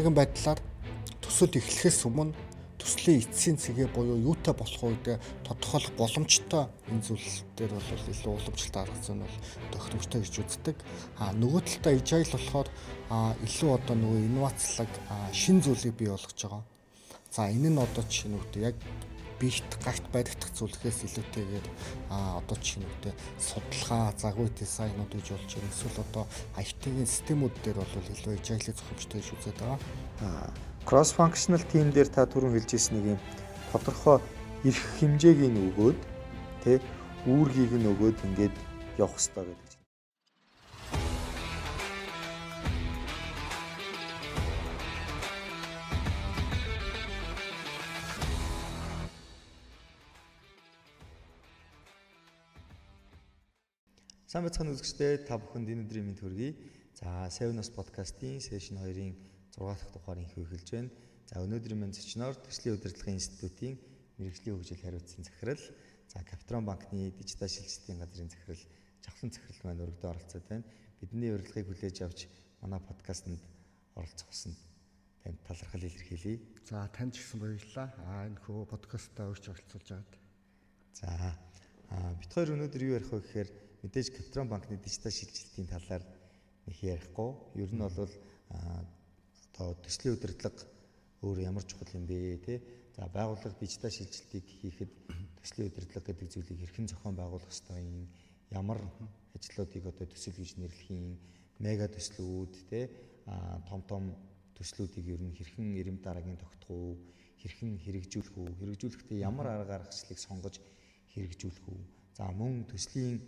нэгэн байдлаар төсөл эхлэхээс өмнө төслийн эцсийн цэгээ буюу юутай болох уу гэдэг тодорхойлох боломжтой энэ зүйл дээр бол илүү уламжлалтай арга зүйн бол тохиромжтой гэж үздэг. Нөгөө талдаа agile болохоор илүү одоо нөгөө инновацлог шин зүйлийг бий болгож байгаа. За энэ нь одоо жишээ нь яг бийт гагт баригдах зүйлхээс илүүтэйгээр одоо жишээ нь судалгаа, загвар дизайнууд гэж болж байна. Эсвэл одоо IT-ийн системүүд дээр бол илүү agile зөвхөмжтэй гэж үздэг байгаа. Cross functional team дээр та түрүүн хэлж ирсэн нэг юм тодорхой эрх хэмжээг нь өгөөд тэ үүргийг нь өгөөд ингээд явах хэрэгтэй гэдэг. Сайн байцгаана үзэгчдээ, та бүхэнд энэ өдрийн мэнд хүргэе. За, Seven-Us podcast-ийн session 2-ын 6 дахь дугаар инхүү эхэлж байна. За, өнөөдрийн мэнд зочноор Төслийн удирдлагын институтийн мэргэжлийн хөгжил хариуцсан захирал, за Капитрон банкны дижитал шилжилтийн газрын захирал, Жавхлан захирал маань өргөдөө оролцоод байна. Бидний урилгыг хүлээж авч манай подкастт оролцох болсон танд талархал илэрхийлье. За, танд ч гэсэн баярлалаа. Энэ хөө подкастаа урьж оролцуулж байгаад. За, бид хоёр өнөөдөр юу ярих вэ гэхээр мэдээж Капитрон банкны дижитал шилжилтийн талаар нэг ярихгүй. Ер нь бол одоо төслийн удирдлага өөр ямар чухал юм бэ те. За байгууллага дижитал шилжилтийг хийхэд төслийн удирдлага гэдэг зүйлийг хэрхэн зохион байгуулах ёстой юм, ямар ажлуудыг одоо төсөл гэж нэрлэх юм, мега төслүүд те, том төслүүдийг ер нь хэрхэн эрэм дараагийн тогтох уу, хэрхэн хэрэгжүүлэх үү, хэрэгжүүлэхдээ ямар арга аргачлалыг сонгож хэрэгжүүлэх үү. За мөн төслийн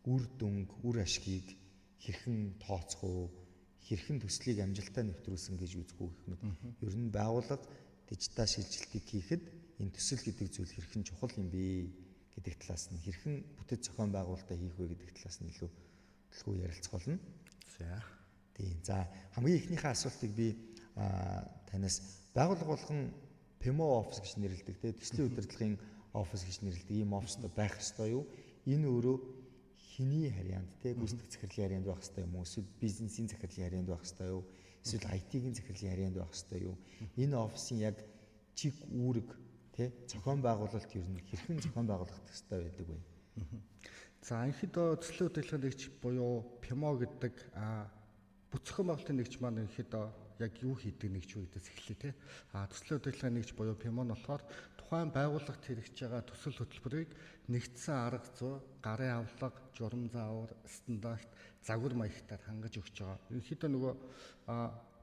үр дүнг, үр ашгийг хэрхэн тооцох уу, хэрхэн төслийг амжилтаа нэвтрүүлсэн гэж үзэх үү гэх мэт. Ер нь байгууллага дижитал шилжилтийг хийхэд энэ төсөл гэдэг зүйл хэрхэн чухал юм бэ гэдэг талаас нь, хэрхэн бүтэц зохион байгуулалтаа хийх вэ гэдэг талаас нь илүү төлхөө ярилцах болно. За. Тийм. За хамгийн ихнийхээ асуултыг би танаас байгууллага болгон PMO office гэж нэрлэдэг те, төслийн удирдлагын office гэж нэрлэдэг ийм оффистой байх ёстой юу? Энэ өөрөө хиний харьяанд те, гүйцэтгэх захирлын харьяанд байх ёстой юм уу? Эсвэл бизнесийн захирлын харьяанд байх ёстой юу? Эсвэл IT-ийн захирлын харьяанд байх ёстой юу? Энэ офисын яг чиг үүрэг те, зохион байгуулалт ер нь хэрхэн зохион байгуулах ёстой байдаг вэ? За ерөнхийдөө төслийн удирдлагын нэгж буюу PMO гэдэг бүт зохион байгуулалтын нэгж маань ерөнхийдөө яг юу хийдэг нэгж үү гэдээс эхэллээ те. Төслийн удирдлагын нэгж буюу PMO нь болохоор тухайн байгууллагт хэрэгжиж байгаа төсөл хөтөлбөрийг нэгдсэн арга зүй, гарын авлага, журам заавар, стандарт, загвар маягтаар хангаж өгч байгаа. Ерөнхийдөө нөгөө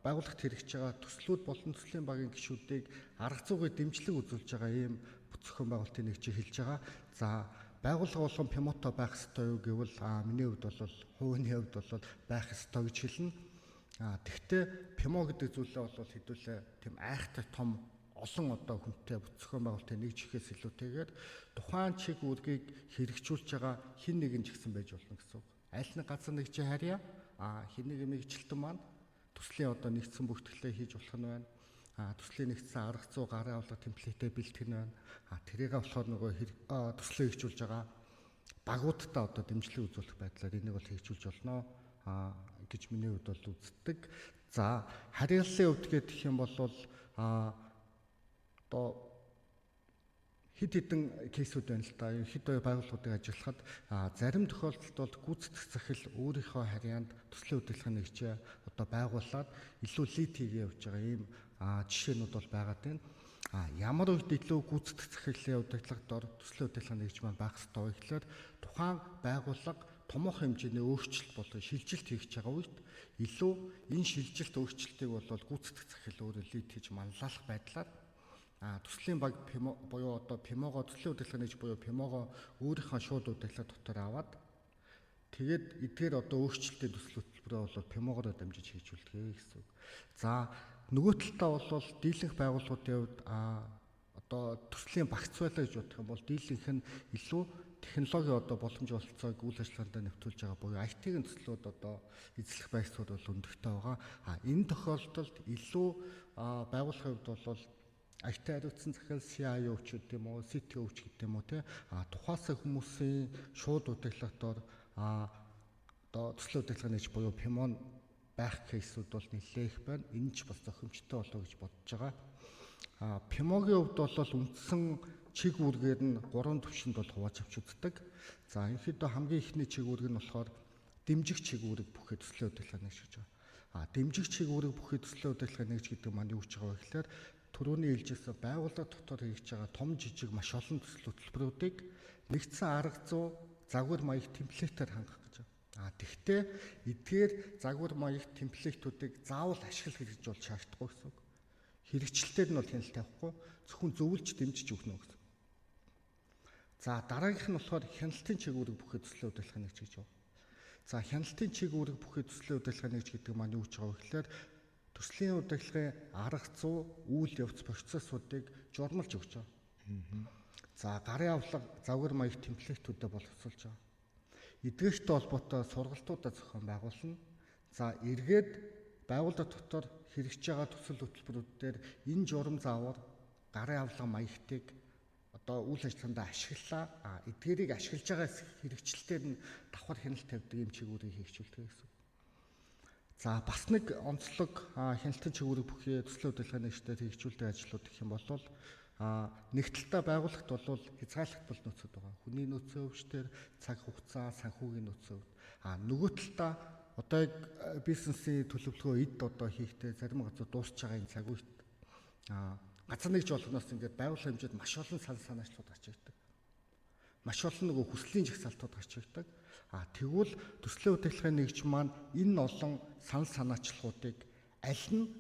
байгууллагт хэрэгжиж байгаа төслүүд болон төслийн багийн гишүүдийг арга зүйгээр дэмжлэг үзүүлж байгаа ийм бүт зохион байгуулалтын нэгжийг хэлж байгаа. За байгууллага болгон PMO-той байх ёстой юу гэвэл миний хувьд бол хувийн хувьд бол байх ёстой гэж хэлнэ. Тэгвэл PMO гэдэг зүйлээ бол хэдүүлээ тийм айхтай том олон одоо хүнтэй бүт зохион байгуулалтын нэгж ихээс илүүтэйгээр тухайн чиг үүргийг хэрэгжүүлж байгаа хэн нэгэн ч гэсэн байж болно гэсэн үг. Аль нэг газар нэгжийн харьяа хэн нэгэн мэргэжилтэн маань төслийн одоо нэгдсэн бүртгэлээ хийж болох нь байна. Төслийн нэгдсэн арга зүй, гарын авлага темплейтээ бэлтгэх нь байна. Тэрийг болохоор нөгөө төслөө хэрэгжүүлж байгаа багуудтай одоо дэмжлэг үзүүлэх байдлаар энийг бол хэрэгжүүлж болно гэж миний хувьд бол үздэг. За харьяаллын хувьд гэх юм бол одоо хэд хэдэн кейсүүд байна л да. Ерөнхийдөө байгууллагуудыг ажиглахад зарим тохиолдолд бол гүйцэтгэх захирал өөрийнхөө харьяанд төслийн удирдлагын нэгжээ одоо байгуулад илүү лид хийгээ явж байгаа ийм жишээнүүд бол байгаад байна. Ямар үед илүү гүйцэтгэх захирлын удирдлагад дор төслийн удирдлагын нэгж маань байх ёстой вэ гэхээр тухайн байгууллага томоохон хэмжээний өөрчлөлт болон шилжилт хийж байгаа үед илүү энэ шилжилт өөрчлөлтийг бол гүйцэтгэх захирал өөрөө лид хийж манлайлах байдлаар төслийн баг буюу одоо PMO-го төслийн удирдлагын нэгж буюу PMO-го өөрийнхөө шууд удирдлага дотор аваад тэгээд эдгээр одоо өөрчлөлтийн төсөл хөтөлбөрөө бол PMO-гоор дамжиж хийжүүлдэг гэсэн үг. За нөгөө талдаа бол дийлэнх байгууллагуудын хувьд одоо төслийн багц байлаа гэж бодох юм бол дийлэнх нь илүү технологи одоо боломж олцоог үйл ажиллагаанд нэвтрүүлж байгаа буюу IT-ийн төслүүд одоо эзлэх байрсууд бол өндөртэй байгаа. Энэ тохиолдолд илүү байгууллагын хувьд бол IT хариуцсан захирал CIO ч гэдэг юм уу, CTO ч гэдэг юм уу те тухайсаа хүмүүсийн шууд удирдлагатор одоо төслийн удирдлагын нэгж буюу PMO байх кейсүүд бол нэлээх байна. Энэ ч бас зохимжтой болов гэж бодож байгаа. Пимогийн хувьд бол үндсэн чиг үүргээр нь 3 түвшинд бол хувааж авч үздэг. За ерөнхийдөө хамгийн ихний чиг үүрэг нь болохоор дэмжих чиг үүрэг бүхий төслийн удирдлага нэгж гэж байгаа. Дэмжих чиг үүрэг бүхий төслийн удирдлага нэгж гэдэг маань юу гэж байгаа вэ гэхээр түрүүний хэлжсэн байгууллага дотор хийж байгаа том жижиг маш олон төсөл хөтөлбөрүүдийг нэгдсэн арга зүй загвар маяг темплейтээр хангах гэж байна. Тэгвэл эдгээр загвар маяг темплейтүүдийг заавал ашиглах гэж бол шаардахгүй гэсэн үг. Хэрэгжилтээр нь бол хяналт тавихгүй, зөвхөн зөвлөж дэмжиж өгнө гэсэн. За дараагийнх нь болохоор хяналтын чиг үүрэг бүхий төслийн удирдлага нэгж гэж байна. За хяналтын чиг үүрэг бүхий төслийн удирдлага нэгж гэдэг маань юу гэж байгаа вэ гэхээр төслийн удирдлагын арга зүй, үйл явц, процессуудыг журмалж өгч байгаа. За гарын авлага, загвар маяг темплейтүүдэд боловсруулж байгаа. Эдгээртэй холбоотой сургалтуудаа зохион байгуулна. За эргээд байгууллага дотор хэрэгжиж байгаа төсөл хөтөлбөрүүдээр энэ журам заавар гарын авлага маягтыг үйл ажиллагаанд ашиглаа. Эдгээрийг ашиглаж байгаа хэрэгжилтээр нь давхар хяналт тавьдаг юм чиг үүргийг хэрэгжүүлдэг гэсэн. За бас нэг онцлог хяналтын чиг үүрэг бүхий төслийн удирдлагын нэгжтэй хэрэгжүүлдэг ажлууд гэх юм бол нэг талдаа байгууллагт бол хязгаарлагдмал нөөцүүд байгаа. Хүний нөөцийн өвчтөр, цаг хугацаа, санхүүгийн нөөцөө. Нөгөө талдаа одоо яг бизнесийн төлөвлөгөө эд хийхдээ зарим газар дуусч байгаа энэ цаг үед газар нэгж болгоноос ингээд байгууллага хэмжээд маш олон санаачлууд гарч ирдэг. Маш олон нөгөө хүслийн жагсаалтууд гарч ирдэг. Тэгвэл төслийн удирдлагын нэгж маань энэ олон санаачлалуудыг аль нь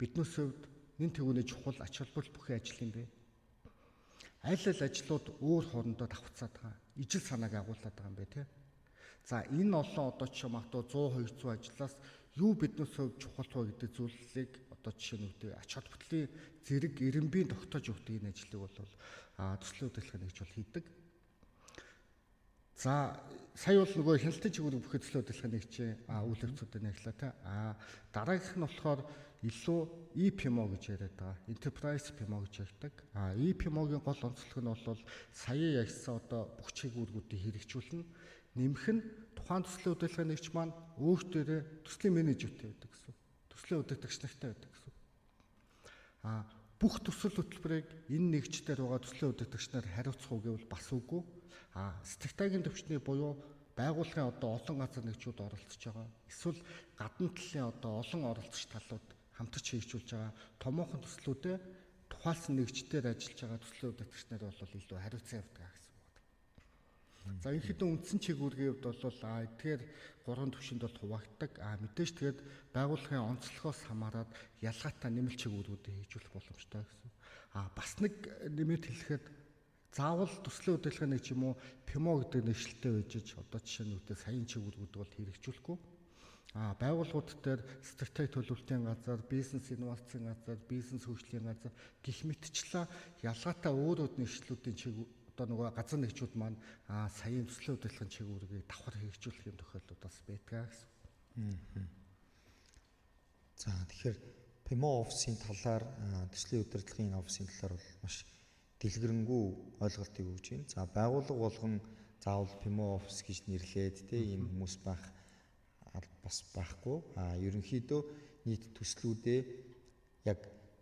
биднээс хувьд нэн тэргүүний чухал ач холбогдол бүхий ажил юм бэ? Аль ажлууд өөр хоорондоо давхцаад байгаа. Ижил санааг агуулдаг байгаа юм бэ те? За энэ олон одоо жишээ магадгүй 100 200 ажлаас юу биднээс хувьд чухал вэ гэдэг зүйлийг одоо жишээ нь үүдээ ач холбогдлын зэрэг эренбийн тогтоож өгдөг энэ ажлыг бол төслийн удирдлагын нэгж бол хийдэг. За сая бол нөгөө хяналтын чиг үүрэг бүхий төслийн удирдлагын нэгжийн үйл явцуудыг нэрлээ те. Дараагийнх нь болохоор илүү EPMO гэж яриад байгаа. Enterprise PMO гэж ярьдаг. EPMO-гийн гол онцлог нь бол сая ярьсан одоо бүх чиг үүргүүдийг хэрэгжүүлнэ. Нэмэх нь тухайн төслийн удирдлагын нэгж маань өөртөө төслийн менежертэй байдаг гэсэн. Төслийн удирдагч нартай байдаг гэсэн. Бүх төсөл хөтөлбөрийг энэ нэгжээр байгаа төслийн удирдагч нар хариуцах уу гэвэл бас үгүй. Стратегийн төвчний буюу байгууллагын одоо олон газар нэгжүүд оролцож байгаа. Эсвэл гадна талын одоо олон оролцогч талууд хамтарч хэрэгжүүлж байгаа томоохон төслүүдээ тухайлсан нэгжээр ажиллаж байгаа төслийн удирдагч нар бол илүү хариуцсан явдаг гэсэн үг. За ерөнхийдөө үндсэн чиг үүргийн хувьд бол эдгээр 3 түвшинд бол хуваагддаг. Мэдээж тэгээд байгууллагын онцлогоос хамаарат ялгаатай нэмэлт чиг үүргүүдийг хэрэгжүүлэх боломжтой гэсэн. Бас нэг нэмэлт хэлэхэд заавал төслийн удирдлагын нэг юм уу ПМО гэдэг нэвшилтэй байж одоо жишээ нь үүдээ саяын чиг үүргүүд бол хэрэгжүүлэхгүй. Байгууллагууд дээр стратеги төлөвлөлтийн газар, бизнес инновацийн газар, бизнес хөгжлийн газар гэх мэтчлэн ялгаатай өөр нэвшлүүдийн чиг одоо нөгөө газар нэгжүүд маань саяын төслийн удирдлагын чиг үүргийг давхар хэрэгжүүлэх юм тохиолдол бас байдаг гэсэн. За тэгэхээр ПМО офисын талаар төслийн удирдлагын офисын талаар бол маш дэлгэрэнгүй ойлголтыг өгж байна. За байгууллага болгон заавал ПМО офис гэж нэрлээд ийм хүмүүс байх бас байхгүй. Ерөнхийдөө нийт төслүүдээ яг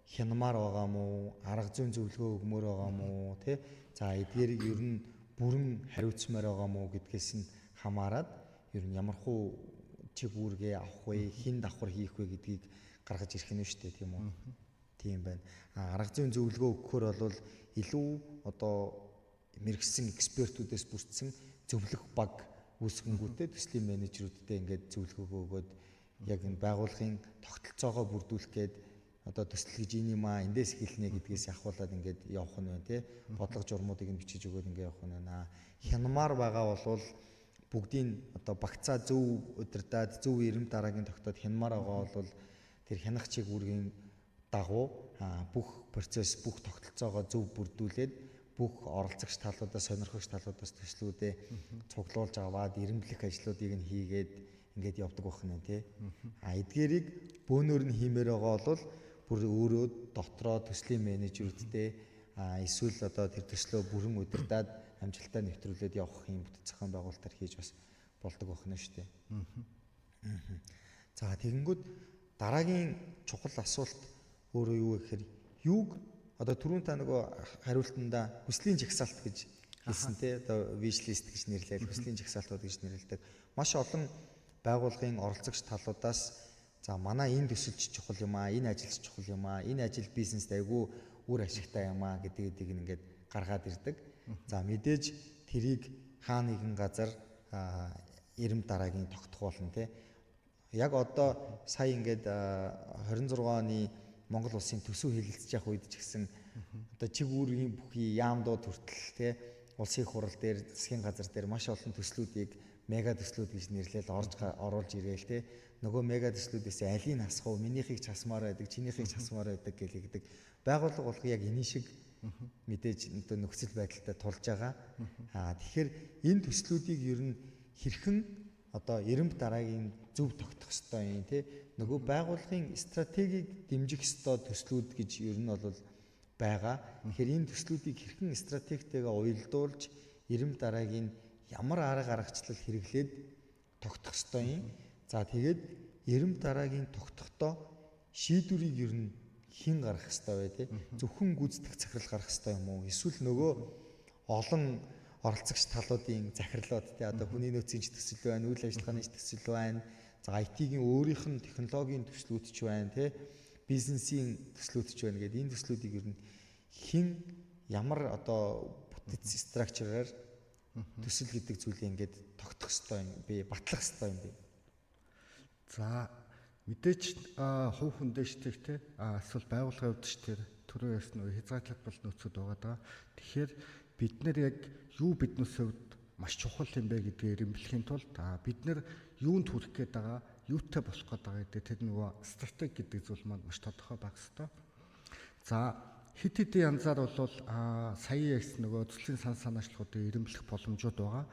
хянамаар байгаа мó, арга зүйн зөвлөгөө өгмөр байгаа мó, тэ? За эдгээрийг ер нь бүрэн хариуцмаар байгаа мó гэдгээс нь хамаарат ер нь ямархуу чиг үүргээ авах вэ, хэн давхар хийх вэ гэдгийг гаргаж ирэх нь шүү дээ, тийм үү? Тийм байна. Арга зүйн зөвлөгөө өгөхөр бол илүү одоо мэрэгсэн экспертүүдээс бүрдсэн зөвлөх баг үүсгэнгүүтээ төслийн менежерүүдтэй ингээд зөвлөгөөгөө өгөөд яг энэ байгууллагын тогтолцоогоо бүрдүүлэх гээд одоо төсөл гэж энэ юм эндээс эхэлнэ гэдгээс ахуулаад ингээд явах нь байна тий. Бодлого журмуудыг нь бичиж өгөөд ингээд явах нь байна. Хянамаар байгаа бол бүгдийн одоо багцаа зөв удирдаад зөв эрэм дараагийн тогтоод хянамаар байгаа бол тэр хянах чиг үүргийн дагуу бүх процесс, бүх тогтолцоогоо зөв бүрдүүлээд бүх оролцогч талуудаас, сонирхогч талуудаас төслүүдээ цуглуулж аваад ирэмблэх ажлуудыг нь хийгээд ингээд явдаг байх нь тий. Эдгээрийг бөөнөр нь хиймээр байгаа бол бүр өөрөө дотроо төслийн менежерүүдтэй эсвэл одоо тэр төслөө бүрэн удирдаад амжилтаа нэвтрүүлээд явах юм бүтэц зохион байгуулалтаар хийж бас болдог байх нь шүү дээ. За тэгэнгүүт дараагийн чухал асуулт өөрөө юу вэ гэхээр юуг одоо түрүүн та нөгөө хариултандаа хүслийн жагсаалт гэж хэлсэн те одоо wish list гэж нэрлэдэг хүслийн жагсаалтууд гэж нэрлэдэг. Маш олон байгууллагын оролцогч талуудаас за манай энэ төсөлч чухал юм аа, энэ ажилч чухал юм аа, энэ ажил бизнест айгүй үр ашигтай юм аа гэдгийг ингээд гаргаад ирдэг. За мэдээж тэрийг хаа нэгэн газар эрэм дараагийн тогтох болно те. Яг одоо сая ингээд 26 оны Монгол улсын төсөв хэлэлцэж явах үед ч гэсэн одоо чиг үүргийн бүхий яамдууд хүртэл те улсын их хурал дээр засгийн газар дээр маш олон төслүүдийг мега төслүүд гэж нэрлээл оруулж ирээл те. Нөгөө мега төслүүдээс алийг хасах уу, минийхийг ч хасмаар байдаг, чинийхийг ч хасмаар байдаг гэлэгдэг. Байгууллага болго яг энэ шиг мэдээж одоо нөхцөл байдалтай тулж байгаа. Тэгэхээр энэ төслүүдийг ер нь хэрхэн одоо эрэм дараагийн зөв тогтох ёстой юм тий. Нөгөө байгууллагын стратегийг дэмжих ёстой төслүүд гэж ер нь бол байгаа. Тэгэхээр энэ төслүүдийг хэрхэн стратегтэйгээ уялдуулж эрэм дараагийн ямар арга аргачлал хэрэглээд тогтох ёстой юм. За тэгээд эрэм дараагийн тогтохдоо шийдвэрийг ер нь хэн гаргах ёстой вэ тий? Зөвхөн гүйцэтгэх захирал гаргах ёстой юм уу? Эсвэл нөгөө олон оролцогч талуудын захирлууд тий одоо хүний нөөцийн төсөл байна, үйл ажиллагааны төсөл байна. За IT-ийн өөрийнх нь технологийн төслүүд ч байна тий. Бизнесийн төслүүд ч байна гэдэг энэ төслүүдийг ер нь хэн ямар одоо бүтэц структураар төсөл гэдэг зүйлийг ингээд тогтох ёстой юм бэ? Батлах ёстой юм бэ? За мэдээж хувь хүндэштэй те эсвэл байгууллагын хувьд ч тэр түрүү ярьсан үе хязгаарлалт бол нөөцүүд байгаа даа. Тэгэхээр бид нар яг юу биднээс хувьд маш чухал юм бэ гэдгийг эренблэхийн тулд бид нар юунд хүрэх гээд байгаа, юутай болох гээд байгаа гэдэг тэр нөгөө стратеги гэдэг зүйл маань маш тодорхой байх ёстой. За хэд хэдэн янзаар бол сая ярьсан нөгөө төслийн сан санаачлалуудыг эренблэх боломжууд байгаа.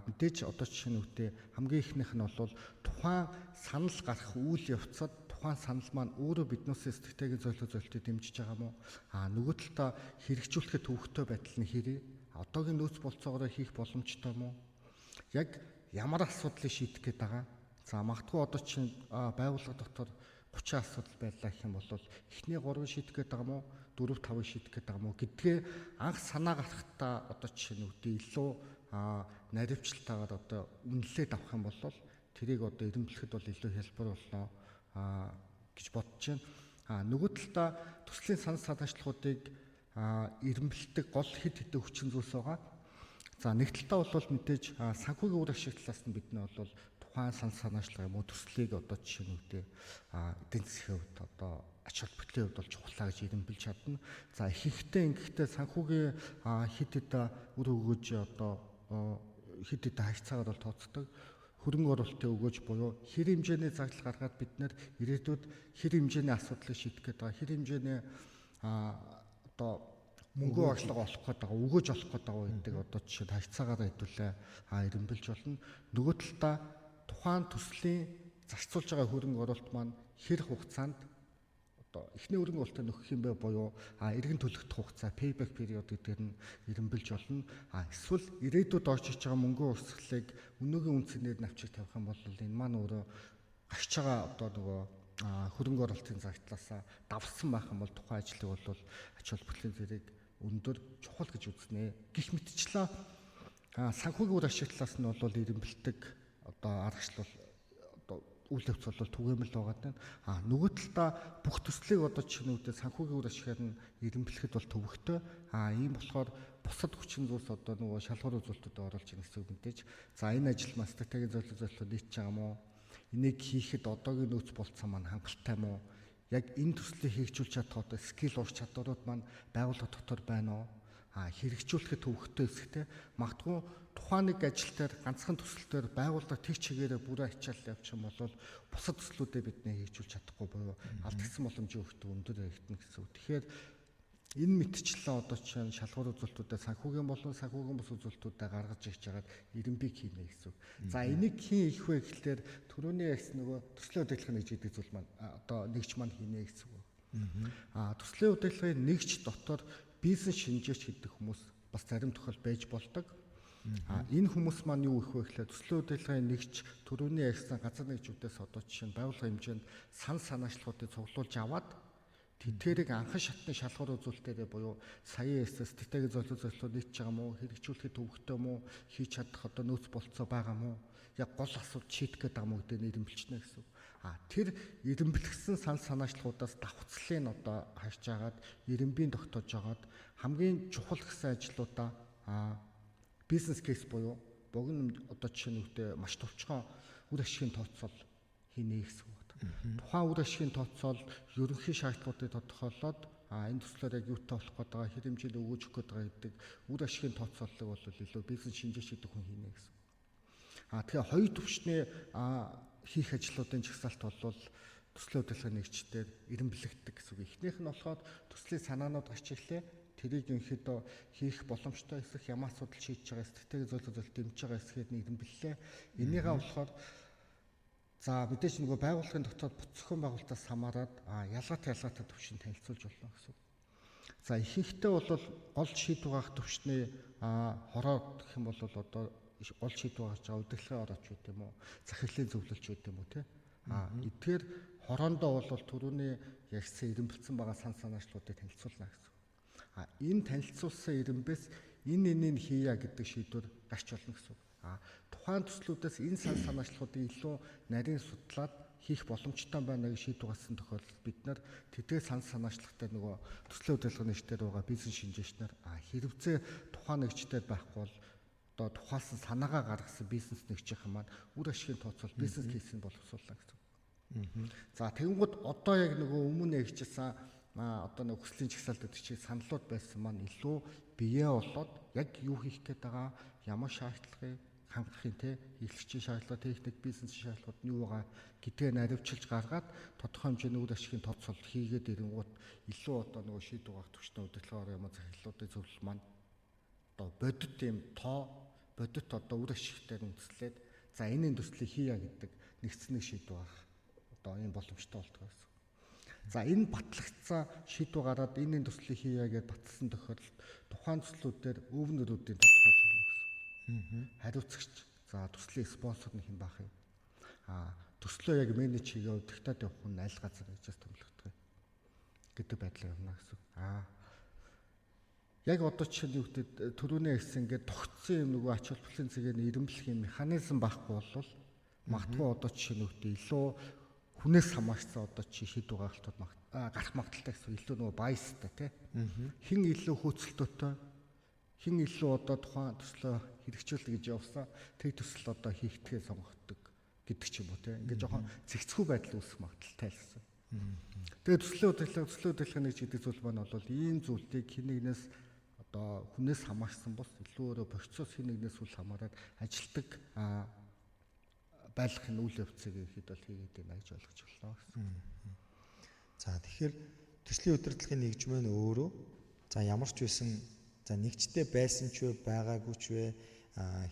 Мэдээж одоо жишээ нь үгтэй хамгийн ихнийх нь бол тухайн санал гарах үйл явцад тухайн санал маань өөрөө биднээс стратегийн зорилтыг дэмжиж байгаа мó. Нөгөө талдаа хэрэгжүүлэхэд төвөгтэй байдал нь хэрэг. Одоогийн нөөц болцоогоор хийх боломжтой мó. Яг ямар асуудлыг шийдэх гээд байгаа. За магадгүй одоо чинь байгууллага дотор 30 асуудал байлаа гэх юм бол эхний 3 шийдэх гээд байгаа мó, 4 5 шийдэх гээд байгаа мó гэдгээ анх санаа гаргахтаа одоо жишээ нь үгтэй илүү наривчлалтаагаар одоо үнэлээд авах юм бол тэрийг одоо эренблэхэд бол илүү хялбар болно гэж бодож байна. Нөгөө талдаа төслийн сан санаачлалуудыг эренблэх гол хэд хэдэн хүчин зүйлс байгаа. За нэг талдаа бол мэдээж санхүүгийн үр ашиг талаас нь бидний бол тухайн сан санаачлал юм уу төслийг одоо жишээ нь үгтэй эдийн засгийн хувьд одоо ач холбогдлын хувьд бол чухлаа гэж эренбэлж чадна. За ихэнхдээ ингэхдээ санхүүгийн хэд хэдэн үр өгөөж одоо хэд хэдэн хавцаагаар бол тооцдог. Хөрөнгө оруулалтын өгөөж буюу хэр хэмжээний зардал гаргаад бид нэр ирээдүйд хэр хэмжээний асуудлыг шийдэх гээд байгаа, хэр хэмжээний одоо мөнгө орлого олох гээд байгаа, өгөөж олох гээд байгаа гэдэг одоо жишээ хавцаагаар хэдүүлээ эренбэлж болно. Нөгөө талдаа тухайн төслийн зарцуулж байгаа хөрөнгө оруулалт маань хэр хугацаанд одоо эхний хөрөнгө оруулалтыг нөхөх юм бэ буюу эргэн төлөгдөх хугацаа payback period гэдэг нь эренбэлж болно. Эсвэл ирээдүйд орж иж байгаа мөнгө урсгалыг өнөөгийн үнцээр навчиг тавих юм бол энэ маань өөрөө гарч байгаа одоо нөгөө хөрөнгө оруулалтын зардлаасаа давсан байх юм бол тухайн ажлыг бол ач холбогдлын зэрэг өндөр чухал гэж үзнэ. Гэх мэтчлээ санхүүгийн үр ашиг талаас нь бол эренбэлдэг одоо аргачлал одоо үйл явц бол түгээмэл байгаа даа. Нөгөө талдаа бүх төслийг одоо жишээнүүдээ санхүүгийн үр ашигаар нь эренблэхэд бол төвөгтэй. Ийм болохоор бусад хүчин зүйлс одоо нөгөө шалгуур үзүүлэлтүүдэд оруулж ирэх гэсэн үг мэдээж. За энэ ажил маань стратегийн зорилгоо нийтж байгаа мó? Энийг хийхэд одоогийн нөөц болцсон маань хангалттай мó? Яг энэ төслийг хэрэгжүүлж чадах одоо скил ур чадварууд маань байгууллага дотор байна уу? Хэрэгжүүлэхэд төвөгтэй эсэхтэй магадгүй тухайн нэг ажил дээр ганцхан төсөл дээр байгууллага тэг чигээрээ бүрээ ачаал явчих юм бол бусад төслүүдэд бидний хэрэгжүүлж чадахгүй буюу алдагдсан боломжийн өгтөг өндөр хэрэгтэн гэсэн үг. Тэгэхээр энэ мэтчлээ одоо чинь шалгуур үзүүлэлтүүдэд санхүүгийн болон санхүүгийн бус үзүүлэлтүүдэд гаргаж ирж байгаад эренбийг хийнэ гэсэн үг. За энийг хийн их вэ гэхлээр түрүүний ярьсан нөгөө төслийн удирдлагын нэгж гэдэг зүйл маань одоо нэгж маань хийнэ гэсэн үг. Төслийн удирдлагын нэгж дотор бизнес шинжээч гэдэг хүмүүс бас зарим тохиол байж болдог. Энэ хүмүүс маань юу их вэ гэхээр төслийн удирдлагын нэгж төрөний ярьсан газар нэгжүүдээс одоо жишээ нь байгууллага хэмжээнд санаачлалуудыг цуглуулж аваад тэрийг анхан шатны шалгуур үзүүлэлтээр буюу саяын эсэс стратеги зорилгоо нийтж байгаа мó, хэрэгжүүлэхэд төвөгтэй мó, хийж чадах одоо нөөц болцоо байгаа мó, яг гол асуудал шийдэх гээд байгаа мó гэдэг нь ирэмбэлчнэ гэсэн. Тэр ирэмбэлгсэн санаачлалуудаас давхцлыг одоо харж агаад ирэмбийн тогтоож агаад хамгийн чухал гэсэн ажлуудаа бизнес кейс буюу богино одоо жишээ нь үгтэй маш товчхон үр ашигын тооцоол хийнэ гэсэн үг. Тухайн үр ашигын тооцоол ерөнхий шаардлагуудыг тодорхойлоод энэ төслөөр яг юутай болох гээд байгаа, хэрэв хэмжээнд өгөөж өгөх гээд байгаа гэдэг үр ашигын тооцооллыг бол илүү бизнес шинжээч гэдэг хүн хийнэ гэсэн. Тэгэхээр хоёр төвчний хийх ажлуудын жагсаалт бол төслийн удирдлагын нэгжээр ирэмблэгддэг гэсэн үг. Эхнийх нь болохоор төслийн санаанууд гарч ирлээ. Тэрийг ерөнхийдөө хийх боломжтой эсэх ямар асуудал шийдэж байгаа стратеги зөвлөлт дэмжиж байгаа эсэхийг нэрмэллээ. Энийгээ болохоор за мэдээж нөгөө байгууллагын дотоод бүтэцхэн байгуулалтаас хамаарат ялгаатай төвшин танилцуулж болно гэсэн. За ихэнхдээ бол гол шийдвэр гаргах төвчний хороо гэх юм бол одоо гол шийдвэр гаргаж байгаа удирдлагын орооч үү юм уу, захирлын зөвлөлч үү юм уу те. Эдгээр хороондоо бол түрүүний ярьсан ирэмбэлцсэн байгаа санаачлалуудыг танилцуулна гэсэн. Энэ танилцуулсан ирэмбээс энийг хийя гэдэг шийдвэр гарч болно гэсэн. Тухайн төслүүдээс энэ санаачлалуудыг илүү нарийн судлаад хийх боломжтой байна гэж шийдвэр гаргасан тохиолдолд бид нар тэдгээр санаачлагтай нөгөө төслийн удирдлагын нэгжтэй байгаа бизнес шинжээчнэр хэрэгцээ тухайн нэгжтэй байхгүй бол одоо тухайлсан санаагаа гаргасан бизнес нэгжийнхэн маань үр ашигын тооцоол бизнес кейсийг боловсруулна гэсэн. За тэгэнгუთ одоо яг нөгөө өмнө ярьжсэн одоо нэг хүслийн чагсаалт гэдэг чинь саналууд байсан маань илүү бие болоод яг юу хийх гээд байгаа, ямар шаардлагыг хангахын те хэрэглэгчийн шаардлага, техник, бизнесийн шаардлагууд нь юу байгаа гэдгээ наривчилж гаргаад тодорхой хэмжээний үр ашигын тооцоолт хийгээд ирэнгუთ илүү одоо нөгөө шийдвэр гаргах төвчний удирдлагаар ямар захирлуудын зөвлөл маань одоо бодит юм бодит одоо үр ашигтай үндэслээд за энэ төслийг хийя гэдэг нэгцний шийдвэр гаргах одоо энэ боломжтой болдог гэсэн. За энэ батлагдсан шийдвэр гараад энэ төслийг хийя гэж батлсан тохиолдолд тухайн төслүүдээр өвнөрүүдийн тодорхойлж болно гэсэн. Хариуцагч за төслийн спонсор нь хэн байх юм? Төслөө яг менеж хийгээ диктат явах нь аль газар гэж томилогддог гэдэг байдлаар явна гэсэн. Яг одоо жишээ нь юу гэдэг төрөний хэлсэн ингээд тогтсон юм нөгөө ач холбогдолын цэгийн ирэмблэхийн механизм байхгүй бол магадгүй одоо жишээ нь юу гэдэг илүү хүнээс хамаарсан одоо чи шийдвэр гаргалтууд гарах магадaltaй гэсэн илүү нөгөө байстай тий. Хин илүү хөөцөлтөөтэй хин илүү одоо тухайн төслөө хэрэгжүүлэх гэж явсан тэг төсөл одоо хийхтгээ сонгогддог гэдэг ч юм уу тий. Ингээд жоохон зэгцгүй байдал үүсэх магадaltaй гэсэн. Тэгээ төслийн удирдлагын нэгж гэдэг зүйл маань бол ийм зүйлийг хин нэгнээс одоо хүнээс хамаарсан бос илүү өөрөө процесс хин нэгнээс үл хамааран ажилтдаг байлгахын үйл явцыг ихэд бол хийгээд байна гэж ойлгож байна гэсэн. За тэгэхээр төслийн удирдлагын нэгж маань өөрөө за ямар ч байсан за нэгжтэй байсан ч вэ байгаагүй ч вэ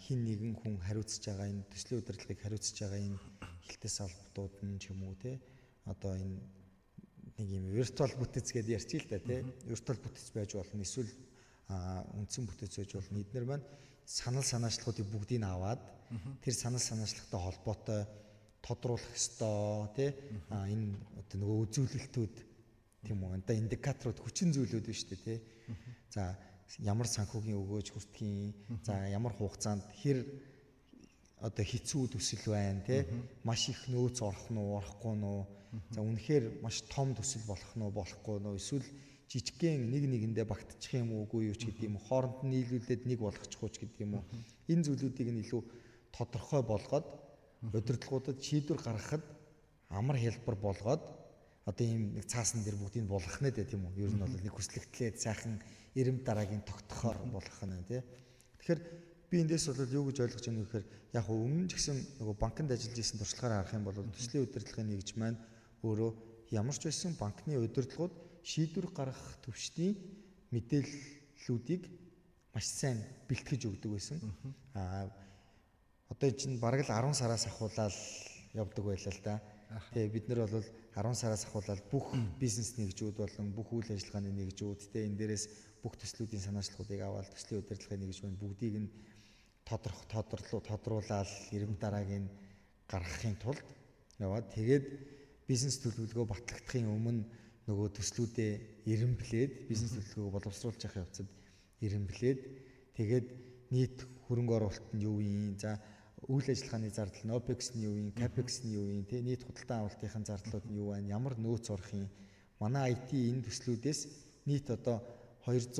хин нэгэн хүн хариуцж байгаа энэ төслийн удирдлагыг хариуцж байгаа энэ хэлтэй салбартууд нь ч юм уу те одоо энэ нэг юм виртуал бүтэц гэдээ ярьчих л да те виртуал бүтэц байж болно эсвэл үндсэн бүтэц байж болно эдгээр маань санаачлагуудыг бүгдийг аваад тэр санаачлагтай холбоотой тодруулах ёстой тий энэ одоо нөгөө үзүүлэлтүүд тийм үү одоо индикаторууд хүчин зүйлүүд байна шүү дээ тий за ямар санхүүгийн өгөөж хүртхийн за ямар хугацаанд хэр одоо хэцүү төсөл байна тий маш их нөөц орох нь орохгүй нь за үнэхээр маш том төсөл болох нь болохгүй нь эсвэл жижигхэн нэг нэгэндээ багтчих юм уугүй юу ч гэдэг юм хооронд нь нийлүүлээд нэг болгочихгүй ч гэдэг юм уу энэ зүйлүүдийг нь илүү тодорхой болгоод удирдлагуудад шийдвэр гаргахад амар хэлбэр болгоод одоо ийм нэг цаасан дээр бүгдийг болгох нэ тийм үү ер нь бол нэг хүслэгтлээ сайхан эрэм дараагийн тогтохоор болгох нь тий Тэгэхээр би эндээс бол юу гэж ойлгож байна вэ гэхээр яг өмнө ч гэсэн нөгөө банкнд ажиллаж исэн туршлагаараа харах юм бол төслийн удирдлагын нэгж маань өөрөө ямар ч байсан банкны удирдлагууд шийдвэр гаргах төвчдийн мэдээллүүдийг маш сайн бэлтгэж өгдөг байсан. Одоо чинь бараг л 10 сараас ахуулаад явдаг байлаа л да. Тэгээ бид нар бол 10 сараас ахуулаад бүх бизнес нэгжүүд болон бүх үйл ажиллагааны нэгжүүд тэ энэ дээрээс бүх төслүүдийн санаачлагуудыг аваад төслийн удирдлагын нэгж маань бүгдийг нь тодруулаад ирэм дараагийн гаргахын тулд яваад тэгээд бизнес төлөвлөгөө батлагдахын өмнө нөгөө төслүүдээ ирэмблээд бизнес төлөвлөгөөг боловсруулж явах явцад ирэмблээд тэгээд нийт хөрөнгө оруулалт нь юу юм, за үйл ажиллагааны зардал нь OPEX нь юу юм, CAPEX нь юу юм, тэ нийт худалдан авалтын зардлууд нь юу байна, ямар нөөц орох юм. Манай IT энэ төслүүдээс нийт одоо 200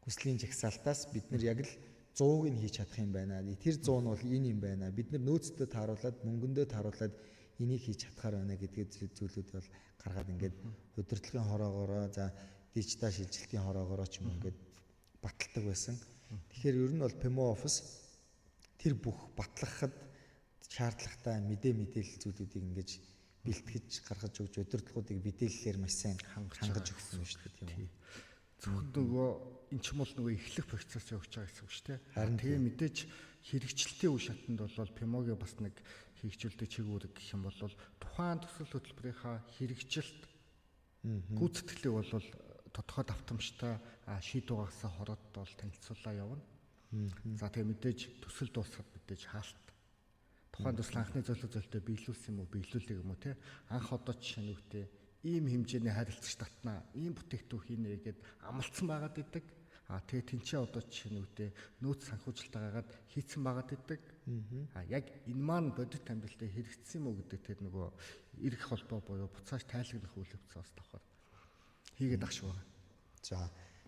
хүслийн жагсаалтаас бид нар яг л 100-ыг нь хийж чадах юм байна. Тэр 100 нь бол энэ юм байна. Бид нар нөөцтэй тааруулаад, мөнгөндөө тааруулаад энийг хийж чадхаар байна гэдэг зүйлүүд бол гаргаад ингээд удирдлагын хороогоороо, за дижитал шилжилтийн хороогоороо ч юм ингээд баталдаг байсан. Тэгэхээр ер нь бол PMO office тэр бүх батлахад шаардлагатай мэдээлэл зүйлүүдийг ингэж бэлтгэж гаргаж өгч удирдлагуудыг мэдээллээр маш сайн хангаж өгсөн юм шүү дээ, тийм үү? Зөвхөн нөгөө эн чинь бол нөгөө эхлэх процесс явж байгаа гэсэн үг шүү дээ. Харин тэгээ мэдээж хэрэгжилтийн үе шатанд бол PMO-гийн бас нэг хэрэгжүүлдэг чиглэлүүд гэх юм бол тухайн төсөл хөтөлбөрийнхаа хэрэгжилт гүйцэтгэлийг бол тодорхой давтамжтай шийдвэр гаргасан хороод бол танилцуулаа явна. За тэгээ мэдээж төсөл дуусахад мэдээж хаалт. Тухайн төсөл анхны зөвлөлтөд биелүүлсэн юм уу, биелүүлэх юм уу те. Анх одоо жишээ нь үгтэй ийм хэмжээний харилцагч татнаа, ийм бүтээгдэхүүн хийнэ гэгээд амлцсан байгаад идэг. Тэгээ тэнцээ одоо жишээ нь үгтэй нөөц санхүүжилт агаад хийцэн байгаад идэг. Яг энэ маань бодит амьдралдаа хэрэгжсэн юм уу гэдэг тэр нөгөө эрх холбоо буюу буцааж тайлагнах үйл явц бас давхар хийгээд ах шүү. За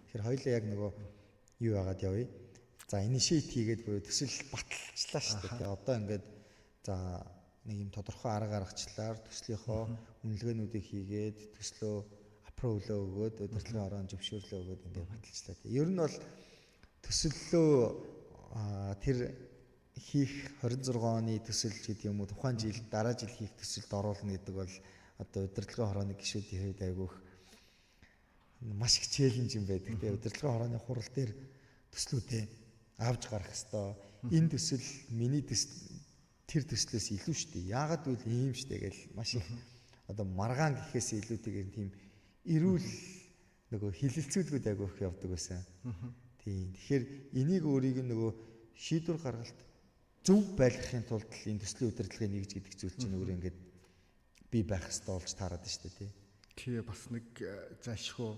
тэгэхээр хоёулаа яг нөгөө юу яагаад явъя. За initiate хийгээд буюу төсөл баталчлаа шүү дээ. Одоо ингээд за нэг юм тодорхой арга гаргачлаар төслийнхоо үнэлгээнүүдийг хийгээд төслөө approve-лөө өгөөд удирдлагын орон зөвшөөрлөө өгөөд ингээд баталчлаа. Ер нь бол төсөллөө тэр хийх 26 оны төсөл гэдэг юм уу, тухайн жил дараа жил хийх төсөлд оруулна гэдэг бол одоо удирдлагын хорооны гишүүдийн хувьд айгүйх маш их челленж юм байдаг. Тэгээ удирдлагын хорооны хурал дээр төслүүдээ авч гарах хэвээр. Энэ төсөл миний тэр төслөөс илүү шүү дээ. Яагаад гэвэл ийм шүү дээ гэл маш их одоо маргаан гэхээс илүүтэйгээр тийм эрүүл нөгөө хилэлцүүлгүүд айгүйх явдаг байсан. Тийм. Тэгэхээр энийг өөрийг нөгөө шийдвэр гаргалт зөв байлгахын тулд энэ төслийн удирдлагын нэгж гэдэг зүйл чинь өөрөө ингээд бий байх хэрэгтэй болж таарад байна шүү дээ. Тэгээ бас нэг зайлшгүй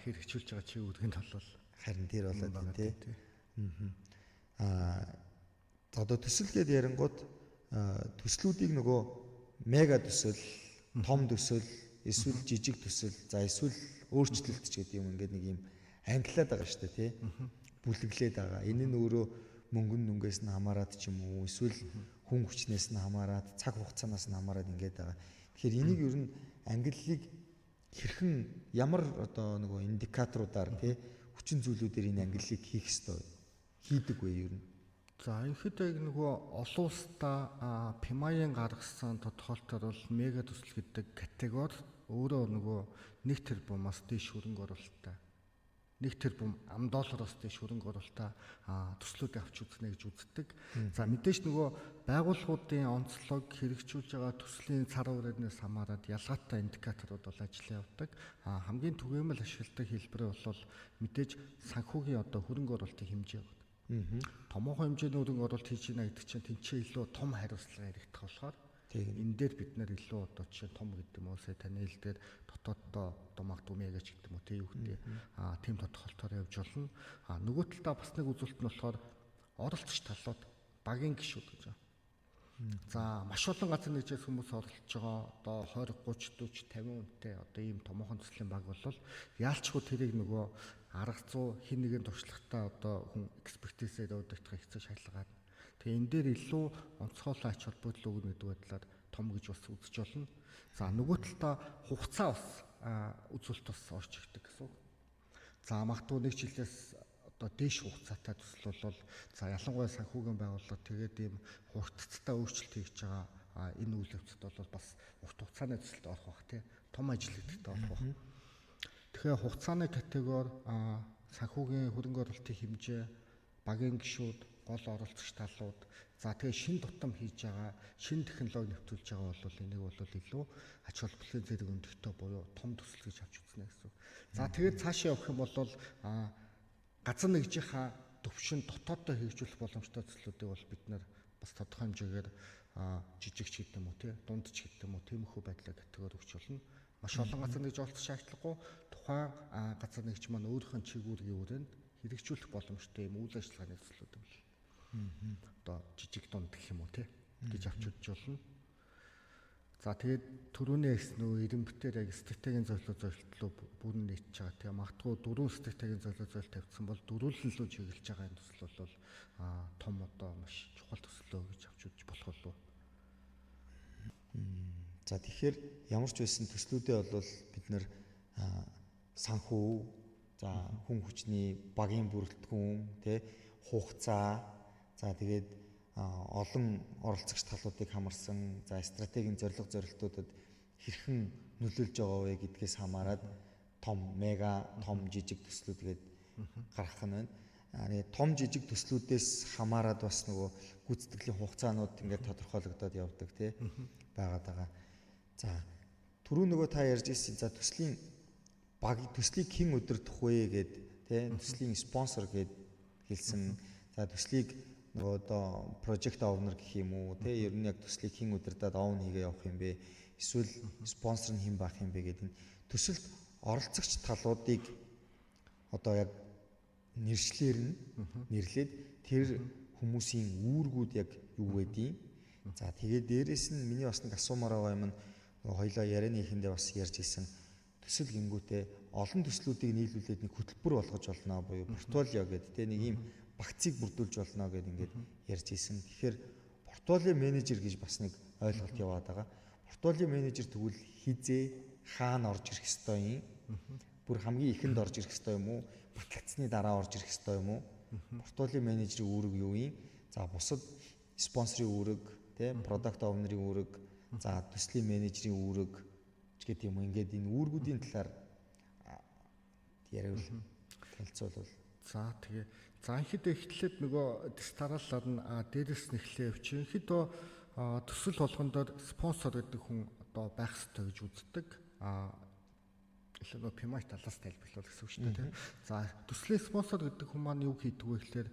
хэрэгжүүлж байгаа чиглэлд бол харин тэр болоод тийм тий. Одоо төсөл гээд ярингууд төслүүдийг нөгөө мега төсөл, том төсөл, эсвэл жижиг төсөл, за эсвэл өөрчлөлт ч гэдэг юм ингээд нэг юм ангилаад байгаа шүү дээ тий. Бүлэглээд байгаа. Энэ нь өөрөө мөнгөн нүнгээс нь хамаарат ч юм уу, эсвэл хүн хүчнээс нь хамаарат, цаг хугацаанаас нь хамаарат ингээд байгаа. Тэгэхээр энийг ер нь ангиллыг хэрхэн ямар одоо нөгөө индикаторуудаар тий хүчин зүйлүүдээр энэ ангиллыг хийх ёстой хийдэг вэ ер нь? За ерөнхийдөө яг нөгөө олон улстай PMI-ын гаргасан тодорхойлолтоор бол мега төсөл гэдэг категори өөрөө нөгөө 1 тэрбумаас дээш хөрөнгө оруулалттай, 1 тэрбум $10 дээш хөрөнгө оруулалттай төслүүдийг авч үзнэ гэж үздэг. За мэдээж нөгөө байгууллагуудын онцлог хэрэгжүүлж байгаа төслийн цар хүрээлнээс хамаарат ялгаатай индикаторууд бол ажиллаа явдаг. Хамгийн түгээмэл ашигладаг хэлбэр бол мэдээж санхүүгийн одоо хөрөнгө оруулалтын хэмжээ байна. Томоохон хэмжээний хөрөнгө оруулалт хийж байна гэдэг чинь тэнцээ илүү том хариуцлага яригдах болохоор энэ дээр бид нэр илүү одоо жишээ том гэдэг юм уу сая таны хэлдгээр дотооддоо одоо магадгүй мэгаж гэдэг юм уу тий юу гэдэг тийм тодорхойлолтоор явж болно. Нөгөө талдаа бас нэг үзүүлэлт нь болохоор оролцогч талууд багийн гишүүд гэж байна. За маш олон газар нэгжээс хүмүүс оролцож байгаа одоо 20 30 40 50 хүнтэй одоо ийм томоохон төслийн баг бол яалчгүй тэрийг нөгөө арга зүй хин нэгэн туршлагатай одоо хүн экспертизээр удирдах хэцүү шаардлагаад тэгээ энэ дээр илүү онцгойлон ач холбогдол өгнө гэдэг байдлаар том гэж бас үзэж болно. За нөгөө талдаа хугацаа бас үзүүлэлт бас орж ирдэг гэсэн үг. За магадгүй нэг жилээс одоо дээш хугацаатай төсөл бол за ялангуяа санхүүгийн байгууллага тэгээд ийм хурдцтай өөрчлөлт хийж байгаа энэ үйл явцад бол бас урт хугацааны төсөлд орох бах тий том ажил гэдэгт орох бах. Тэгэхээр хугацааны категори санхүүгийн хөрөнгө оруулалтын хэмжээ, багийн гишүүд, гол оролцогч талууд, за тэгээ шин тутам хийж байгаа, шин технологи нэвтрүүлж байгаа бол энийг бол илүү ач холбогдлын зэрэг өндөртөө буюу том төсөл гэж авч үзнэ гэсэн. За тэгээд цаашаа явах юм бол газар нэгжийнхаа төвшин дотооддоо хэрэгжүүлэх боломжтой төслүүдийг бол бид нар бас тодорхой хэмжээгээр жижигч гэдэг юм уу тий дундч гэдэг юм уу тиймэрхүү байдлаар категори өгч болно. Маш олон газар нэгж олдох шаардлагагүй тухайн газар нэгж маань өөрийнхөө чигүүргийн өрөөнд хэрэгжүүлэх боломжтой юм үйл ажиллагааны төслүүд юм л. Одоо жижиг дунд гэх юм уу тий гэж авч үзэж болно. За тэгээд түрүүний хэлсэн нөө ирэмбтээр яг стратегийн зорилтлоо бүрэн нийтж байгаа. Тэгээ магадгүй 4 стратегийн зорилт тавьсан бол дөрвөлнлөө чиглэж байгаа энэ төсөл бол том одоо маш чухал төслөө гэж авч үзэж болох болов. За тэгэхээр ямар ч байсан төслүүдээ бол бид нэр санхүү, за хүн хүчний багийн бүрэлдэхүүн, тэ хугацаа, за тэгээд олон оролцогч талуудыг хамарсан, за стратегийн зорилтуудад хэрхэн нөлөөлж байгаа вэ гэдгээс хамаарат том, мега, том, жижиг төслүүд гээд гаргах нь байна. Том жижиг төслүүдээс хамаарат бас нөгөө гүйцэтгэлийн хугацаанууд ингээд тодорхойлогдоод явдаг тий байгаад байгаа. За түрүү нөгөө та ярьж ирсэн за төслийн төслийг хэн удирдах вэ гэд тий төслийн спонсор гэд хэлсэн. За төслийг нөгөө одоо project owner гэх юм уу тий ер нь яг төслийг хэн удирдаад оон хийгээ явах юм бэ? Эсвэл спонсор нь хэн байх юм бэ гэдэг нь төсөлд оролцогч талуудыг одоо яг нэрлээд тэр хүмүүсийн үүргүүд яг юу байдیں۔ За тэгээд дээрэс нь миний бас нэг асуумаар байгаа юм нь хоёлаа ярианы ихэндээ бас ярьж ирсэн төсөл гингүүтээ олон төслүүдийг нийлүүлээд нэг хөтөлбөр болгож болно буюу портфолио гэдэг те нэг ийм багцыг бүрдүүлж болно гэдээ ингээд ярьж ирсэн. Тэгэхээр портфолио менежер гэж бас нэг ойлголт яваад байгаа. Портфолио менежер тэгвэл хизээ хаана орж ирэх ёстой юм? Бүр хамгийн ихэнд орж ирэх ёстой юм уу? Батлагдсны дараа орж ирэх ёстой юм уу? Портфолио менежерийн үүрэг юу юм? За бусад спонсорын үүрэг, тэ product owner-ийн үүрэг, за төслийн менежерийн үүрэг ч гэдэг юм. Ингээд энэ үүргүүдийн талаар яриул танилцуулбал. За тэгээ анхидээ эхлээд нөгөө дистаралаар нь дээрээс нь эхлэе явчих. Ерөнхийдөө төсөл болгондоор спонсор гэдэг хүн одоо байх ёстой гэж үздэг. Илүү пимай талаас тайлбарлуул гэсэн үг шүү дээ. За төслийн спонсор гэдэг хүн маань юу хийдэг вэ гэхээр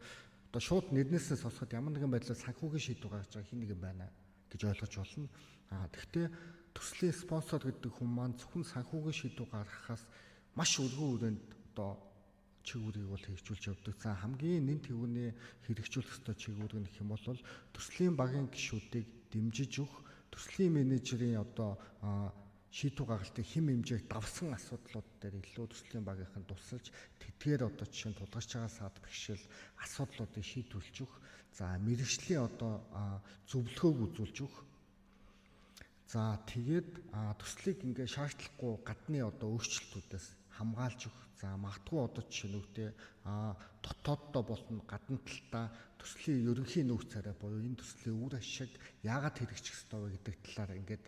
одоо шууд нэрнээсээ сонсоход ямар нэгэн байдлаар санхүүгийн шийдвэр гаргаж байгаа хин нэгэн байна гэж ойлгож болно. Гэхдээ төслийн спонсор гэдэг хүн маань зөвхөн санхүүгийн шийдвэр гаргахаас маш өргөн хүрээнд одоо чигүүрийг бол хэрэгжүүлж явдаг. За хамгийн нэн тэргүүний хэрэгжүүлэх ёстой чигүүрэг нэх юм бол төслийн багийн гишүүдийг дэмжиж өгөх, төслийн менежерийн одоо шийдвэр гаргалтыг хэм хэмжээг давсан асуудлууд дээр илүү төслийн багийнхан тусалж тэдгээр одоо жишээ нь тулгарч байгаа саад бэрхшээл асуудлуудыг шийдвэрлэж өгөх. За мэргэжлийн одоо зөвлөгөөг үзүүлж өгөх. За тэгээд төслийг ингээ шаардлахгүй гадны одоо өөрчлөлтүүдээс хамгаалж өгөх. За магадгүй одоо жишээ нь үгтэй дотооддоо болон гадна талдаа төслийн ерөнхий нөөц царай буюу энэ төслийн үр ашиг яагаад хэрэгжих ёстой вэ гэдэг талаар ингээд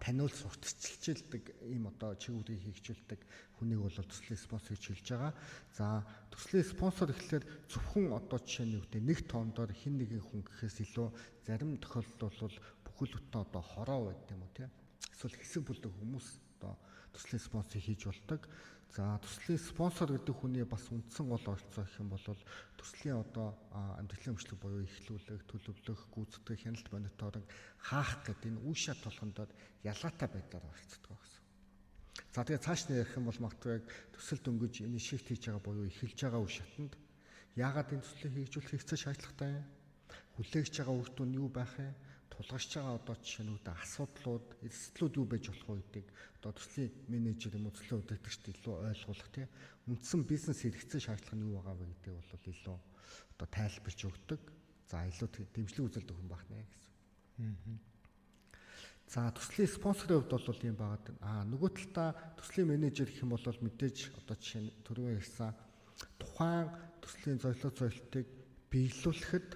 таниул сурталчилдаг ийм одоо чигүүрийг хэрэгжүүлдэг хүнийг бол төслийн спонсор гэж хэлж байгаа. За төслийн спонсор гэхэлэр зөвхөн одоо жишээ нь үгтэй нэг тоондоор хин нэгэн хүн гэхээс илүү зарим тохиолдолд бол бүхэл бүтэн одоо хороо байд юм уу тийм эсвэл хэсэг бүлэг хүмүүс одоо төслийн спонсор хийж болдог. За төслийн спонсор гэдэг хүний бас үндсэн гол оролцоо гэх юм бол төслийн одоо амьдралын өмчлөг буюу эхлүүлэх, төлөвлөх, гүйцэтгэх, хяналт мониторинг хаах гэдэг энэ үе шат толгондоо ялгаатай байдлаар оролцдог гэсэн. За тэгээ цааш нь ярих юм бол магадгүй яг төсөл дөнгөж энэ шигт хийж байгаа буюу эхэлж байгаа үе шатанд яагаад энэ төслийг хэрэгжүүлэх хэрэгцээ шаардлагатай юм? Хүлээгч байгаа үр дүн юу байх юм? Тулгарч байгаа одоо жишээнүүд асуудлууд, эрсдлүүд юу байж болох вэ гэдгийг одоо төслийн менежер юм уу төслийн удирдагчд илүү ойлгуулах тийм үндсэн бизнес хэрэгцээ шаардлага нь юу байгаа вэ гэдгийг бол илүү одоо тайлбарч өгдөг. За илүү дэмжлэг үзүүлдэг хүн байна гэсэн. За төслийн спонсорын хувьд бол ийм байгаа. Нөгөө талдаа төслийн менежер гэх юм бол мэдээж одоо жишээ нь түрүүн ярьсан тухайн төслийн зорилтыг биелүүлэхэд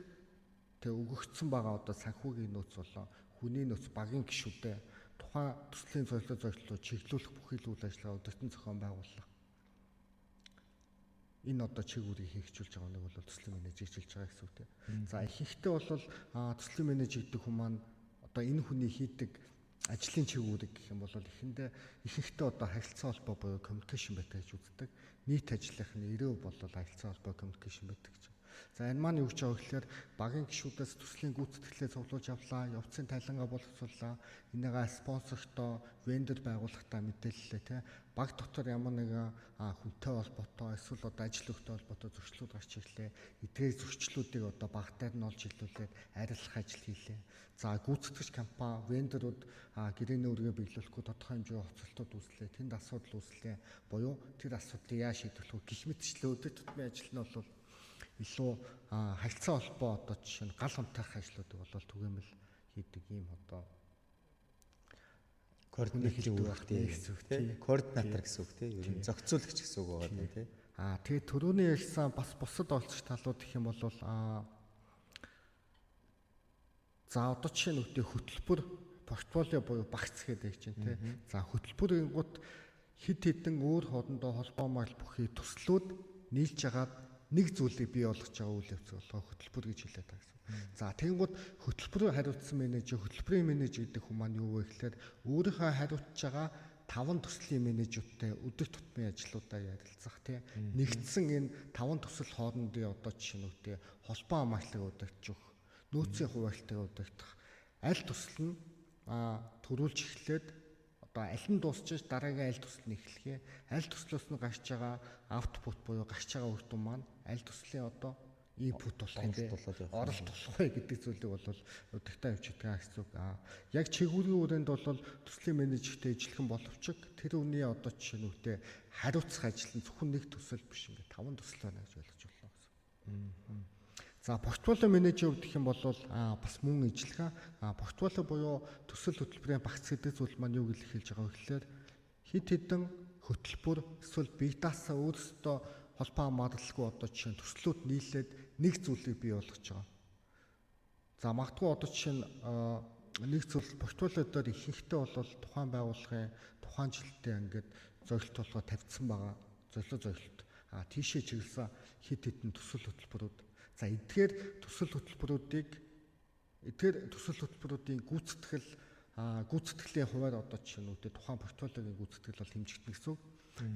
тэг өгөгдсөн байгаа одоо санхүүгийн нөөц болон хүний нөөц багийн гишүүдэд тухайн төслийн зорилтыг чиглүүлэх бүхий л үйл ажиллагаа өдөртөн зохион байгуулах. Энэ одоо чигүүрийг хэрэгжүүлж байгаа нэг бол төслийн менежер хэлж байгаа гэсэн үг тийм. За ихэнхдээ бол төслийн менежер гэдэг хүн маань одоо энэ хүний хийдэг ажлын чигүүрийг гэх юм бол ихэнхдээ одоо харилцаа холбоо буюу communication байдаг гэж үздэг. Нийт ажлынхны 90% бол харилцаа холбоо communication байдаг гэж. За энэ маань юу гэж байгаа вэ гэхээр багийн гишүүдээс төслийн гүйцэтгэлээ цуглуулж авлаа, явцын тайлангаа боловсрууллаа, энийгээ спонсортой, вендор байгууллагатай мэдээллээ те. Баг дотор ямар нэгэн хүнтэй холбоотой эсвэл одоо ажил өгтэй холбоотой зөрчлүүд гарч ирлээ. Эдгээр зөрчлүүдийг одоо багтаар нь олж илүүлээд арилгах ажил хийлээ. За гүйцэтгэгч компани, вендорууд гэрээний үргээ биелүүлэхгүй тодорхой хэмжээний хоцролтууд үүслээ. Тэнд асуудал үүслээ. Буюу тэр асуудлыг яаж шийдвэрлэх вэ гэх мэтчлээ өдөр тутмын ажил нь бол илүү харилцаа холбоо одоо жишээ нь гал хамтарах ажлуудыг бол түгээмэл хийдэг ийм одоо координатор үүрэгтэй координатор гэсэн үг тийм ер нь зохицуулагч гэсэн үг байгаа тийм. Тэгээд түрүүний ярьсан бас бусад оролцогч талууд гэх юм бол за одоо жишээ нь үгтэй хөтөлбөр портфолио буюу багц гэдэг чинь тийм. За хөтөлбөрийн гут хид хідэн өөр хоорондоо холбоомоор бүхий төслүүд нийлж агаад нэг зүйлийг бий болгож байгаа үйл явц болохоо хөтөлбөр гэж хэлээд байгаа гэсэн. За тэгэнгუთ хөтөлбөрөөр хариуцсан менежер, хөтөлбөрийн менежер гэдэг хүмүүс маань юу вэ гэхээр өөрийнхөө хариуцж байгаа 5 төслийн менежертэй өдөр тутмын ажлуудаа ярилцах тийм нэгдсэн энэ 5 төсөл хоорондын одоо жишээ нь үгтэй холбоо хамаарлыг удирдах, нөөцийн хуваалтыг удирдах аль төсөл нь төрүүлж эхлээд одоо аль нь дуусчих дараагийн аль төсөл нь эхлэхээ аль төслөөс нь гарч байгаа аутпут буюу гарч байгаа үр дүн маань аль төслийн одоо инпут болох юм бэ оролт болох вэ гэдэг зүйлийг бол удирдах явж байгаа гэсэн үг. Яг чигүүрийн үрээнд бол төслийн менежертэй ижилхэн боловч тэр үний одоо жишээ нь үгтэй хариуцах ажил нь зөвхөн нэг төсөл биш ингээд 5 төсөл байна гэж ойлгож болно гэсэн. За портфолио менежер гэх юм бол бас мөн ижилхэн портфолио буюу төсөл хөтөлбөрийн багц гэдэг зүйл маань юу гэж хэлж байгаа вэ гэхээр хид хідэн хөтөлбөр эсвэл бие даасаа өөрсдөө холбоо хамааралгүй одоо жишээ нь төслүүд нийлээд нэг зүйлийг бий болгож байгаа. За магадгүй одоо жишээ нь нэг зүйл портфолио дээр ихэнхдээ бол тухайн байгууллагын тухайн жилдээ ингээд зорилт болгоо тавьсан байгаа. Зорилт. Тийшээ чиглэсэн хид хідэн төсөл хөтөлбөрүүд. За эдгээр төсөл хөтөлбөрүүдийн гүйцэтгэлийн хуваар одоо жишээ нь үүдээ тухайн портфолиогийн гүйцэтгэл бол хэмжигдэнэ гэсэн үг.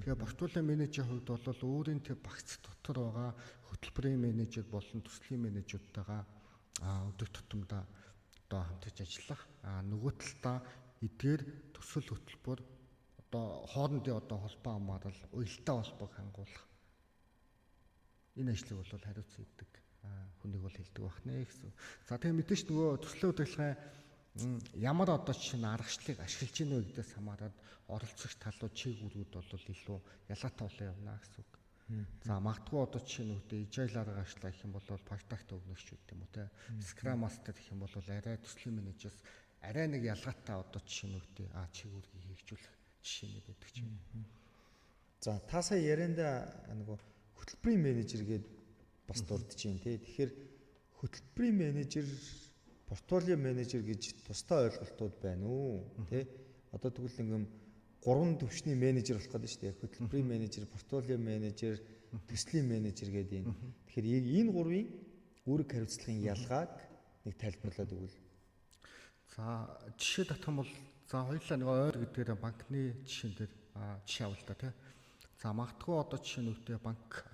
Тэгээ портфолио менежерийн хувьд бол өөрийн тэр багц дотор байгаа хөтөлбөрийн менежер болон төслийн менежертэйгээ өдөр тутамдаа одоо хамтарч ажиллах. Нөгөө талдаа эдгээр төсөл хөтөлбөр одоо хоорондын одоо холбоо хамаарал, уялдаа холбоог хангуулах. Энэ ажлыг бол хариуц хийдэг хүнийг бол хэлдэг байна гэсэн. За тэгээ мэдээж нөгөө төслийн удирдлагын ямар одоо жишээ нь аргачлалыг ашиглаж гинэ вэ гэдээс хамаарат оролцогч талууд чиг үүргүүд бол илүү ялгаатай болоо явна гэсэн үг. За магадгүй одоо жишээ нь үгтэй agile арга ашиглах гэх юм бол product owner-ч гэдэг юм уу те Scrum Master гэх юм бол арай төслийн менежерс арай нэг ялгаатай одоо жишээ нь үгтэй чиг үүргийг хэрэгжүүлэх жишээний байдаг ч юм. За та сая ярианда нөгөө хөтөлбөрийн менежер гээд бас дурдж байна тий. Тэгэхээр хөтөлбөрийн менежер, портфолио менежер гэж тусдаа ойлголтууд байна уу? Тий. Одоо тэгвэл ингээм 3 төвчний менежер болох гэдэг шүү дээ. Хөтөлбөрийн менежер, портфолио менежер, төслийн менежер гэдэг энэ. Тэгэхээр энэ гурвын үүрэг хариуцлагын ялгааг нэг тайлбарлаад өгвөл. За жишээ татах юм бол за хоёулаа нэг ойр гэдгээр банкны жишээн дээр жишээ авал та тий. За магадгүй одоо жишээ нь үгтэй банк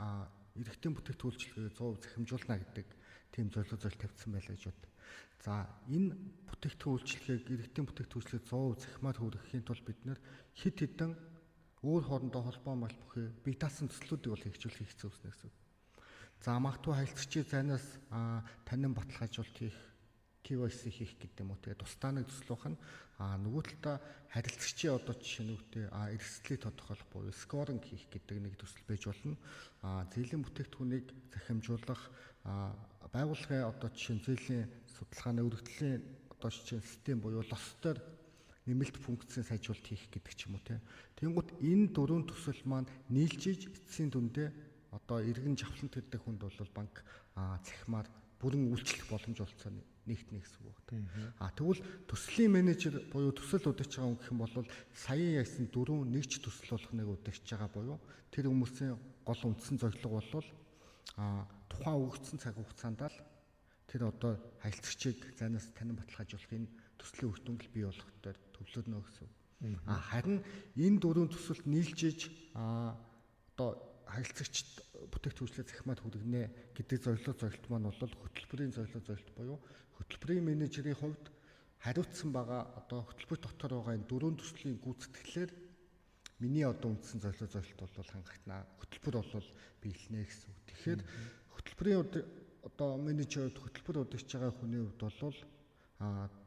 эрэгтэй бүтээгдэхүүн үйлчилгээгээ 100% захимжуулна гэдэг тийм зорилго тавьсан байлаа гэж бод. За энэ бүтээгдэхүүн үйлчилгээг эрэгтэй бүтээгдэхүүн үйлчилгээ 100% захимаар хүргэхийн тулд бид нэр хид хідэн өөр хоорондоо холбоо мал бүхий бие даасан төслүүдийг бол хэрэгжүүлэх хэцүү үснэ гэсэн. За магадгүй харилцагчийн зайнаас танин баталгаажуулалт хийх KYC хийх гэдэг юм уу тэгээ тусдаа нэг төсөл бах нь нөгөө талдаа харилцагчийн одоо жишээ нь үгтэй эрсдлийг тодорхойлох буюу скоринг хийх гэдэг нэг төсөл байж болно. Зээлийн бүтээгдэхүүнийг захимжуулах байгууллагын одоо жишээ нь зээлийн судалгааны өргөдлийн одоо жишээ систем буюу лостоор нэмэлт функцийн сайжруулалт хийх гэдэг ч юм уу те. Тэнгүүт энэ дөрвөн төсөл маань нийлжиж эцсийн дүндээ одоо иргэн жавхлант гэдэг хүнд бол банк захимаар бүрэн үйлчлэх боломж олцоо нэгтнэ гэсэн үг байна. Тэгвэл төслийн менежер буюу төсөл удирч байгаа хүн гэх юм бол саяхан ярьсан дөрвөн нэгж төсөл болгоныг удирч байгаа буюу тэр хүмүүсийн гол үндсэн зорилго бол тухайн өгөгдсөн цаг хугацаанд л тэр одоо харилцагчийг зайнаас танин баталгаажуулах энэ төслийн үр дүнг бий болгох дээр төвлөрнө гэсэн үг. Харин энэ дөрвөн төсөлд нийлжиж одоо харилцагчд бүтээгдэхүүнчлээ захимаад хүргэнэ гэдэг зорилт маань бол хөтөлбөрийн зорилт буюу хөтөлбөрийн менежерийн хувьд хариуцсан байгаа одоо хөтөлбөр дотор байгаа энэ дөрвөн төслийн гүйцэтгэлээр миний одоо үндсэн зорилт бол хангахтана хөтөлбөр бол биелнэ гэсэн үг. Тэгэхээр хөтөлбөрийн одоо менежерд хөтөлбөр удирдах байгаа хүний хувьд бол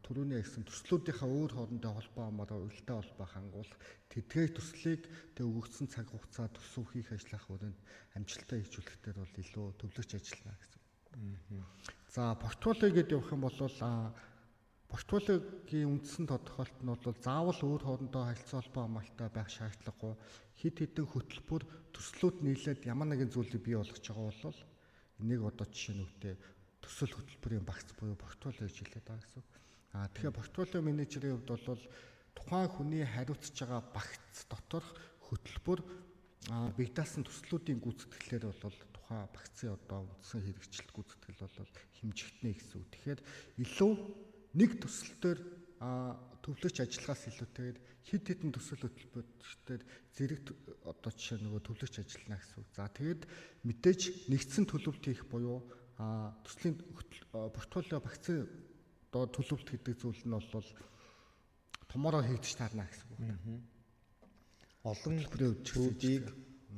түрүүний ярьсан төслүүдийнхаа өөр хоорондоо холбоо амаараа уялдаа холбоо хангуулах тэдгээр төслийг өгөгдсөн цаг хугацаа төсөв хийх ажиллах хүрээнд амжилттай хийжүүлэх дээр бол илүү төвлөрч ажиллана гэсэн. За портфолио гэдээ явах юм бол портфолиогийн үндсэн тодорхойлт нь бол заавал өөр хоорондоо харилцаа холбоо амралтай байх шаардлагагүй хэд хэдэн хөтөлбөр төслүүд нийлээд ямар нэгэн зүйлийг бий болгож байгаа бол энийг одоо жишээ нь үгтэй төсөл хөтөлбөрийн багц буюу портфолио гэж хэлээд байгаа гэсэн. Тэгэхээр портфолио менежерийн хувьд бол тухайн хүний хариуцж байгаа багц доторх хөтөлбөр бие даасан төслүүдийн гүйцэтгэлээр бол тухайн багцын одоо үндсэн хэрэгжилт гүйцэтгэл бол хэмжигдэнэ гэсэн үг. Тэгэхээр илүү нэг төсөл төр төвлөрч ажиллахаас илүүтэйгээр хэд хэдэн төсөл хөтөлбөртөр зэрэг одоо жишээ нөгөө төвлөрч ажиллана гэсэн үг. За тэгээд мэдээж нэгдсэн төлөвлөлт хийх буюу төслийн портфолио багцын одоо төлөвлөлт гэдэг зүйл нь бол томороо хийгдэж таарна гэсэн үг. Олон төлөвлөлтүүдийг,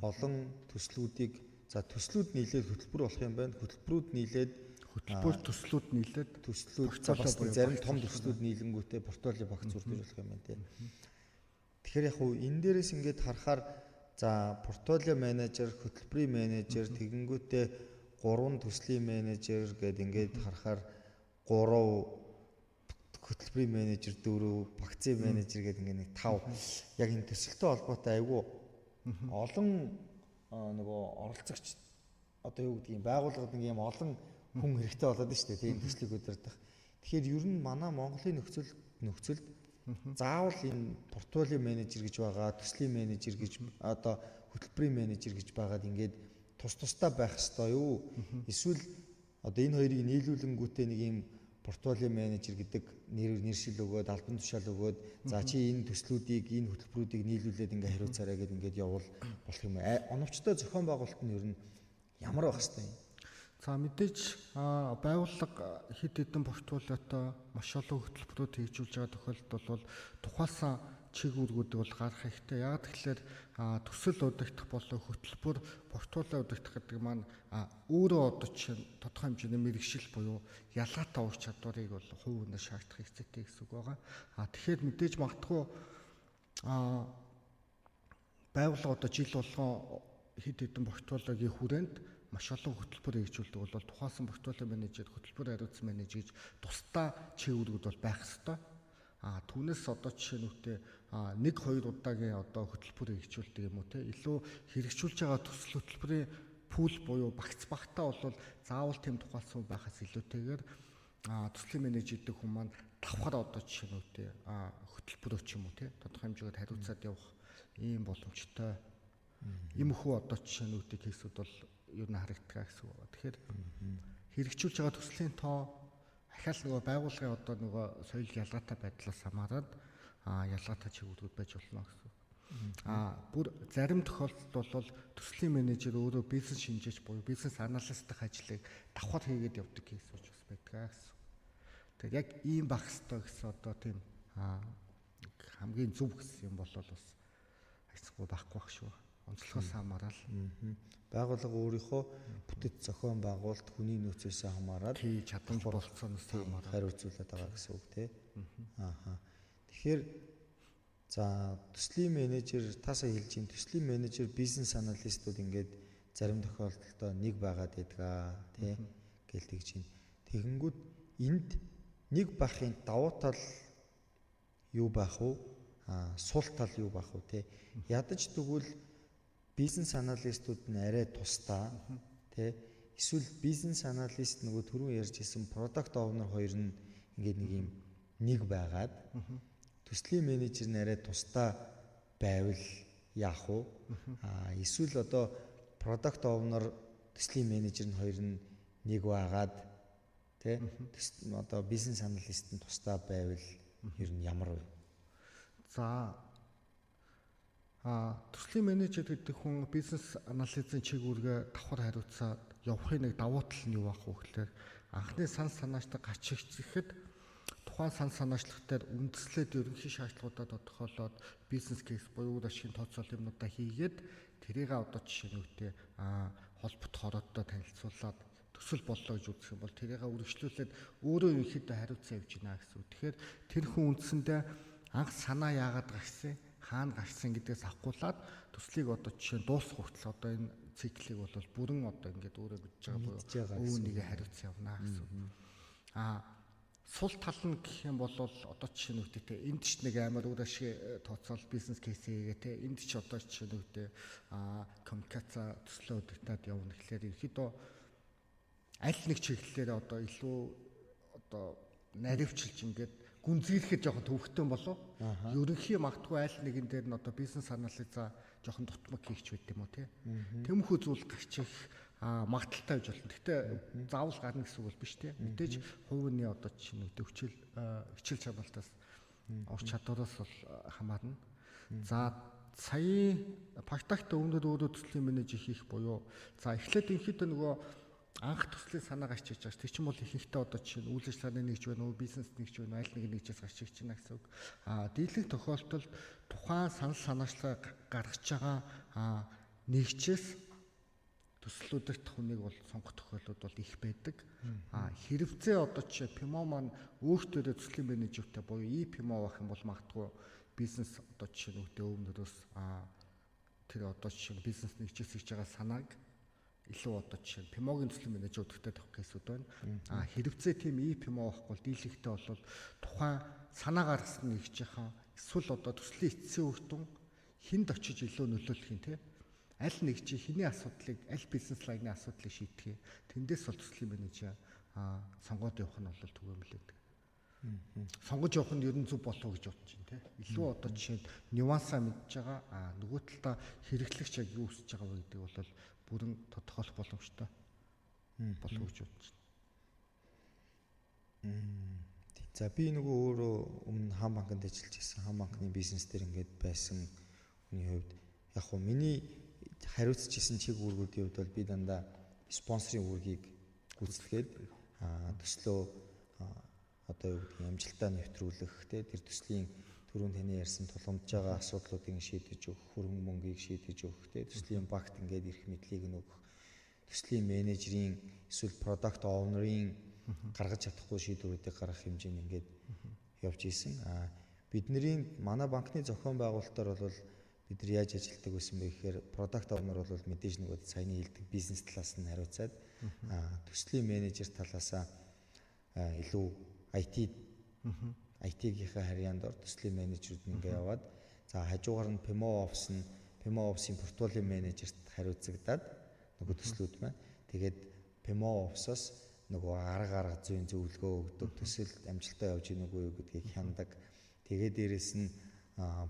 олон төслүүдийг төслүүд нийлээд хөтөлбөр болох юм байна. Хөтөлбөрүүд нийлээд хөтөлбөр төслүүд нийлээд төслүүд бас зарим том төслүүд нийлэнгүүтээ портфолио багц үрдэж болох юм байна тийм. Тэгэхээр яг хуу энэ дээрээс ингээд харахаар портфолио менежер, хөтөлбөрийн менежер тэгэнгүүтээ 3 төслийн менежер гэдэг ингээд харахаар 3 хөтөлбөрийн менежер, 4 багцын менежер гэдэг ингээд нэг 5 яг энэ төсөлтэй холбоотой айгүй олон нөгөө оролцогч одоо юу гэдгийг байгууллагад нэг юм олон хүн хэрэгтэй болоод байна шүү дээ тийм төслийг удирдах. Тэгэхээр ер нь манай Монголын нөхцөлд заавал энэ портфолио менежер гэж байгаа, төслийн менежер гэж одоо хөтөлбөрийн менежер гэж байгаад ингээд тусдаа байх ёстой юу? Эсвэл одоо энэ хоёрыг нийлүүлэнгүүтээ нэг юм портфолио менежер гэдэг нэршил өгөөд, албан тушаал өгөөд за чи энэ төслүүдийг, энэ хөтөлбөрүүдийг нийлүүлээд ингээд хариуцаарай гэдээ ингээд явуул болох юм. Оновчтой зохион байгуулалт нь ер нь ямар байх ёстой юм? За мэдээж байгууллага хэд хэдэн портфолиотой маш олон хөтөлбөрүүд хэрэгжүүлж байгаа тохиолдолд бол тухайлсан чиг үүргүүдийг бол гаргах хэрэгтэй. Яг тэгэхээр төсөл удирдах болон хөтөлбөр портфолио удирдах гэдэг маань өөрөө одоо чинь тодорхой хэмжээний мэрэгшил буюу ялгаатай ур чадварыг бол хувь хүнээс шаардах хэрэгцээтэй гэсэн үг байгаа. Тэгэхээр мэдээж магадгүй байгууллага одоо жил болгон хэд хэдэн портфолиогийн хүрээнд маш олон хөтөлбөр хэрэгжүүлдэг бол тухайлсан портфолио менежер, хөтөлбөр хариуцсан менежер гэж тусдаа чиг үүргүүд бол байх ёстой. Түүнээс одоо жишээ нь үгтэй 1-2 удаагийн одоо хөтөлбөр хэрэгжүүлдэг юм уу те илүү хэрэгжүүлж байгаа төсөл хөтөлбөрийн пул буюу багц багтаа бол заавал тэм тухайлсан байхаас илүүтэйгээр төслийн менежердэг хүмүүс маань давхар одоо жишээ нь үгтэй хөтөлбөрөө ч юм уу те тодорхой хэмжээгээр хариуцаад явах ийм боломжтой юм хүү одоо жишээ нь үгтэй кейсүүд бол ер нь харагддаг гэсэн үг. Тэгэхээр хэрэгжүүлж байгаа төслийн тоо ахаал нөгөө байгууллагын одоо нөгөө соёл ялгаатай байдлаас хамаарат ялгаатай чиглэлүүд байж болно гэсэн. Бүр зарим тохиолдолд бол төслийн менежер өөрөө бизнес шинжээч буюу бизнес аналистик ажлыг давхар хийгээд явдаг кейсүүд бас байдаг гэсэн. Тэгэхээр яг ийм байх ёстой гэсэн одоо тийм хамгийн зөв гэсэн юм бол бас хайцгүй байхгүй байх шүү. Онцлогоос хамаарал. Байгууллага өөрийнхөө бүтэц зохион байгуулалт хүний нөөцөөс хамаарал чадамж болцооноос хамаарал хариуцуулаад байгаа гэсэн үг тийм. Тэгэхээр төслийн менежер таасаа хэлж ин төслийн менежер бизнес аналистууд ингээд зарим тохиолдолд нэг байгаад байдаг тийм гэлтэгж чинь. Тэгэнгүүт энд нэг байхын давуу тал юу байх вэ? Сул тал юу байх вэ тийм. Ядаж тэгвэл бизнес аналистууд нь арай тусдаа тий эсвэл бизнес аналист нөгөө түрүүн ярьж ирсэн product owner хоёр нь ингээд нэг юм нэг байгаад төслийн менежер нь арай тусдаа байвал яах вэ? Эсвэл одоо product owner төслийн менежер нь хоёр нь нэг байгаад тий одоо бизнес аналист нь тусдаа байвал ер нь ямар вэ? За Төслийн менежер гэдэг хүн бизнес анализын чиглэлгээ давхар хариуцаад явахын нэг давуу тал нь юу байх вэ гэхээр анхны сан санаачтай гарч ирэхэд тухайн сан санаачлагтаар үндэслээд ерөнхий шаардлагуудаа тодорхойлоод бизнес кейс буюу ашигын тооцоол юмнуудаа хийгээд тэрийг одоо жишээ нь үгтэй холбот хороодоо танилцуулаад төсөл боллоо гэж үзэх юм бол тэрийг үргэлжлүүлээд өөрөө ерөнхийдөө хариуцсан явж гинэ гэсэн үг. Тэгэхээр тэр хүн үндсэндээ анх санаа яагаад гарсан, хаана гарсан гэдгээс ахгуулаад төслийг одоо жишээ нь дуусах хүртэл одоо энэ циклийг бол бүрэн одоо ингээд өөрөө гэж байгаа буюу үүнийг хариуцсан явна гэсэн үг. Сул тал нь гэх юм бол одоо жишээ нь үгтэй энд ч нэг амар өөр ашиг тооцоол бизнес кейс хийгээ те энд ч одоо жишээ нь үгтэй коммуникац төслөө удирдаад явна гэхлээр ерөөдөө аль нэг чиглэлээр одоо илүү одоо наривчилж ингээд гүнзгийрэхэд жоохон төвхтөн болов. Ерөнхий магтгүй аль нэгэн дээр нь одоо бизнес анализа жоохон дутмаг хийч байт юм уу те. Тэмхүү зүйл гарч их магадaltaй гэж болно. Гэхдээ заавал гарна гэсэн үг бол биш те. Мэдээж хувийн одоо чинь хичээл чанартаас ур чадвараас бол хамаарна. За сая практикт өмнөд өөрөө төслийн менежер хийх буюу за эхлээд инхэд нөгөө анх төслийн санаа гарч иж байгаа. Тэр чинь бол ихэнхдээ одоо жишээ нь үйл ажиллагааны нэгж байна уу, бизнес нэгж байна уу, аль нэг нэгжээс гарч иж байна гэсэн үг. Дийлэнх тохиолдолд тухайн санал санаачлага гаргаж байгаа нэгжээс төсөл удирдах хүнийг бол сонгох тохиолдлууд бол их байдаг. Хэрвээ одоо жишээ PMO маань өөртөө төслийн менежертэй буюу PMO байх юм бол магадгүй бизнес одоо жишээ нь үүдээ өмнөөс тэр одоо жишээ нь бизнес нэгжээс хийж байгаа санааг илүү одоо жишээ нь PMO-гийн төслийн менежер удирдах тавих кейсүүд байна. Хэрвээ тийм PMO байхгүй бол дийлэнхтэй бол тухайн санаа гаргасан нэгжийнхэн эсвэл одоо төслийн эцсийн үр дүн хүнд очиж илүү нөлөөлөх юм те. Аль нэг чи хэний асуудлыг аль бизнес лагны асуудлыг шийдэхээ тэндээс бол төслийн менежер сонгоод явах нь бол түгээмлээд. Сонгож явах нь ер нь зөв болов уу гэж бодож байна те. Илүү одоо жишээ нь нюансаа мэдж байгаа нөгөө талдаа хэрэглэгч яг юу хүсэж байгаа вэ гэдэг бол бүрэн тодорхойлох боломжтой болов уу гэж бодож байна. За би нөгөө өөрөө өмнө хаан банкнд ажиллаж байсан. Хаан банкны бизнес дээр ингээд байсан хүний хувьд яг хөө миний хариуцж исэн чиг үүргүүдийн хувьд бол би дандаа спонсорын үүргийг гүйцэтгээд төслөө одоо юу гэдэг амжилтаа нэвтрүүлэх те тэр төслийн түрүүн таны ярьсан тулгамдж байгаа асуудлуудыг шийдэж өгөх, хөрөнгө мөнгийг шийдэж өгөх те төслийн багт ингээд ирэх мэдлийг нь өгөх, төслийн менежерийн эсвэл product owner-ийн гаргаж чадахгүй шийдвэрүүдийг гаргах хэмжээнд ингээд явж исэн. Бидний манай банкны зохион байгуулалтаар бол бид нар яаж ажилладаг байсан бэ гэхээр product owner бол мэдээж нөгөө саяны хэлдэг бизнес талаас нь хариуцаад төслийн менежер талаасаа илүү IT-гийнхаа харьяанд ор төслийн менежерүүд ингээ яваад за хажуугаар нь PMO офисын портфолийн менежерт хариуцагдаад нөгөө төслүүд маань тэгээд PMO офисоос нөгөө арга зүйн зөвлөгөө өгдөг төсөл амжилттай явж гин үгүй юу гэдгийг хяндаг. Тэгээд дээрэс нь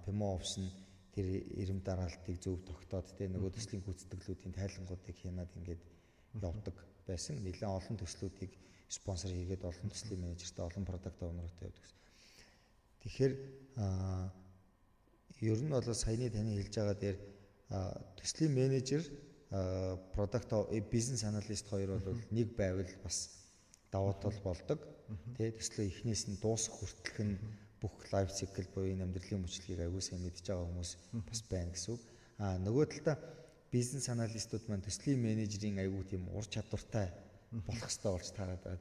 PMO офис нь тэр ирэм дараалтыг зөв тогтоод тэ нөгөө төслийн гүйцэтгэлүүдийн тайлангуудыг хянаад ингээд явдаг байсан. Нэлээд олон төслүүдийг спонсор хийгээд олон төслийн менежертэй олон продакт оунертай явдаг. Тэгэхээр ер нь бол саяны таны хэлж байгаа дээр төслийн менежер продакт бизнес аналист хоёр бол нэг байвал бас давуу тал болдог. Тэ төслөө эхнээс нь дуусах хүртэлх нь бүх лайф цикл буюу энэ амьдралын мөчлөгийг аягүй сайн мэдж байгаа хүмүүс бас байна гэсэн үг. Нөгөө талдаа бизнес аналистууд маань төслийн менежерийн аягүй тийм ур чадвартай болох хэрэгтэй болж таарад байгаа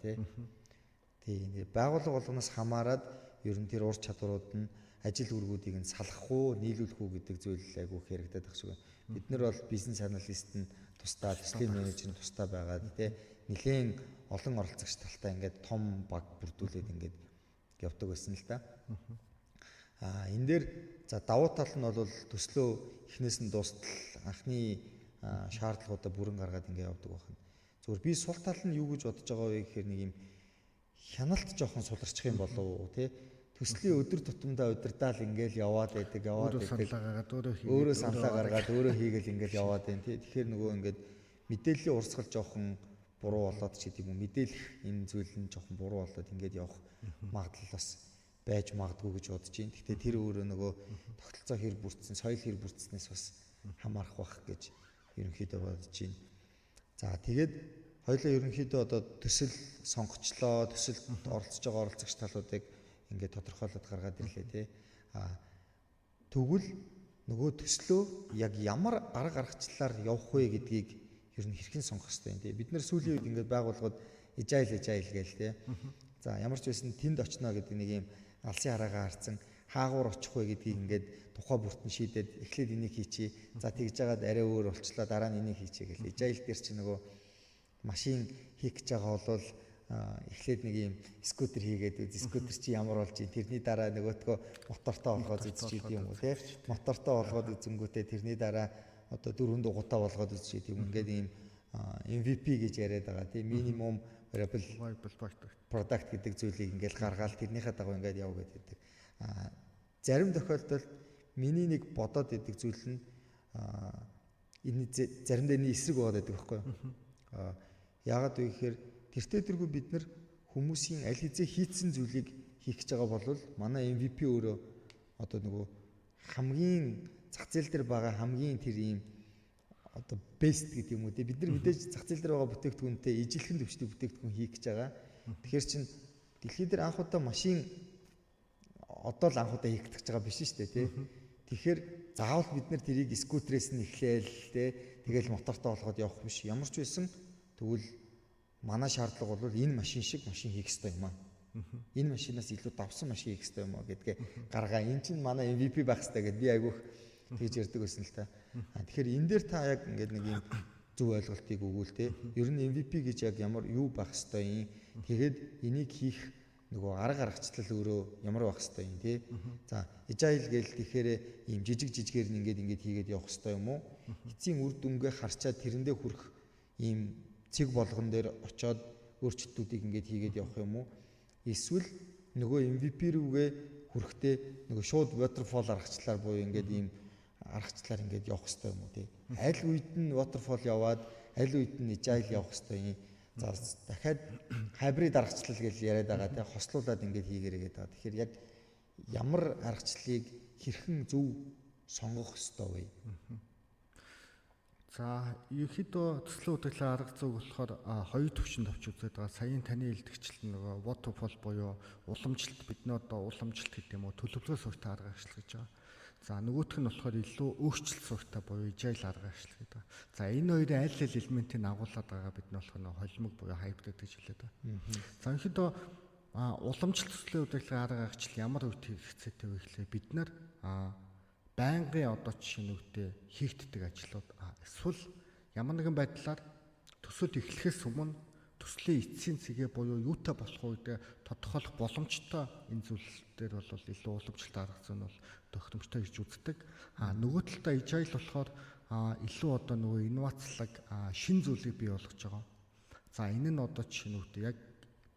тийм байгууллага болгоноос хамаарад ер нь тэр ур чадварууд нь ажил үргүүдийг нь салгах уу, нийлүүлэх үү гэдэг зүйл аягүй хэрэгдэт байх шиг. Бид нар бол бизнес аналист нь тусдаа, төслийн менежер нь тусдаа байгаад тийм нэлээд олон оролцогч талтай ингээд том баг бүрдүүлээд ингээд явдаг байсан л да. Энэ дээр за давуу тал нь бол төслөө эхнээс нь дуустал анхны шаардлагуудаа бүрэн гаргаад ингээд явдаг байна. Зүгээр би сул тал нь юу гэж бодож байгаа вэ гэхээр нэг юм хяналт жоохон суларчих юм болов уу тий төслийн өдөр тутамдаа удирдаал ингээл яваад байдаг өөрөө саналаа гаргаад өөрөө хийгээл ингээл яваад байна тий тэгэхээр нөгөө ингээд мэдээллийн урсгал жоохон буруу болоод ч гэдэг юм мэдээлэх энэ зүйл нь жоохон буруу болоод ингээд явах магадлал бас байж магадгүй гэж бодож байна. Гэхдээ тэр өөрөө нөгөө тогтолцоо хэр бүрдсэн, соёл хэр бүрдснээс бас хамаарах бах гэж ерөнхийдөө бодож байна. За тэгээд хоёулаа ерөнхийдөө одоо төсөл сонгочлоо, төсөлд оролцож байгаа оролцогч талуудыг ингээд тодорхойлоод гаргаад ирлээ тий. Тэгвэл нөгөө төслөө яг ямар арга аргачлалаар явах вэ гэдгийг ер нь хэрхэн сонгох хэрэгтэй юм тий. Бид нэр сүүлийн үед ингээд байгууллагууд ижайл гээл тий. За ямар ч байсан тэнд очно гэдэг нэг юм алсын хараагаа харцсан хаагуур очих вэ гэдгийг ингээд тухай бүртэн шийдээд эхлээд энийг хийчээ. За тэгж жагаад арай өөр болчлоо дараа нь энийг хийчээ гэл. Ижайл дээр чи нөгөө машин хийх гэж байгаа бол эхлээд нэг юм скутер хийгээд үз. Скутер чи ямар болж ий тэрний дараа нөгөөдгөө мотортой болгоод үзчихийд юм уу тий. Мотортой болгоод үзэнгүүтээ тэрний дараа одоо 4 дугуйтаа болгоод үзчихийд юм. Ингээд ийм MVP гэж яриад байгаа тий. Minimum viable product гэдэг зүйлийг ингээд гаргаад тэрнийхээ дагуу ингээд яв гэдэг. Зарим тохиолдолд миний нэг бодоод идэг зүйл нь энэ заримдаа энэ эсрэг болоод байдаг байхгүй юу? Яагаад вэ гэхээр тэртээ тэргүй бид нар хүмүүсийн аль хэзээ хийцэн зүйлийг хийх гэж байгаа бол манай MVP өөрөө одоо нөгөө хамгийн зах зээл дээр байгаа хамгийн тэр ийм одоо best гэдэг юм уу те бид нар мэдээж зах зээл дээр байгаа бүтээгдэхүүнтэй ижилхэн төвчтэй бүтээгдэхүүн хийх гэж байгаа. Тэгэхээр чин дэлхий дээр анх удаа машин одоо л анх удаа хийх гэж байгаа биш шүү дээ тий. Тэгэхээр заавал бид нар тэрийг скутерээс нь эхлээл тий. Тэгэл мотортой болгоод явах биш. Ямар ч байсан тэгвэл манай шаардлага бол энэ машин шиг машин хийх хэрэгтэй юм аа. Энэ машинаас илүү давсан машин хийх хэрэгтэй юм аа гэдгээ гаргаа. Энэ чинь манай MVP байх хэрэгтэй гэд би айгүйх тэгж ярьдаг байсан л та. Тэгэхээр энэ дээр та яг ингээд нэг юм зөв ойлголтыг өгвөл те. Ер нь MVP гэж яг ямар юу байх хэрэгтэй юм. Тэгээд энийг хийх нөгөө арга аргачлал өөрөө ямар байх хэрэгтэй юм те. За ижайл гээл тэгэхээр ийм жижигээр нь ингээд хийгээд явах хэрэгтэй юм уу? Эцсийн үр дүнгээ харчаад тэрэндээ хүрэх ийм цэг болгон дээр очиод өөрчлөлтүүдийг ингээд хийгээд явах юм уу? Эсвэл нөгөө MVP рүүгээ хүрэхдээ нөгөө шууд waterfall аргачлалаар буюу ингээд ийм аргачлалаар ингээд явах хэрэгтэй юм уу тий. Аль үед нь waterfall яваад аль үед нь agile явах хэрэгтэй юм. За дахиад hybrid аргачлал гэж яриад байгаа тий. Хослуулаад ингээд хийгээрэй гэдэг байгаа. Тэгэхээр яг ямар аргачлалыг хэрхэн зөв сонгох хэрэгтэй вэ? За ерөнхийдөө төслийн удирдлагын арга зүйг болохоор хоёр төвчөнд авч үзээд байгаа. Саяын таны хэлдэгчлэн нөгөө waterfall буюу уламжлалт бидний одоо уламжлалт гэдэг юм уу төлөвлөгөө суртаа арга ашиглах гэж байгаа. За нөгөөх нь болохоор илүү өөрчлөлт суртаа буюу agile арга ашиглах гэдэг. За энэ хоёрын аль аль элементийг агуулад байгаа бид нь болохоор нөгөө холимог буюу hybrid гэж хэлээд байгаа. За ерөнхийдөө уламжлалт төслийн удирдлагын арга ашиглал ямар үед хийх хэрэгтэй вэ гэхлээр бид нар байнгын одоо жишээ нь үгтэй хийгддэг ажлууд эсвэл ямар нэгэн байдлаар төсөл эхлэхээс өмнө төслийн эцсийн цэгээ буюу юутай болох үед тодорхойлох боломжтой энэ зүйл дээр бол илүү уламжлалт арга зүй нь бол тохиромжтой гэж үздэг. Нөгөө талдаа agile болохоор илүү одоо нөгөө инновацлаг шин зүйлийг бий болгож байгаа. За энэ нь одоо жишээ нь үгтэй яг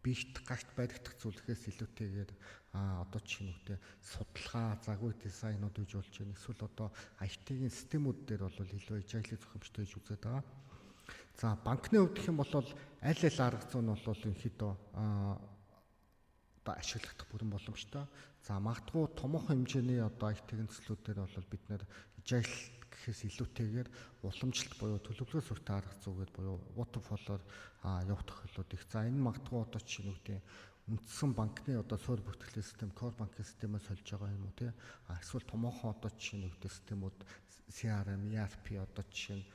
бигт гагт баригдах зүйлээс илүүтэйгээр одоо жишээ нь үгтэй судалгаа, загвар дизайнууд гэж болж байна. Эсвэл одоо IT-ийн системүүд дээр бол илүү agile зохиомжтой гэж үзээд байгаа. За банкны хувьд гэх юм бол аль аль арга зүй нь бол ерөнхийдөө одоо ашиглах бүрэн боломжтой. За магадгүй томоохон хэмжээний одоо IT-ийн төслүүдээр бол бид нэр agile гэхээс илүүтэйгээр уламжлалт буюу төлөвлөгөө суртаа арга зүйгээд буюу waterfall-оор явах тохиолдлууд их. За энэ магадгүй одоо жишээ нь үгтэй үндсэн банкны одоо суурь бүртгэлийн систем, core банкны системээс сольж байгаа юм уу тий. Эсвэл томоохон одоо жишээ нь үгтэй системүүд CRM, ERP одоо жишээ нь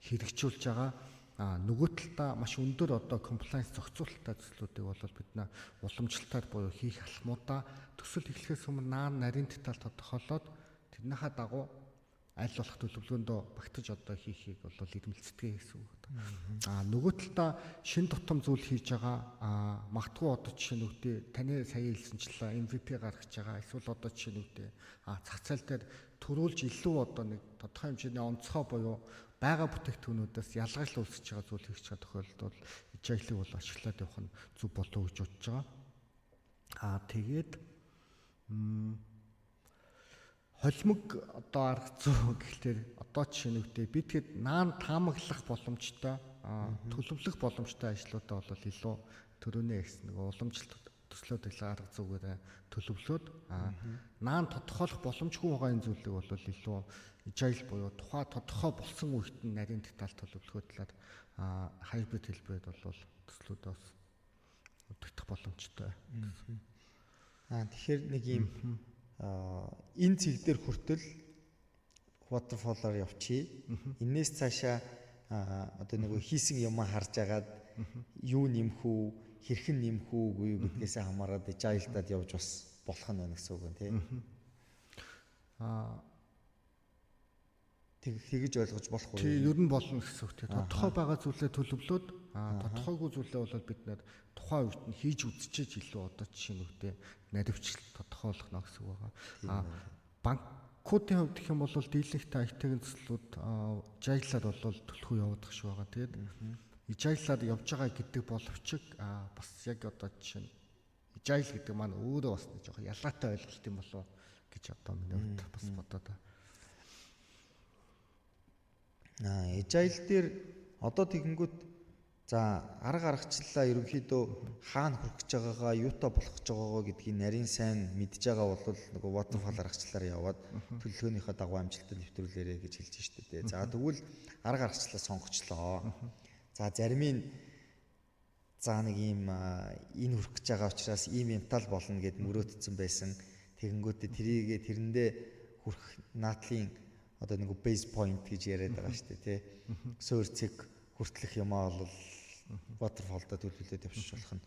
хэрэгжүүлж байгаа. Нөгөө талдаа маш өндөр одоо compliance зохицуулалттай төслүүдийг бол бид нэ уламжлалтаар буюу хийх алхмуудаа төсөл эхлэхээс өмнө нарийн деталь тодорхойлоод тэрнийхээ дагуу аль болох төлөвлөгөөндөө багтаж одоо хийхийг бол ирмэлцдэг гэсэн үг. Нөгөө талдаа шин тутам зүйл хийж байгаа магадгүй одоо жишээ нь үгтэй таны сая хэлсэнчлээ MVP гаргаж байгаа эсвэл одоо жишээ нь үгтэй зах зээл дээр төрүүлж илүү одоо нэг тодорхой хэмжээний онцгой буюу бага бүтээгдэхүүнүүдээс ялгарлал үүсгэж байгаа зүйл хийж байгаа тохиолдолд бол agile-ийг бол ашиглаад явах нь зөв болов уу гэж бодож байгаа. Тэгээд холимог одоо арга зүй гэхлээр одоо жишээ нь үгтэй бид тэгэд наан таамаглах боломжтой төлөвлөх боломжтой ажлуудаа бол илүү төрөнөө гэсэн нэг уламжлалт төслийн удирдлага арга зүгээр төлөвлөөд наан тодорхойлох боломжгүй байгаа энэ зүйлийг бол илүү agile буюу тухай тодорхой болсон үедээ нарийн деталь төлөвлөхөө талаар хайбрид хэлбэрүүд бол төслүүдээс удирдах боломжтой. Тэгэхээр нэг юм энэ цэг дээр хүртэл waterfall-аар явчих. Иннээс цаашаа одоо нэг хийсэн юм харж агаад юу нэмэх үү, хэрхэн нэмэх үгүй юу гэдгээс хамаарат agile-тад явж бас болох нь байна гэсэн үг нь тийм. Тэгж ойлгож болох уу? Тий, ер нь болно гэсэн үг тийм. Тодорхой байгаа зүйлээ төлөвлөөд тодорхойгүй зүйлээ бол бид нэр тухайн үед нь хийж үзчихэж илүү одоо жишээ нь үгтэй наривчлал тодорхойлох гэсэн үг байгаа. Банкуудын хувьд гэх юм бол дийлэнхтэй IT-ийн төслүүд agile-аар бол төлхөө явагдах шүү байгаа. Тэгээд agile-аар явж байгаа гэдэг боловч бас яг одоо жишээ нь agile гэдэг маань өөрөө бас нэг жоохон ялгаатай ойлголт юм болоо гэж одоо миний хувьд бас бодоод байна. Agile дээр одоо тэгэнгүүт за арга аргачлалаа ерөнхийдөө хаана хүрэх гэж байгаагаа, юутай болох гэж байгаагаа гэдгийг нарийн сайн мэдж байгаа бол нөгөө waterfall аргачлалаар яваад төлөвлөгөөнийхөө дагуу амжилтанд нэвтрүүлээрэ гэж хэлж штэ дээ. За тэгвэл арга аргачлалаа сонгочлоо. За зарим нь за нэг ийм энэ хүрэх гэж байгаа учраас ийм юмтал болно гэд мөрөөдсөн байсан. Тэгэнгүүтээ тэрэндээ хүрэх наадлын одоо нэг base point гэж яриад байгаа шүү дээ тий. Суур цэг хүртлэх юмаа бол waterfall-да төлөвлөлөөд явчих болох нь.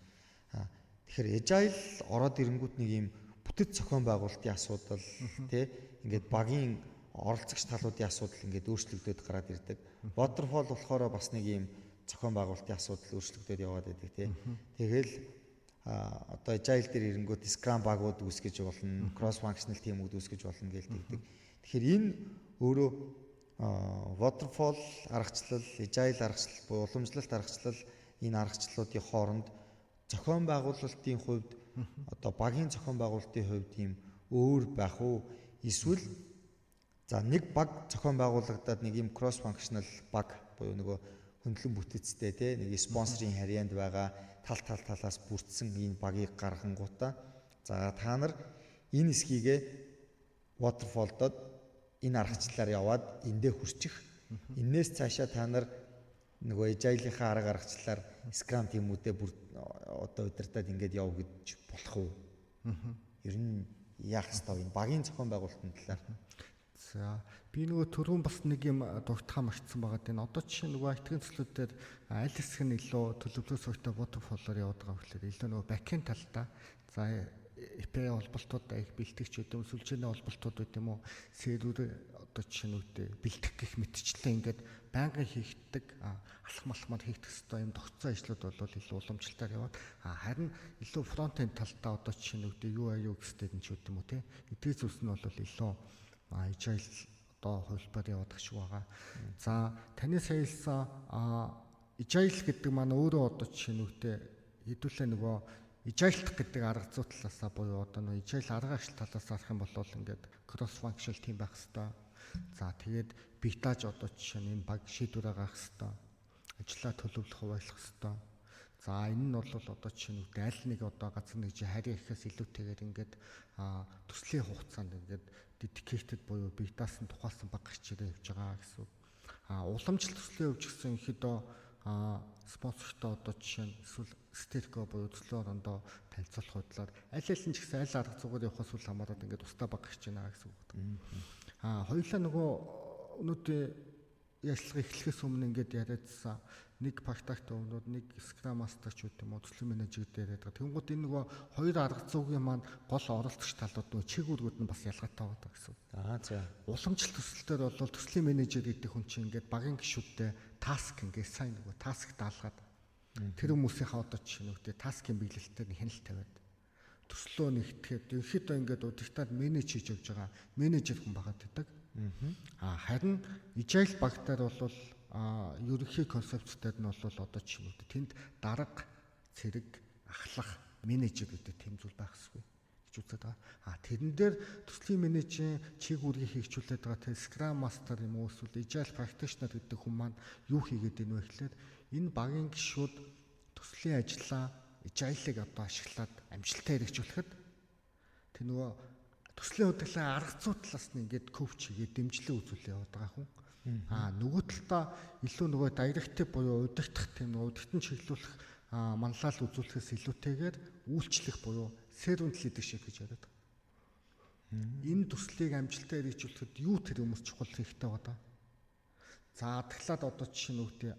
Тэгэхээр agile ороод ирэнгүүт нэг юм бүтэц зохион байгуулалтын асуудал тий. Ингээд багийн оролцогч талуудын асуудал ингээд өөрчлөгдөд гараад ирдэг. Waterfall болохоор бас нэг юм зохион байгуулалтын асуудал өөрчлөгдөд яваад байдаг тий. Тэгэл одоо agile дээр ирэнгүүт scrum багууд үүсгэж болно, cross functional team-үүд үүсгэж болно гэж тэгдэг. Тэгэхээр энэ өөрөө waterfall аргачлал, agile аргачлал, буюу уламжлалт аргачлал энэ аргачлалуудын хооронд зохион байгуулалтын хувьд одоо багийн зохион байгуулалтын хувьд ийм өөр байх уу? Эсвэл за нэг баг зохион байгуулагдаад нэг ийм cross functional баг буюу нөгөө хөндлөн бүтэцтэй тий нэг спонсорын харьяанд байгаа талаас бүрдсэн энэ багийг гаргангуудаа за та нар энэ эсхийгээ waterfall-дод энэ аргачлалаар яваад эндээ хүрчих. Эннээс цаашаа та нар нөгөө agile-ийнхаа арга аргачлалаар scrum team-үүдээ бүр одоо удирдаад ингээд яв гэж болох уу? Ер нь яах ёстой вэ? Багийн зохион байгуулалтын талаар. За би нөгөө түрүүн бас нэг юм дуртахаа магтсан байгаа дээ. Одоо жишээ нөгөө IT-ийн төслүүдээр аль хэсэг нь илүү төлөвлөлт суугтай waterfall-оор яваад байгаа гэхлээр илүү нөгөө back-end талдаа за API холболтууд их бэлтгэж гэдэг юм, сүлжээний холболтууд гэдэг юм уу, сервер одоо жишээ нь үгтэй бэлтгэх гэх мэтчлээ ингээд байнгын хийгддэг алхмаар хийгдэх хэвээр юм тогтцоо ажлууд бол илүү уламжлалтаар яваад харин илүү фронт-энд талдаа одоо жишээ нь үгтэй UI UX гэдэг нь ч үгтэй юм уу те эдгээр зүйлс нь бол илүү agile одоо хувилбар яваад гэж байгаа. За таны саялсан agile гэдэг маань өөрөө одоо жишээ нь үгтэй хэдүүлээ нөгөө agile гэдэг арга зүй талаасаа буюу одоо нөгөө agile арга ашил талаас харах юм бол ингээд cross functional team байх хэвээр. За тэгээд битаж одоо жишээ нь энэ баг шийдвэрээ гаргах хэвээр. Ажлаа төлөвлөх хуваалцах хэвээр. За энэ нь бол одоо жишээ нь үгтэй аль нэг одоо газар нэг харьяа ихээс илүүтэйгээр ингээд төслийн хугацаанд ингээд dedicated буюу битаас нь тухайлсан баг гарчирээ явж байгаа гэсэн. Уламжлалт төслийн хувьд гэсэн ихэд спонсортой одоо жишээ нь эсвэл стерко буюу төслийн орондоо танилцуулах худлаар аль аль нь ч гэсэн аль арга зүйгээр явахаас үл хамааран ингээд устдаа баг гарч байна гэсэн үг. Хоёулаа нөгөө өнөөдөр яслага эхлэхээс өмнө ингээд яриадсан нэг практикт өмнөд нэг Scrum Master ч үт юм уу төслийн менежер дээр яриад. Тэнгууд энэ нөгөө хоёр арга зүйн маань гол оролцогч талууд нөгөө чигүүргүүд нь бас ялгаатай байгаа гэсэн. За. Уламжлалт төсөлтөөр бол төслийн менежер гэдэг хүн чинь ингээд багийн гишүүдтэй таск ингээд сайн нөгөө таск даалгаад тэр хүмүүсийнхаа одоо жишээ нь үгтэй таскын биелэлтээр нь хяналт тавиад төслөө нэгтгэхэд ерөөхдөө ингээд удирдаад менеж хийж явж байгаа менежер хүн байгаа гэдэг. Харин agile багтаар бол ерөнхий концепттэй нь бол одоо жишээ нь тэнд дарга, цэрэг, ахлах, менежер гэдэг тэм зүйл байх ёсгүй гэж үздэг байгаа. Тэрэн дээр төслийн менежийн чиг үүргийг хийгчүүлээд байгаа тэр Scrum Master юм уу эсвэл agile practitioner гэдэг хүн маань юу хийгээд ийнө вэ гэхээр энэ багийн гишүүд төслийн ажлаа agile-ыг одоо ашиглаад амжилтаа хэрэгжүүлэхэд тэр нөгөө төслийн удирдлагын арга зүй талаас нь ингээд коуч хийгээд дэмжлэг үзүүлээ яваад байгаа хүн. Нөгөө талдаа илүү нөгөө директив буюу удирдах тийм нөгөө удирдсан чиглүүлэх манлайл үзүүлэхээс илүүтэйгээр үйлчлэх буюу servant leadership гэж яриад байгаа. Энэ төслийг амжилтаа хэрэгжүүлэхэд юу тэр хүмүүс чухал хэрэгтэй байна. За тэгэхээр одоо жишээ нь үгтэй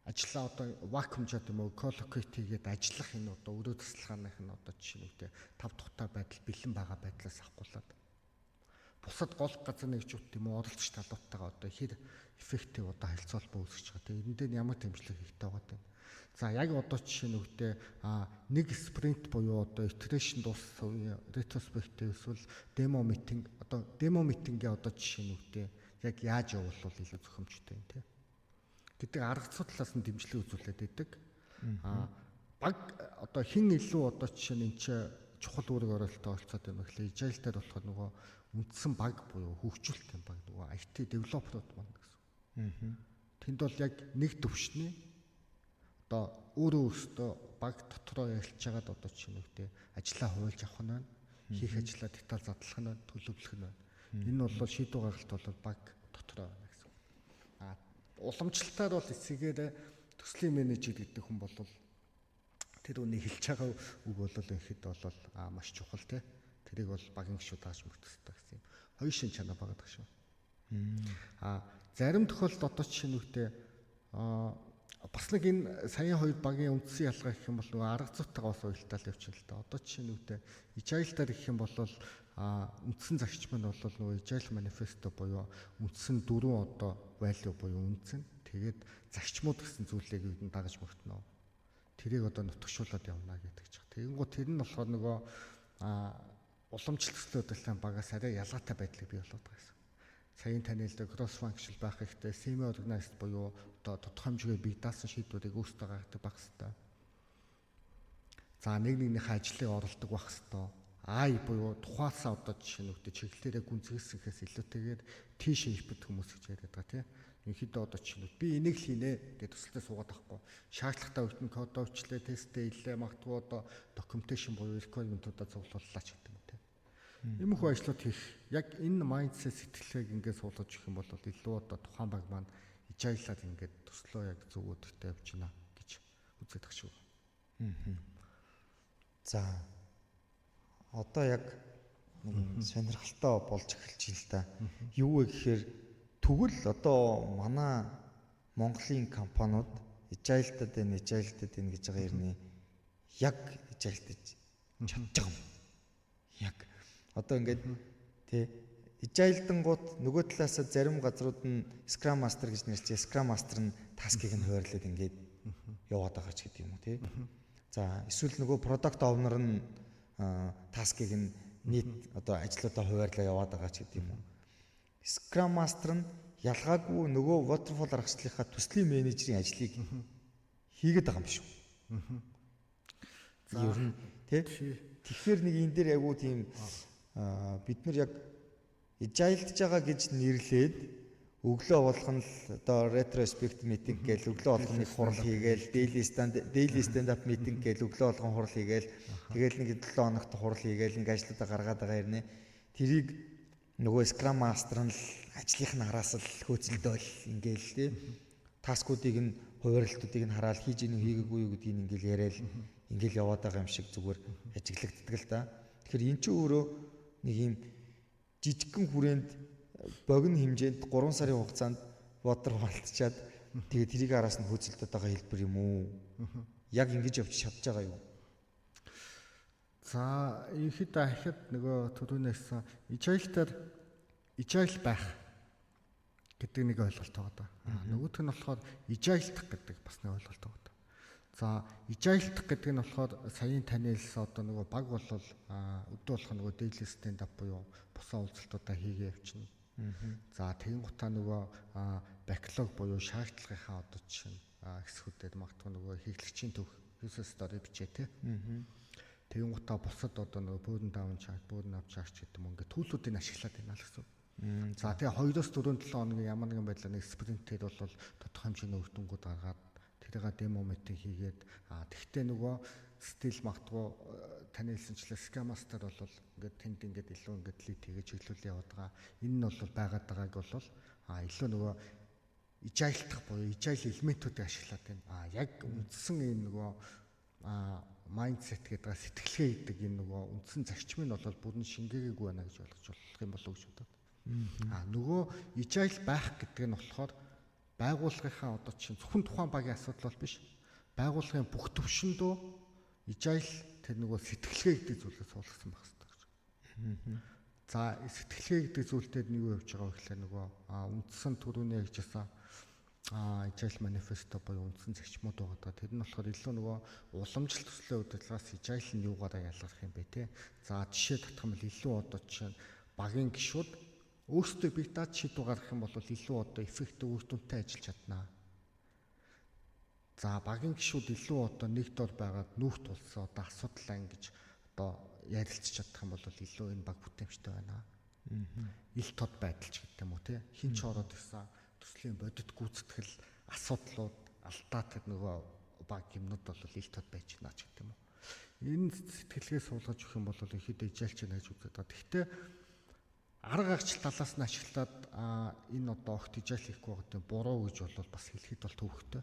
ажлаа одоо вакуумжаад юм уу коллокейт хийгээд ажиллах энэ одоо өрөө тасалгааных нь одоо жишээ нь үгтэй тав тухтай байдал бэлэн байгаа байдлаас ахгуулаад бусад гол газар нэгжүүд юм уу оролцогч талуудтайгаа одоо хэр эффектив одоо харилцаа холбоо үүсгэж байгаа. Тэгээ энэ дээр ямар дэмжлэг хийхтэй байгаа юм. За яг одоо жишээ нь үгтэй нэг спринт буюу одоо iteration дууссан үеийн retrospective эсвэл demo meeting одоо demo meeting-ийн одоо жишээ нь үгтэй яг яаж явуулвал илүү зохимжтой юм те. Гэдэг арга зүй талаас нь дэмжлэг үзүүлээд байдаг. Баг одоо хин илүү одоо жишээ нь энэ чухал үүрэг оролттой оролцоод байна гэхлээр agile дээр болохоор нөгөө үндсэн баг буюу хөгжүүлэлтийн баг нөгөө IT developer-ууд байна гэсэн. Тэнд бол яг нэг төвшний одоо өөрөө өөртөө баг дотроо ярилцж байгаад одоо жишээ нь үгтэй ажлаа хуваалж авах нь байна. Хийх ажлаа деталь задлах нь байна, төлөвлөх нь байна. Энэ бол шийдвэр гаргалт бол баг дотроо байна гэсэн. Уламжлалтаар бол эсэгээр төслийн менежер гэдэг хүн бол тэр үнийг хэлж байгаа үг бол ихэд бол маш чухал те. Тэрийг бол багийн гишүүд тааж мөртөстэй гэсэн юм. Хоёр шин чанар багдаг шүү. Зарим тохиолдолд одоо жишээ нь үгтэй бас нэг энэ саяын хоёр багийн үндсэн ялгаа гэх юм бол нөгөө арга зүйтэйгээ бас уялдаад явчихна л да. Одоо жишээ нь үгтэй agile дээр гэх юм бол үндсэн зарчим нь бол нөгөө agile manifesto буюу үндсэн дөрвөн одоо value буюу үндсэн. Тэгээд зарчмууд гэсэн зүйлийг юу н дагаж мөртнө. Тэрийг одоо нутгшуулаад явна гэдэг ч. Тэгэнгუთ тэр нь болохоор нөгөө уламжлалт төслийн удирдлагын багаас арай ялгаатай байдлыг бий болгоод байгаа юм. Саяын таны хэлдэг cross functional байх хэрэгтэй, semi organized буюу одоо тодорхой хэмжээгээр бие даасан шийдвэрийг өөрсдөө гаргадаг байх хэрэгтэй. За нэгнийхээ ажлыг оролдог байх хэрэгтэй. AI буюу тухаасаа одоо жишээ нь үгтэй чиглэлээрээ гүнзгийсэхээс илүүтэйгээр тийшээ хипэд хүмүүс гэж яриад байгаа тийм. Ерөнхийдөө одоо жишээ нь би энийг л хийнэ гэдэг төсөлтөө суугаад байхгүй. Шаардлагатай үед нь код өвчлээ, тестээ хийлээ, магадгүй одоо documentation буюу requirement-уудаа цуглууллаа ч гэдэг юм тийм. Ийм их ажлууд хийх яг энэ mindset сэтгэлгээг ингээд суулгаж өгөх юм бол илүү одоо тухайн баг маань agile-аар ингээд төслөө яг зөв өдөртөө явж байна гэж үзээд байгаа шүү. За одоо яг нэг сонирхолтой болж эхэлж байна л да. Юу вэ гэхээр тэгвэл одоо манай Монголын компаниуд agile-тад байна гэж байгаа юм яг agile-тад чадж байгаа юм. Яг одоо ингээд тий agile-дангууд нөгөө талаас зарим газрууд нь Scrum Master гэж нэрчээ. Scrum Master нь таскийг нь хуваарлаад ингээд яваад байгаа ч гэдэг юм уу тий. За эсвэл нөгөө product owner нь таскийг нь нийт одоо ажлуудаа хуваарлаа яваад байгаа ч гэдэг юм уу. Scrum Master нь ялгаагүй нөгөө waterfall аргачлалынхаа төслийн менежерийн ажлыг хийгээд байгаа юм шүү. За ер нь тий. Тэгэхээр нэг энэ дээр айгуу тийм бид нар яг agile-дж байгаа гэж нэрлээд өглөө болгоно л одоо retrospect meeting гээл өглөө болгоны хурал хийгээл daily stand up meeting гээл өглөө болгон хурал хийгээл тэгэл нэг 7 хоногт хурал хийгээл нэг ажлуудаа гаргаад байгаа хэрнээ тэрийг нөгөө Scrum Master нь л ажлынх нь араас л хөөцөлдөөл ингээл тий таскуудыг нь хуваарлтуудыг нь хараад хийж ийн хийгээгүй юу гэдгийг ингээл яриад ингээл яваад байгаа юм шиг зүгээр ажиглагддаг л да. Тэгэхээр эн чинь өөрөө нэг юм жижигхэн хүрээнд богино хэмжээнд 3 сарын хугацаанд бодор халтчаад тэгээд тэрийг араас нь хөөцөлдөд байгаа хэлбэр юм уу? Яг ингэж явж чадж байгаа юу? За ихэд ахад нөгөө түрүүнээс agile байх гэдэг нэг ойлголт байгаа. Нөгөөх нь болохоор agile-дах гэдэг бас нэг ойлголт байгаа. За agile-дах гэдэг нь болохоор саяын танилсан одоо нөгөө баг бол өдөө болох нөгөө daily stand up буюу бусаа уулзалтуудаа хийгээ явчихна. За тэгин гутаа нөгөө backlog буюу шаардлагынхаа одоо жишээ нь хэсгүүдэд магадгүй нөгөө хэрэглэгчийн төв user story бичээ те. Тэгин гутаа бусад одоо нөгөө burn down chart, burn up chart гэдэг юм ингээд түүлүүдийг ашиглаад байна л гэсэн. За тэгээ 2-4 7 хоногийн ямар нэгэн байдлаар нэг спринтээр бол тодорхой хэмжээний үр дүнгууд гаргаад тэрийг демо митинг хийгээд тэгтээ нөгөө стил магтгуу таны хэлсэнчлээ Scrum Master бол ингээд тэнд ингээд илүү ингээд лид хийж чиглүүлээ яваад байгаа. Энэ нь бол байгаад байгааг бол илүү нөгөө ижаилтах буюу ижаил элементүүдийг ашиглаад байна. Яг үндсэн энэ нөгөө майндсет гэдэг сэтгэлгээ гэдэг энэ нөгөө үндсэн зарчим нь бол бүрэн шингээгээгүй байна гэж ойлгож болох юм болов уу гэж бодод. Нөгөө ижаил байх гэдэг нь болохоор байгууллагынхаа одоо чинь зөвхөн тухайн багийн асуудал бол биш. Байгууллагын бүх төвшөндөө ижаил тэр нөгөө сэтгэлгээ гэдэг зүйлээс суулгасан байх хэрэгтэй гэж. За сэтгэлгээ гэдэг зүйлдээ нь юу явж байгаа вэ гэхээр нөгөө үндсэн төрөний ярьжсэн ижаил манифесто буюу үндсэн зарчмууд байгаа. Тэр нь болохоор илүү нөгөө уламжлалт төслийн удирдлагаас ижаил нь юугаараа ялгарх юм бэ те. За жишээ татах юм бол илүү одоо чинь багийн гишүүд өөрсдөө бие даад шийдвэр гаргах юм бол илүү одоо эффектив үр дүнтэй ажиллаж чаднаа. За багийн гишүүд илүү одоо нэг дор байгаад нүүх тулсан одоо асуудлаа ингэж одоо ярилцж чадах юм бол илүү энэ баг бүтээмжтэй байна. Ил тод байдалч гэдэг юм уу те. Хин ч ороод ирсэн төслийн бодит гүйцэтгэл асуудлууд алдаа тэр нөгөө баг юмнууд бол ил тод байж байна ч гэдэг юм уу. Энэ сэтгэлгээ суулгаж өгөх юм бол ихэд ижаилч гэж үздэг. Гэхдээ арга агчил талаас нь ашиглаад энэ одоо огт ижаил хийхгүй байгаа буруу гэж бол бас хэлэхэд бол төвөгтэй.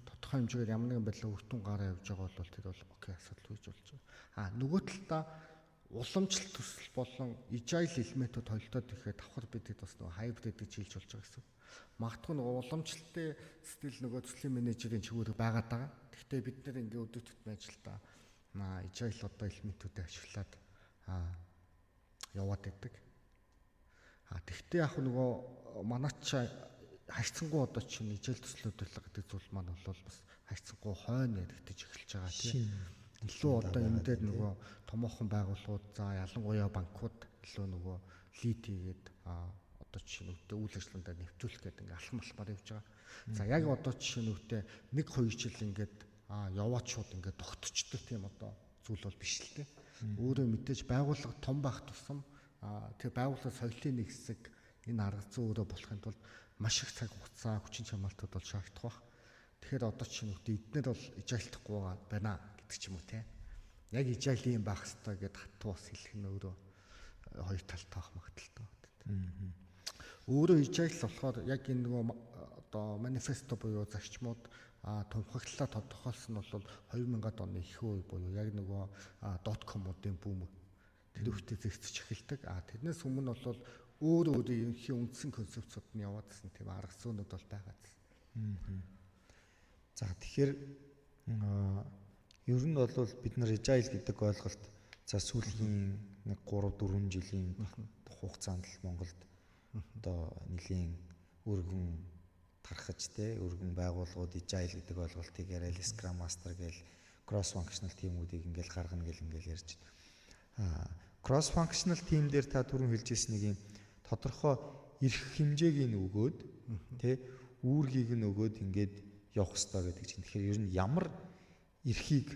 Тодорхой хэмжээгээр ямар нэгэн байдлаар үр дүн гараа явж байгаа бол тэр бол окей асуудал гэж болж байгаа. Нөгөө талдаа уламжлалт төсөл болон ижаил элементүүд холилдоод ирэхэд давхар бидэд бас нөгөө хайбрид гэж хэлж болж байгаа гэсэн. Магадгүй нөгөө уламжлалтын стил нөгөө төслийн менежерийн чигээр байгаад байгаа. Гэхдээ бид нэр ингээ өдөр тутмын ажилдаа ижаил одоо элементүүдийг ашиглаад яваад байдаг. Тэгвэл яг нөгөө манайч хайцсангуу одоо чинь ижил төслийн удирдлага гэдэг зүйл маань бол бас хайцсангуу хойно яригдаж эхэлж байгаа тийм. Илүү одоо энэ дээр нөгөө томоохон байгууллагууд за ялангуяа банкуд илүү нөгөө лид хийгээд одоо чинь үйл ажиллагаанд нэвтрүүлэх гэдэг ингээ алхам алхмаар явж байгаа. За яг одоо чинь нүгтээ 1-2 жил ингээд яваад шууд ингээд тогтцдог тийм одоо зүйл бол биш л дээ. Өөрөө мэдээж байгууллага том байх тусам тэр байгууллагын соёлын нэг хэсэг энэ арга зүй өөрөө болохын тулд маш их цаг хугацаа, хүчин чармаалтууд бол шаардах бах. Тэгэхээр одоо чинь эдгээр бол ижаилтахгүй байна гэдэг ч юм уу те. Яг ижаил юм байх хэрэгтэй гэдээ хатуу бас хэлэх нь өөрөө хоёр талтай байх магадaltaй. Өөрөө ижаил болохоор яг энэ нөгөө одоо манифесто буюу зарчмууд тунхаглалаа тодорхойлсон нь бол 2000-ад оны их үе буюу яг нөгөө .com-уудын бүүм тэр үхтэй зэгцэж эхэлдэг. Тэрнээс өмнө бол өөр ерөнхий үндсэн концепцууд нь яваадсэн тийм арга зүйнүүд бол байгаа. За тэгэхээр ер нь бол бид нар agile гэдэг ойлголт за сүүлийн 3-4 жилийн хугацаанд л Монголд одоо нэлийн өргөн тархаж өргөн байгууллагууд agile гэдэг ойлголтыг яриад Scrum Master гээл cross functional team-үүдийг ингээл гаргана гэл ингээл ярьж cross functional team дээр та түрүүн хэлжсэн нэг юм тодорхой эрх хэмжээг нь өгөөд үүргийг нь өгөөд ингээд явах хэрэгтэй гэдэг чинь. Тэгэхээр ер нь ямар эрхийг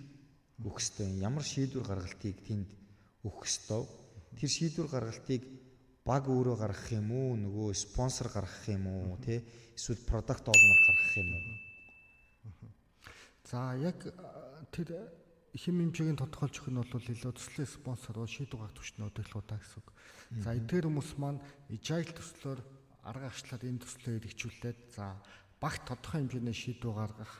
өгөх хэрэгтэй, ямар шийдвэр гаргалтыг тэнд өгөх хэрэгтэй. Тэр шийдвэр гаргалтыг баг өөрөө гаргах юм уу, нөгөө спонсор гаргах юм уу, эсвэл product owner гаргах юм уу? За яг тэр хэм хэмжээг нь тодорхойлж өгөх нь бол илүү төслийн спонсор шийдвэр гаргах түвшний удирдлагуудаа гэсэн үг. За эдгээр хүмүүс маань agile төслөөр арга агчлаад энэ төслөө хэрэгжүүлээд за багт тодорхой хэмжээний шийдвэр гаргах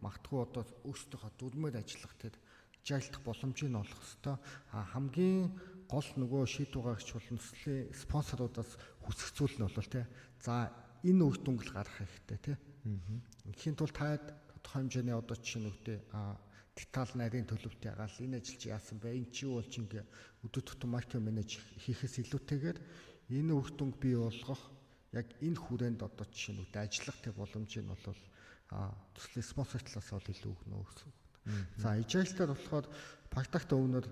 магадгүй одоо өөрсдийнхөө дүрмээр ажиллах тэр agile боломжийг нь олох хэвээр хамгийн гол нөгөө шийдвэр гаргагч болон төслийн спонсоруудаас хүсэх зүйл нь бол за энэ үр дүнг л гаргах хэрэгтэй Инхийн тулд таад тодорхой хэмжээний одоо чинь үгтэй деталь нарийн төлөвт ягаал энэ ажилч яасан бэ? Энд чи юу болж ингээ өдөр тутам маркетинг менеж хийхээс илүүтэйгээр энэ үр дүнг бий болгох яг энэ хүрээнд одоо жишээ нь ажиллах тэр боломжийг нь бол төслийн спонсор талаас бол илүү өгнө гэсэн үг. За agile-таар болохоор product owner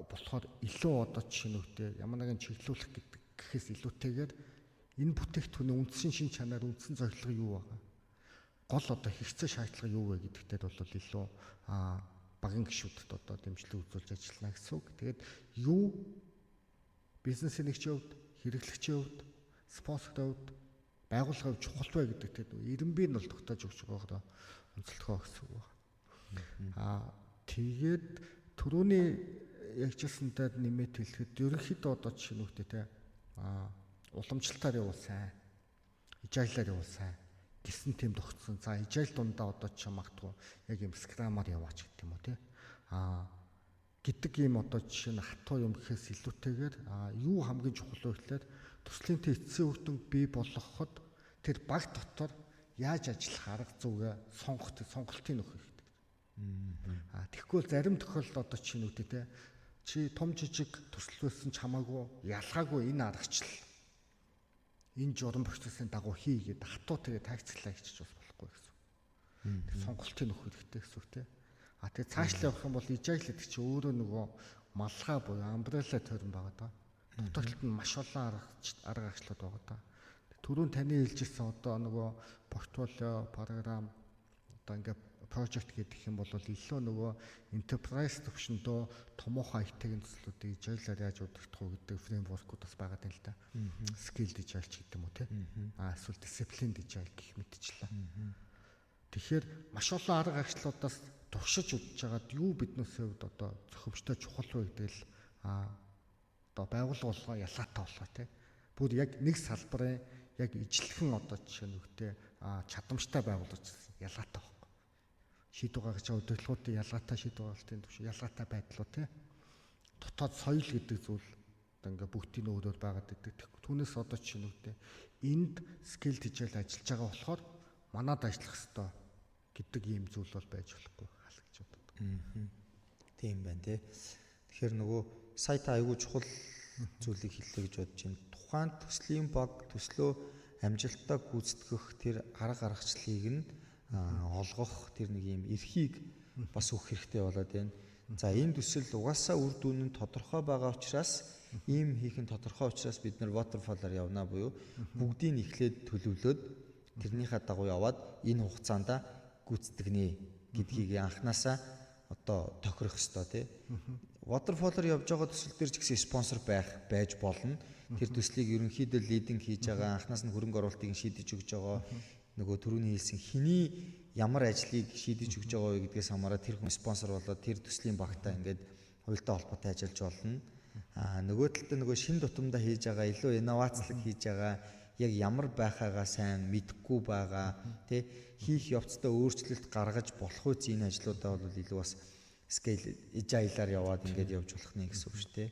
болохоор илүү одоо жишээ нь ямар нэгэн чиглүүлэх гэхээс илүүтэйгээр энэ бүтээгдэхүүний үндсэн шин чанар, үндсэн зорилго юу байгаа? Гол одоо хэрэгцээ шаардлага юу вэ гэдэгтээ бол илүү багийн гишүүдэд одоо дэмжлэг үзүүлж ажиллана гэсэн үг. Тэгээд юу бизнесийн нэгжийн хувьд, хэрэглэгчийн хувьд, спонсорын хувьд байгууллага чухал бай гэдэг тэгээд ирэмбийг нь бол тогтоож өгч байгаа онцлогоо гэсэн үг байна. Тэгээд түрүүний ягчсантай нэмээд хэлэхэд ерөнхийдөө одоо жишээ нь үгтэй те уламжлалтаар явуул сайн, ижаалаар явуул сайн гэсэн тийм тогтсон. За ижаал дундаа одоо ч магадгүй яг юм скрамаар яваач гэдэг юм уу те. Гэдэг ийм одоо жишээ нь хатуу юм гэхээс илүүтэйгээр юу хамгийн чухал вэ гэхээр төслийн эцсийн үр дүнг бий болгоход тэр баг дотор яаж ажиллах арга зүйгээ сонголтын нөхөх хэрэгтэй. Тэгэхгүй зарим тохиолдолд одоо чинь үгтэй те чи том жижиг төсөл байсан ч хамаагүй ялгаагүй энэ аргачлал энэ журам процессын дагуу хийгээд хатуу тэгээ тагцлаа хийчих бас болохгүй гэсэн. Тэг сонголтын нөхөх хэрэгтэй гэсэн үг те. Тэгээ цаашлаа явах юм бол ижаал гэдэг чи өөрөө нөгөө малгай буюу амбрелла тойрон байгаа даа. Дутагдлалд нь маш олон арга агчлууд байгаа даа. Түрүүн таны хэлжсэн одоо нөгөө портфолио, програм одоо ингээ project гэдэг юм бол илүү нөгөө enterprise төвшөндөө томоохон IT-ийн төслүүдийг ижаалаар яаж удирдах уу гэдэг фреймворкуд бас байгаа юм л да. Skilled agile ч гэдэг юм уу те. Эсвэл disciplined agile гэх мэтчлээ. Тэгэхээр маш олон арга агчлуудаас туршиж удаж хагаад юу биднээс хувьд одоо зөвхөмжтэй чухал вэ гэдэг л одоо байгууллага болгоо ялгаатай болоо те. Бүр яг нэг салбарын яг ижлэхэн одоо жишээ нь үгтэй чадамжтай байгуулж ялгаатай байхгүй. Шийдвэр гаргаж байгаа удирдлагуудын ялгаатай шийдвэр гаргалтын түвшин ялгаатай байдлуу те. Дотоод соёл гэдэг зүйл одоо ингээ бүгдийн өөрөөр байгаад байдаг. Түүнээс одоо жишээ нь үгтэй энд скил хичээл ажиллаж байгаа болохоор манад ажиллах хэрэгтэй гэдэг ийм зүйл бол байж болохгүй хаалгаж боддог. Тийм байна те. Тэгэхээр нөгөө сая та айгүй чухал зүйлийг хэллээ гэж бодож байна. Тухайн төслийн баг төслөө амжилттай гүйцэтгэх тэр арга аргачлалыг нь олгох тэр нэг юм эрхийг бас өгөх хэрэгтэй болоод байна. За энэ төсөл угаасаа үр дүн нь тодорхой байгаа учраас ийм хийх нь тодорхой учраас бид нар waterfall-аар явна буюу бүгдийг нь эхлээд төлөвлөөд тэрнийхээ дагуу яваад энэ хугацаанд гүйцэтгэнэ гэдгийг анханасаа одоо тохирох ёстой тий. Waterfall-аар явж байгаа төсөл төр ч гэсэн спонсор байж болно. Тэр төслийг ерөнхийдөө лидинг хийж байгаа, анханаас нь хөрөнгө оруулалтыг шийдэж өгж байгаа нөгөө түрүүний хэлсэн хэний ямар ажлыг шийдэж өгж байгаа вэ гэдгээс хамаараа тэр хүн спонсор болоод тэр төслийн багтаа ингээд хувилтаа холбоотой ажиллаж болно. Нөгөө талд нөгөө шин тутамдаа хийж байгаа, илүү инновацлог хийж байгаа, яг ямар байхаагаа сайн мэдэхгүй байгаа тий хийх явцдаа өөрчлөлт гаргаж болох үс энэ ажлуудаа бол илүү бас scale agile-аар яваад ингээд явж болох нэ гэсэн үг шүү дээ.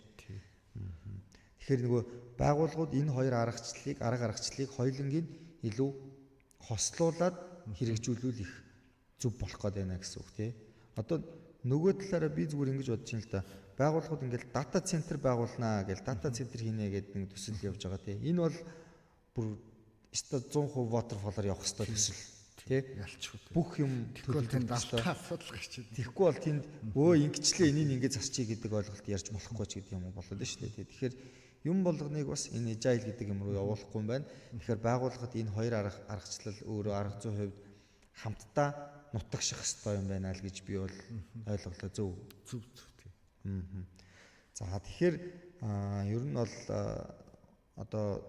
Тэгэхээр нөгөө байгууллагууд энэ хоёр арга аргачлалыг хоёулангийн илүү хослуулад хэрэгжүүлвэл их зөв болох гээд байна гэсэн үг тий. Одоо нөгөө талаараа би зүгээр ингэж бодож байна л да. Байгууллагууд ингээд дата центр байгуулнаа гэж дата центр хийнэ гэдэг нэг төсөл явж байгаа тий. Энэ бол бүр 100% waterfall-аар явах хэрэгтэй төсөл тий. Ялчгүй. Бүх юм төлөвлөлтөнд алдаа асуудал гарч ирж байна. Тэгэхгүй бол тэнд ингэчлээ энийг ингэж засчих гэдэг ойлголт ярьж болохгүй ч гэдэг юм болоод шүү дээ тий. Тэгэхээр юм болгоныг бас энэ agile гэдэг юм руу явуулахгүй юм байна. Тэгэхээр байгууллагад энэ хоёр аргачлал өөрөө арга зүйн хувьд хамтдаа нутагших хэрэгтэй юм байна л гэж би бол ойлголоо зөв тийм. За тэгэхээр ер нь бол одоо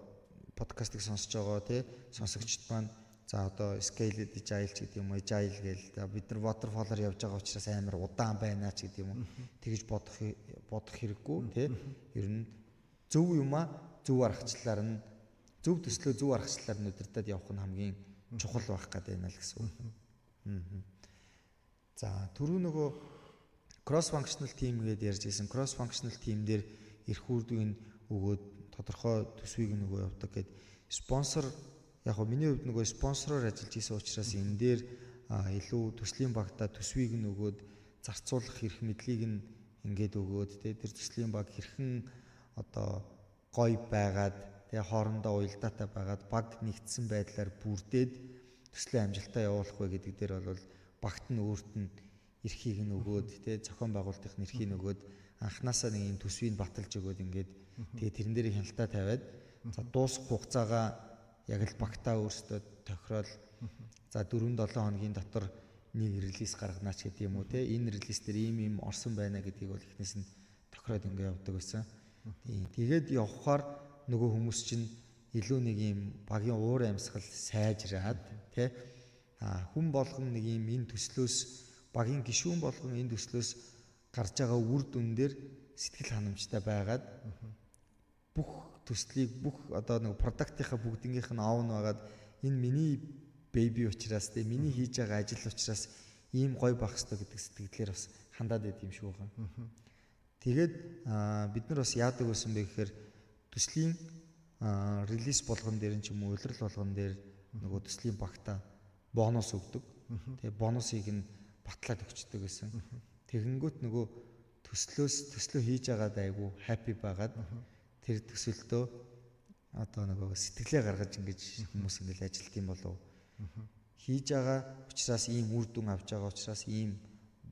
подкастыг сонсож байгаа тий сонсогчд маань за одоо scaled agile ч гэдэг юм уу agile гээл бид нар waterfall-аар явж байгаа учраас амар удаан байна ч гэдэг юм уу тэгж бодох хэрэггүй тий ер нь зөв юма зөв аргачлалаар нь зөв төслөө зөв аргачлалаар нь удирдах явах нь хамгийн чухал байх гэдэг байна л гэсэн үг. За түрүү нөгөө cross functional team гэдээ ярьж байсан cross functional team дээр эрх үрдүг өгөөд тодорхой төсвийг нөгөө явуулдаг гэд спонсор яг го миний хувьд нөгөө спонсороор ажиллаж исэн учраас энэ дээр илүү төслийн багтаа төсвийг нөгөөд зарцуулах эрх мэдлийг нь ингээд өгөөд тэр төслийн баг хэрхэн одоо гоё байгаад тэгээ хоорондоо уялдаатай байгаад баг нэгдсэн байдлаар бүрдээд төслийн амжилтаа явуулах вэ гэдэг дээр бол багт нь өөрт нь эрхийг нь өгөөд тэгээ зохион байгуулалтын эрхийг өгөөд анханасаа нэг юм төсвийг баталж өгөөд ингээд тэгээ тэрэн дээр хяналтаа тавиад за дуусах хугацаагаа яг л багтаа өөрсдөө тохирол за 4-7 хоногийн дотор нэг релиз гарганаач гэдэг юм уу те энэ релиз дээр ийм орсон байна гэдгийг бол эхнээс нь тохироод ингээд явдаг байсан. Тийм. Тэгээд явхаар нөгөө хүмүүс чинь илүү нэг юм багийн уур амьсгал сайжраад тий хүн болгон нэг юм энэ төслөөс багийн гишүүн болгон энэ төслөөс гарч байгаа үр дүн дээр сэтгэл ханамжтай байгаад бүх төслийг бүх одоо нэг продуктынхаа бүгднгийнх нь оон байгаад энэ миний бэби учраас тий миний хийж байгаа ажил учраас ийм гоё байх хэрэгтэй гэдэг сэтгэлээр бас хандаад байд юм шиг байгаа. Тэгээд бид нар бас яадаг байсан бэ гэхээр төслийн релиз болгон дээр ч юм уу улирал болгон дээр нөгөө төслийн багта бонус өгдөг. Тэгээ бонусыг нь батлаад өгчдөг гэсэн. Тэгэнгүүт нөгөө төслөө хийж байгаад айгу хаппи байгаад тэр төсөлдөө одоо нөгөө сэтгэлээ гаргаж ингэж хүмүүс ингэж ажилт юм болов хийж байгаа учраас ийм үр дүн авч байгаа учраас ийм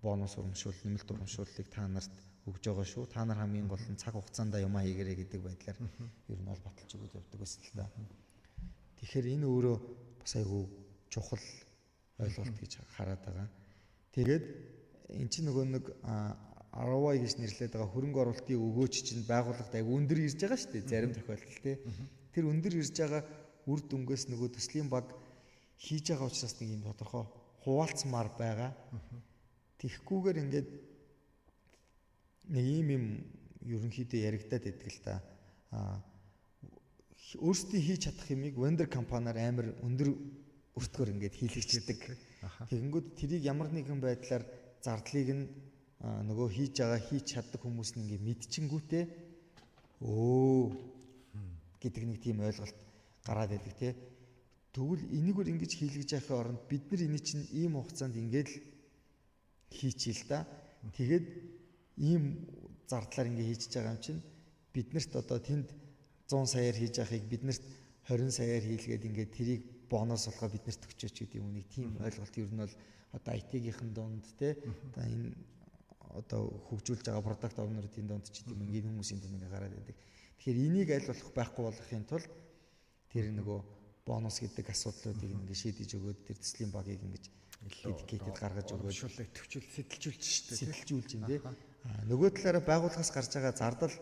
бонус урамшуул нэмэлт урамшууллыг та нарт өгж байгаа шүү. Та нар хамгийн гол нь цаг хугацаанд юмаа хийгэрэй гэдэг байдлаар ер нь бол баталж өгöd явдаг байсан л да. Тэгэхээр энэ өөрөө бас айгүй чухал ойлголт гэж хараад байгаа. Тэгээд эн чинь нөгөө нэг ROI гэж нэрлэдэг байгаа хөрөнгө оруулалтын өгөөч чинь байгууллагад айгүй өндөр ирж байгаа шүү дээ. Зарим тохиолдолд тий. Тэр өндөр ирж байгаа үр дүнгээс нөгөө төслийн баг хийж байгаа учраас нэг юм тодорхой хуваалцмаар байгаа. Тэгхгүйгээр ингээд нэг юм ерөнхийдөө яригадаад идэг л да. Өөрсдийн хийж чадах юмыг вендор компаниар амар өндөр өртгөөр ингээд хийлгэждэг. Тэгэнгүүт тэрийг ямар нэгэн байдлаар зардлыг нь нөгөө хийж чаддаг хүмүүс нь ингээд мэдчихэнгүүтээ гэдэг нэг тийм ойлголт гараад байдаг тий. Тэгвэл энийгээр ингэж хийлгэж яхахын оронд бид нар энийг чинь ийм хугацаанд ингээд хийчихээ л да. Тэгээд ийм зардлаар ингэ хийж байгаа юм чинь биднэрт одоо тэнд 100 саяар хийж байгааг биднэрт 20 саяар хийлгээд ингээд тэрийг бонус болгоо биднэрт өгчөөч гэдэг юм. Нэг тийм ойлголт ер нь бол одоо IT-гийнхэн донд те одоо энэ одоо хөгжүүлж байгаа продакт овнеруудын донд ч гэдэг юм ингээд хүмүүсийн донд ингээд гараад байдаг. Тэгэхээр энийг аль болох байхгүй болгохын тулд тэр нөгөө бонус гэдэг асуудлуудыг ингээд шийдэж өгөөд тэр төслийн багийг ингээд dedicated гаргаж өгөөд сэтэлжүүлж шүү дээ. Сэтэлжүүлж юм дээ. Нөгөө талаараа байгууллагаас гарч байгаа зардал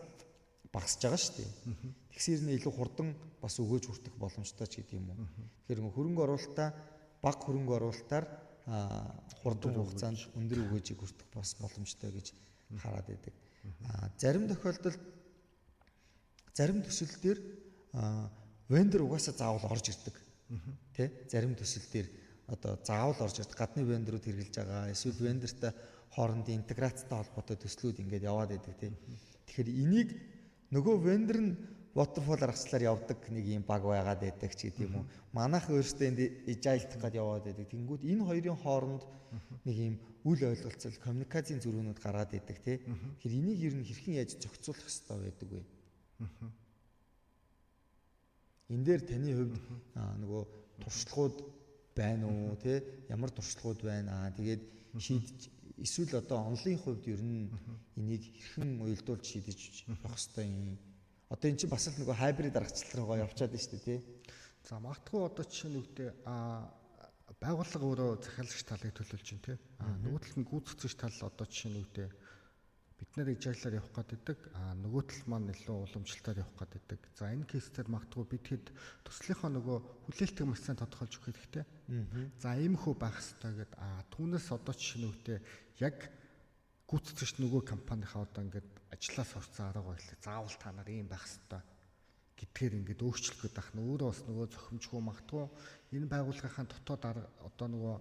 багасж байгаа шүү дээ. Тэгсээр нь илүү хурдан бас өгөөж хүртэх боломжтой ч гэдэг юм уу. Тэгэхээр хөрөнгө оруулалтаа бага хөрөнгө оруулалтаар хурдан хугацаанд өндөр өгөөжийг хүртэх бас боломжтой гэж хараад байдаг. Зарим тохиолдолд зарим төсөл дээр вендор угаасаа заавал орж ирдэг. Тэ? Зарим төсөл дээр одоо заавал орж ирдэг. Гадны вендорууд хэрэгжилж байгаа. Эсвэл вендортой хоорондын интеграцтай холбоотой төслүүд ингээд яваад байдаг тийм. Тэгэхээр энийг нөгөө вендор нь waterfall аргачлаар явдаг нэг юм баг байгаад байдаг ч гэдэг юм уу. Манайх өөрсдөө энд agile-т гад яваад байдаг. Тэнгүүд энэ хоёрын хооронд нэг юм үл ойлголцол, коммуникацийн зөрүүнүүд гараад байдаг тийм. Тэгэхээр энийг ер нь хэрхэн яаж зохицуулах хэрэгтэй байдаг вэ? Энэ дээр таны хувьд нөгөө туршлагууд байна уу тий? Ямар туршлагууд байна? Тэгээд шийдэж эсвэл одоо онлын хувьд ер нь энийг хэрхэн уялдуулж шийдэж явах хэрэгтэй юм. Одоо эн чинь бас л нөгөө хайбрид аргачлал руугаа явчаад байна шүү дээ тий. За магадгүй одоо жишээ нь үгтэй байгууллага өөрөө захиалагч талыг төлөвлөж байна тий. Нөгөө талд нь гүйцэтгэгч тал одоо жишээ нь үгтэй бид нар agile-аар явах гэдэг нөгөө тал маань илүү уламжлалтаар явах гэдэг. За энэ кейсээр магадгүй бид хэд төслийнхөө нөгөө хүлээлтийг маш сайн тодорхойлж өгөх хэрэгтэй. За иймэрхүү байх хэрэгтэй гэд түүнээс одоо жишээ нь үгтэй яг гүйцэтгэгч нөгөө компанийнхаа одоо ингээд ажлаас орсон арга барилыг заавал та нар ийм байх хэрэгтэй гэдгээр ингээд өөрчлөх гээд байх нь өөрөө бас нөгөө зохимжгүй магадгүй энэ байгууллагынхаа дотоод одоо нөгөө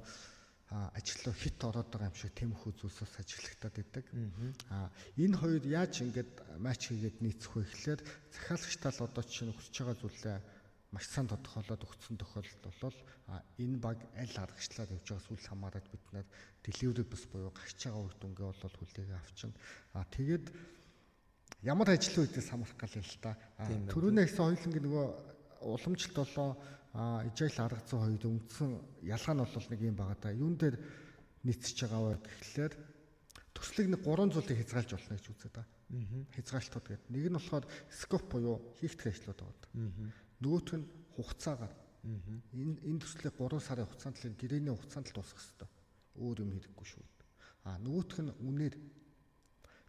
ажил руу хит ороод байгаа юм шиг тэмхүү зүйлсээс ажиглагтаад байдаг. Энэ хоёр яаж ингээд матч хийгээд нийцэх вэ гэхлээр захиалагч тал одоо жишээ нь хүсэж байгаа зүйлээ маш сайн тодорхойлоод өгсөн тохиолдолд бол энэ баг аль аргачлаар явж байгаас үл хамааран бид нар delivery бас буюу гарч байгаа үр дүнгээ бол хүлээгээ авчна. Тэгээд ямар ажил үедээс хамаарах гал л та. Төрөөнөө гэсэн хоёулангийн нөгөө уламжлалт болоо agile арга зүй хоёрын үндсэн ялгаа нь бол нэг юм байгаа да. Юун дээр нийцэж байгаа вэ гэхлээр төслийг нэг 3 зүйлийг хязгаарлаж болно гэж үздэг да. Хязгаалтууд гэдэг. Нэг нь болохоор scope буюу хийгдэх ажлууд байгаа. Нөгөөх нь хугацаагаар. Энэ төслийг 3 сарын хугацаанд л гэрээний хугацаанд л дуусгах хэрэгтэй. Өөр юм хэрэггүй шүү. Нөгөөх нь үнээр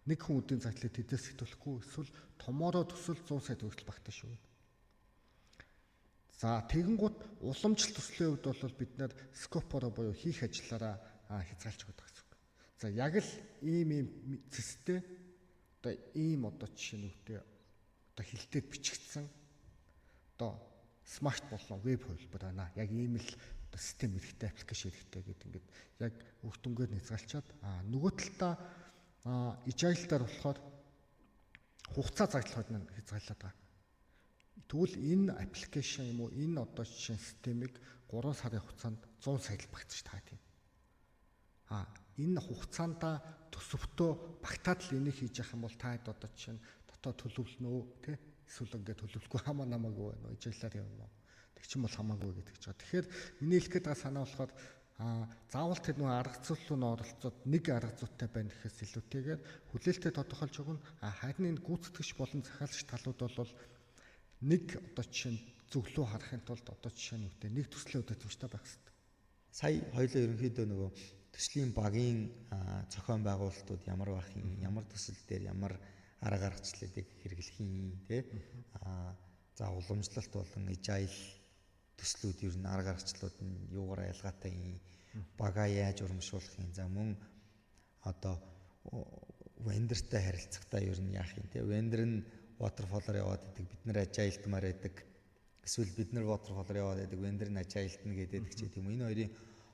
нэг хүн үдийн цагтлыг тэдээс сэтүүлэхгүй эсвэл томороо төсөл 100 сая төгрөг багтаа шүү. За тэгэнгუთ уламжлалт төслийн хувьд бол бид нэр скопороо буюу хийх ажиллаараа хязгаарлаж байгаа гэсэн үг. За яг л ийм цэстэй одоо ийм одоо жишээ нь үгтэй одоо хилтэд бичигдсэн одоо смарт болон веб хувилбар байна. Яг ийм л одоо систем хэрэгтэй, аппликейшн хэрэгтэй гэдэг ингээд яг үр дүнгээр хязгаалчаад нөгөө талдаа agile-даар болохоор хугацаа зарлахад нь хязгаарлаад байгаа. Тэгвэл энэ аппликейшн юм уу энэ одоо жишээ системийг 3 сарын хугацаанд 100 сая багтаж таа тийм. Энэ хугацаанд төсөвтөө багтаад л энийг хийж явах юм бол та хэд одоо жишээ нь дотоод төлөвлөнө үү тий эсвэл ингээд төлөвлөхгүй хамаагүй байна уу ижээлэр явна уу тэг чинь бол хамаагүй гэдэг ч байгаа. Тэгэхээр миний хэлэх гээд байгаа санаа болохоор заавал тэр нөө арга зүйн оролцоод нэг арга зүйтэй байна гэхээс илүүтэйгээр хүлээлттэй тодорхойлж өгнө. Харин энэ гүйцэтгэгч болон захиалагч талууд бол нэг одоо жишээ нь зөвлөө харахын тулд одоо жишээ нь үгтэй нэг төслийн өдөртөгчтэй байх хэрэгтэй. Сая хоёулаа ерөнхийдөө нөгөө төслийн багийн зохион байгуулалтууд ямар байх юм, ямар төсөл дээр ямар арга гаргачлалыг хэрэглэх юм тий. За уламжлалт болон agile төслүүд ер нь арга гаргачлалууд нь юугаар ялгаатай юм, багаа яаж урамшуулах юм, за мөн одоо вендортай харилцахтаа ер нь яах юм тий. Вендор нь waterfall-оор яваад идэг, бид нэр agile-тмаар байдаг. Эсвэл бид нар waterfall-оор яваад идэг, вендор нь agile-тна гэдэг ч тийм үү. Энэ хоёрын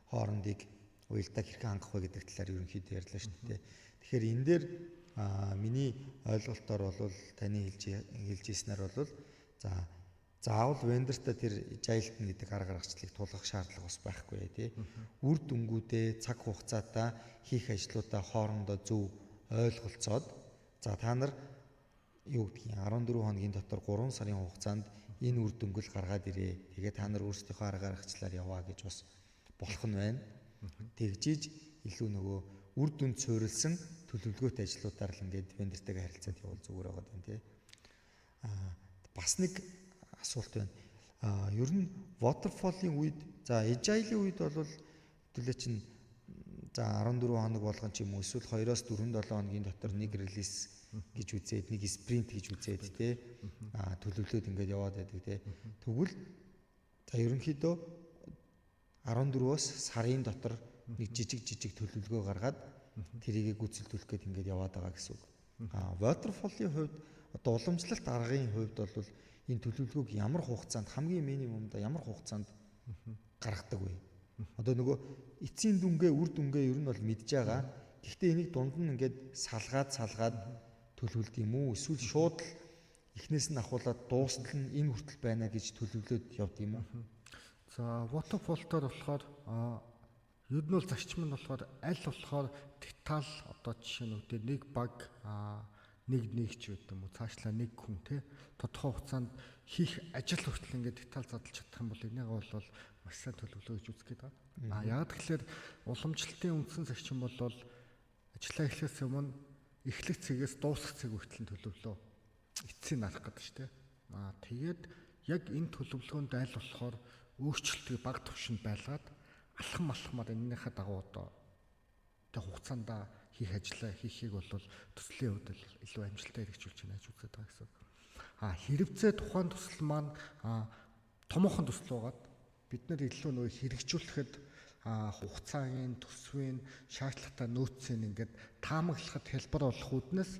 хоорондыг уялдаа хэрхэн хангах вэ гэдэг талаар ерөнхийдөө ярьлаа шүү дээ. Тэгэхээр энэ дээр миний ойлголтоор бол таны хэлж ирснээр бол заавал вендортой тэр agile-тна гэдэг арга гаргачлалыг тулгах шаардлага бас байхгүй тий. Үр дүнгуудээ цаг хугацаатаа хийх ажлуудаа хоорондоо зөв ойлголцоод за та нар юу гэдгийг 14 хоногийн дотор 3 сарын хугацаанд энэ үр дүнгэл гаргаад ирээ. Тэгээд та нар өөрсдийнхөө арга гаргачлалаар яваа гэж бас болох нь байна. Тэгжиж илүү нөгөө үр дүнд суурилсан төлөвлөгөөт ажлуудаар л ингээд вендортойгоо харилцаад явал зүгээр байгаа юм тий. Бас нэг асуулт байна. Ер нь waterfall-ийн үед за agile-ийн үед бол төлөө чинь за 14 хоног болгон ч юм уу эсвэл 2-4 7 хоногийн дотор нэг релиз гэж үзээд нэг спринт гэж үзээд тий. Төлөвлөлөөд ингээд яваад байдаг тий. Тэгвэл за ерөнхийдөө 14-өөс сарын дотор нэг жижиг төлөвлөгөө гаргаад тэрийг гүйцэлдүүлэх гээд ингээд яваад байгаа гэсэн үг. Waterfall-ийн хувьд одоо уламжлалт аргын хувьд бол энэ төлөвлөгөөг ямар хугацаанд хамгийн минимумда ямар хугацаанд гаргадаг вэ? Одоо нөгөө эцсийн дүнгээ үр дүнгээ ер нь бол мэдж байгаа. Гэхдээ энийг дунд нь ингээд салгаад төлөвлөд юм уу? Эсвэл шууд л эхнээс нь ахуулаад дуустал нь энэ хүртэл байна гэж төлөвлөд явд юм уу? За waterfall-тоор болохоор ер нь бол зарчим нь болохоор аль болохоор деталь одоо жишээ нь үгтэй нэг баг нэг ч гэдэг юм уу цаашлаа нэг хүн те тодорхой хугацаанд хийх ажил хүртэл ингээд деталь задлж чадах юм бол энийг бол маш сайн төлөвлөө гэж үздэг байгаа. Яг тэгэхээр уламжлалтын үндсэн зарчим бол ажлаа эхлэхээс өмнө эхлэх цэгээс дуусах цэг хүртэл төлөвлөө эцсийг нарах гэдэг шүү дээ. Тэгээд яг энэ төлөвлөгөөнд аль болохоор өөрчлөлтийг баг төвшөнд байлгаад алхамаар энэнийхээ дагуу одоо тэг хугацаанд хийх ажлаа хийхийг бол төслийн хувьд илүү амжилттай хэрэгжүүлж байна гэж үздэг байгаа гэсэн. Хэрэгцээ тухайн төсөл маань томоохон төсөл байгаад бид нар илүү нөө хэрэгжүүлэхэд хугацаагийн төсвийн шаардлагатай нөөцийн ингээд таамаглахад хэлбэр болох үүднээс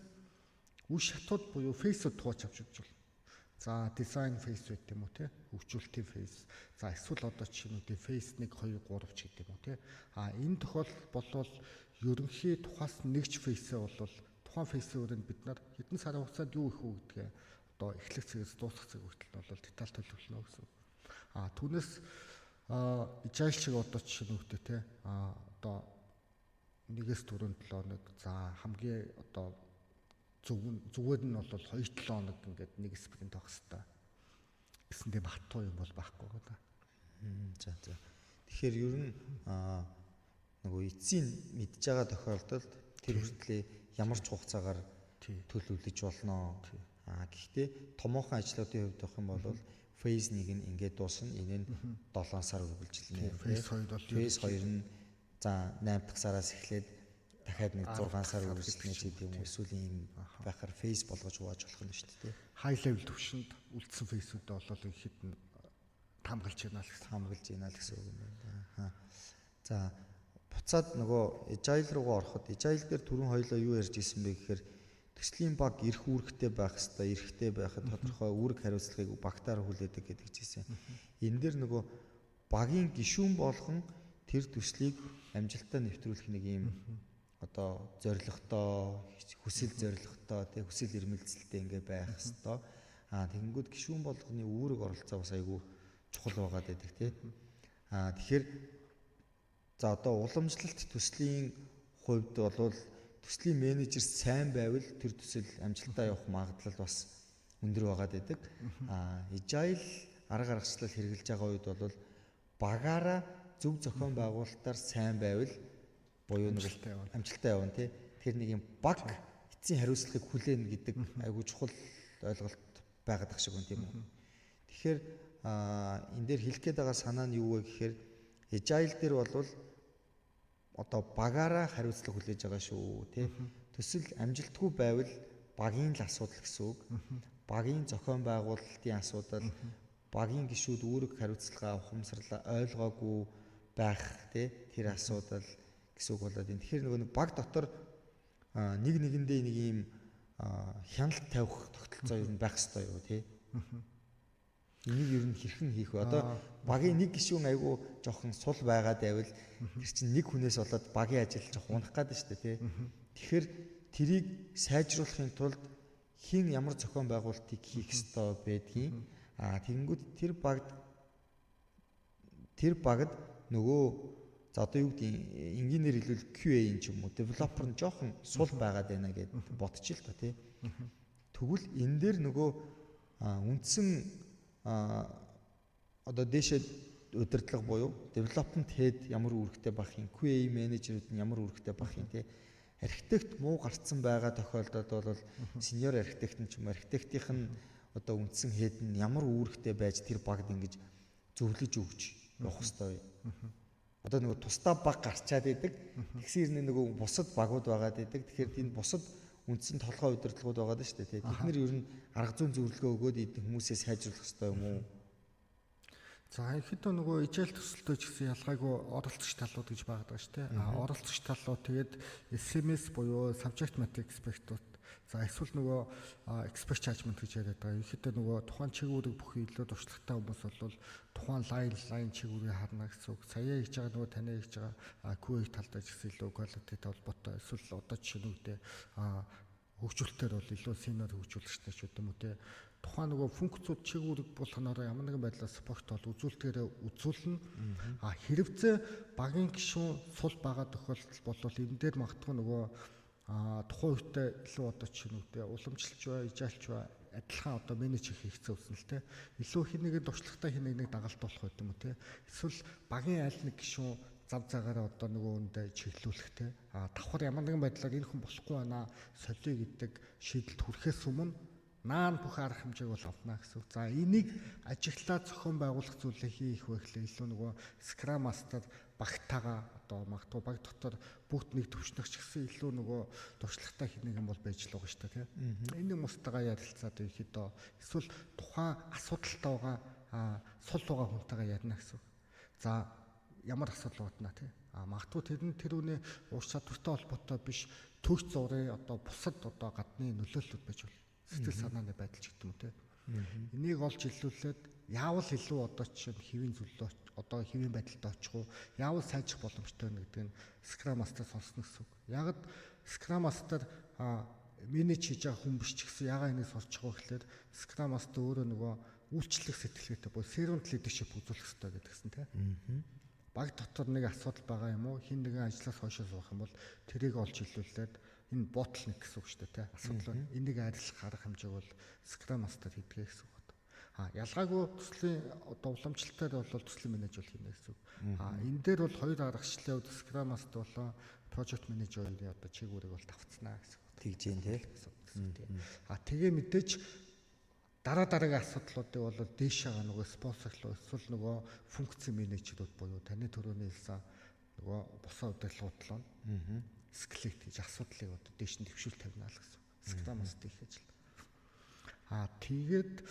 үе шатууд буюу фейсүүд тууч авч үзвэл за дизайн фейс байт юм уу те хөгжүүлэлтийн фейс за эсвэл одоо жишээнүүдийн фейс 1 2 3 ч гэдэг юм уу те энэ тохиолдол болвол ерөнхий тухаас нэгж фейсээ бол тухайн фейсийн өрөөнд бид нар хэдэн сарын хугацаанд юу их үү гэдгээ одоо эхлэх цэгээс дуусах цэг хүртэл бол деталь төлөвлөнө гэсэн. Түүнээс agile шиг одоо жишээнүүдтэй те одоо 1-4 7 хоног за хамгийн одоо зүгээр нь бол 2-7 хоног ингээд нэг спринт авах хэрэгтэй. Гэсэн тийм хатуу юм бол байхгүй гоо да. За. Тэгэхээр ер нь нөгөө эцсийн мэдж байгаа тохиолдолд тэр хүртлээр ямар ч хугацаагаар төлөвлөж болно. Гэхдээ томоохон ажлуудын хувьд авах юм бол фейз 1 нь ингээд дуусна. Энэ нь 7 сар үргэлжилнэ. Фейз 2 нь за 8 дахь сараас эхлээд дахиад нэг 6 сар үргэлжлэнэ ч гэдэг юм. Эсвэл ийм байхаар фейз болгож хувааж болох нь шүү дээ. High level төвшөнд үлдсэн фейсүүд бол ихэд нь хамгаалж байна л гэсэн. Хамгаалж байна л гэсэн үг юм байна. За буцаад нөгөө agile руугаа ороход agile дээр түрүүн хоёлоо юу ярьж ирсэн бэ гэхээр төслийн баг эрх үүрэгтэй байх хэвээр эрхтэй байхад тодорхой үүрэг хариуцлагыг багтаар хүлээдэг гэдэг чийсэн. Энэ дээр нөгөө багийн гишүүн болгон тэр төслийг амжилттай нэвтрүүлэх нэг юм одоо зорилготой хүсэл зорилготой тий хүсэл эрмэлзэлтэй ингээ байх хэвээр. Тэгэнгүүт гишүүн болгоны үүрэг оролцоо бас айгүй чухал байгаад байдаг тий. Тэгэхээр за одоо уламжлалт төслийн хувьд бол төслийн менежер сайн байвал тэр төсөл амжилттай явах магадлал бас өндөр байгаад байдаг. Agile арга аргачлал хэрэгжилж байгаа үед бол багаараа зөв зохион байгуулалтаар сайн байвал буюу нэг амжилттай явна тий. Тэр нэг юм баг эцсийн хариуцлагыг хүлээнэ гэдэг айгүй чухал ойлголт байгаад байгаа шиг байна тийм үү. Тэгэхээр энэ дээр хэлэх гээд байгаа санаа нь юу вэ гэхээр agile дээр бол одоо багаараа хариуцлага хүлээж байгаа шүү тий. Төсөл амжилтгүй байвал багийн л асуудал гэсэн үг. Багийн зохион байгуулалтын асуудал, багийн гишүүд үүрэг хариуцлага ухамсарлаа ойлгоогүй байх тий тэр асуудал гэсэн үг болоод энэ. Тэгэхээр нөгөө баг дотор нэг нэгэндээ нэг юм хяналт тавих тогтолцоо юу байх ёстой юу тий. Энийг ер нь хэрхэн хийх вэ? Одоо багийн нэг гишүүн айгүй жоохон сул байгаад байвал тэр чинь нэг хүнээс болоод багийн ажил жоохон унах гэдэг шүү дээ тий. Тэгэхээр тэрийг сайжруулахын тулд хин ямар зохион байгуулалтыг хийх ёстой байдгийг тэгэнгүүт тэр багт нөгөө за одоо юу гэдэг инженеэр хэлвэл QA юм ч юм уу девелопер нь жоохон сул байгаад байна гэд бодчих л та тий. Тэгвэл энэ дээр нөгөө үндсэн одоо дээшээ удирдлага буюу development head ямар үүрэгтэй байх юм, QA менежерүүд нь ямар үүрэгтэй байх юм те. Архитект муу гарцсан байгаа тохиолдолд бол senior архитект нь ч юм архитектийнх нь одоо үндсэн head нь ямар үүрэгтэй байж тэр багт ингэж зөвлөж өгч явах хэрэгтэй. Одоо нөгөө тусдаа баг гарчаад идэг. Тэгсэр нөгөө бусад багууд байгаад идэг. Тэгэхээр энэ бусад үндсэн толгой удирдлагууд байгаа шүү дээ. Бид нар ер нь арга зүйн зөвлөгөө өгөөд идэх хүмүүсээ сайжруулах хэрэгтэй юм уу? За ихэд нөгөө ижил төсөлтөө ч гэсэн ялгаагүй оролцогч талууд гэж байгаа шүү дээ. Оролцогч талууд тэгээд SMS буюу subject matter expert-ууд за эсвэл нөгөө expert judgment гэж яриад байгаа. Ихэд нөгөө тухайн чиглэлийг бүхий илүү туршлагатай хүмүүс бол тухайн лайн чиглэлийг харна гэсэн үг. Сая хийж байгаа нөгөө таны хийж байгаа QA талдаа ч гэсэн илүү quality толботой эсвэл одоо жишээ нь үгтэй хөгжүүлэлтээр бол илүү senior хөгжүүлэгчтэй ч гэдэг юм уу те. Тухайн нөгөө функцүүд чиглэлийг болгоноор ямар нэгэн байдлаар спорт бол үзүүлэлтээрээ үзүүлнэ. Хэрвээ багийн гишүүн сул байгаа тохиолдол бол энэ дээр магадгүй нөгөө тухайн үедээ илүү одоо чинь үгтэй уламжлалч бай, ижаалч бай адилхан одоо менеж хийх хэцүү үсэн л те. Илүү хин нэгэн туршлагатай хин нэг дагалт болох байт юм уу те. Эсвэл багийн аль нэг гишүүн зав загаараа одоо нөгөө үндэ чиглүүлэх те. Давхар ямар нэгэн байдлаар энэ хүн болохгүй байна солиё гэдэг шийдэлд хүрэхээс өмнө наан бүх арга хэмжээг бол авна гэсэн. За энийг ажиглаад зохион байгуулах зүйлээ хийх байхлаа илүү нөгөө Scrum Master багтаага одоо магадгүй баг дотор бүгд нэг төвчнөх ч гэсэн илүү нөгөө туршлагатай хин нэгэн бол байж л байгаа шүү дээ тийм. Энэ хүмүүстайгаа ярилцаад ихэд эсвэл тухайн асуудалтай байгаа сул байгаа хүнтэйгээ ярина гэсэн. За ямар асуудал байна тийм. Магадгүй тэр үний ур чадвартай холбоотой биш төгс зургийн одоо бусад одоо гадны нөлөөллүүд байж болно. Сэтгэл санааны байдал ч гэдэг юм те. Энийг олж илүүлээд яавал илүү одоо чинь хэвийн зөвлөлөө одоо хэвийн байдалд очих уу, яавал сайжрах боломжтой вэ гэдэг нь Scrum Master сонсно гэсэн үг. Ягд Scrum Master менеж хийж байгаа хүн биш ч гэсэн ягаа энийг сонсож байгаа гэхээр Scrum Master өөрөө нөгөө үйлчлэх сэтгэлгээтэй бол servant leadership үзүүлэх хэрэгтэй гэдгсэн те. Баг дотор нэг асуудал байгаа юм уу, хин нэгэн ажлаас хойшоо суух юм бол тэрийг олж илүүлээд энэ ботлнек гэсэн үг шүү дээ тий. Асуудал байна. Энийг арилгах арга хэмжээг бол Scrum Master хийдэг гэсэн үг. Ялгаагүй төслийн одоо уламжлалтаар бол төслийн менеж бол хийнэ гэсэн үг. Энэ дээр бол хоёр аргачлалын хувьд Scrum Master болон project manager хоёрын одоо чиглэлийг бол давцснаа гэсэн үг. Тэгж юм тий. Тэгээ мэдээж дараагийн асуудлуудыг бол дээшээ нөгөө спонсорлоо эсвэл нөгөө функцийн менежерүүд буюу таны төрөний хэлсэн нөгөө босоо удирдлагууд нь скелет гэж асуудлыг одоо дээш нь төвшүүл тавина л гэсэн. Scrum Master их ажил. Тэгээд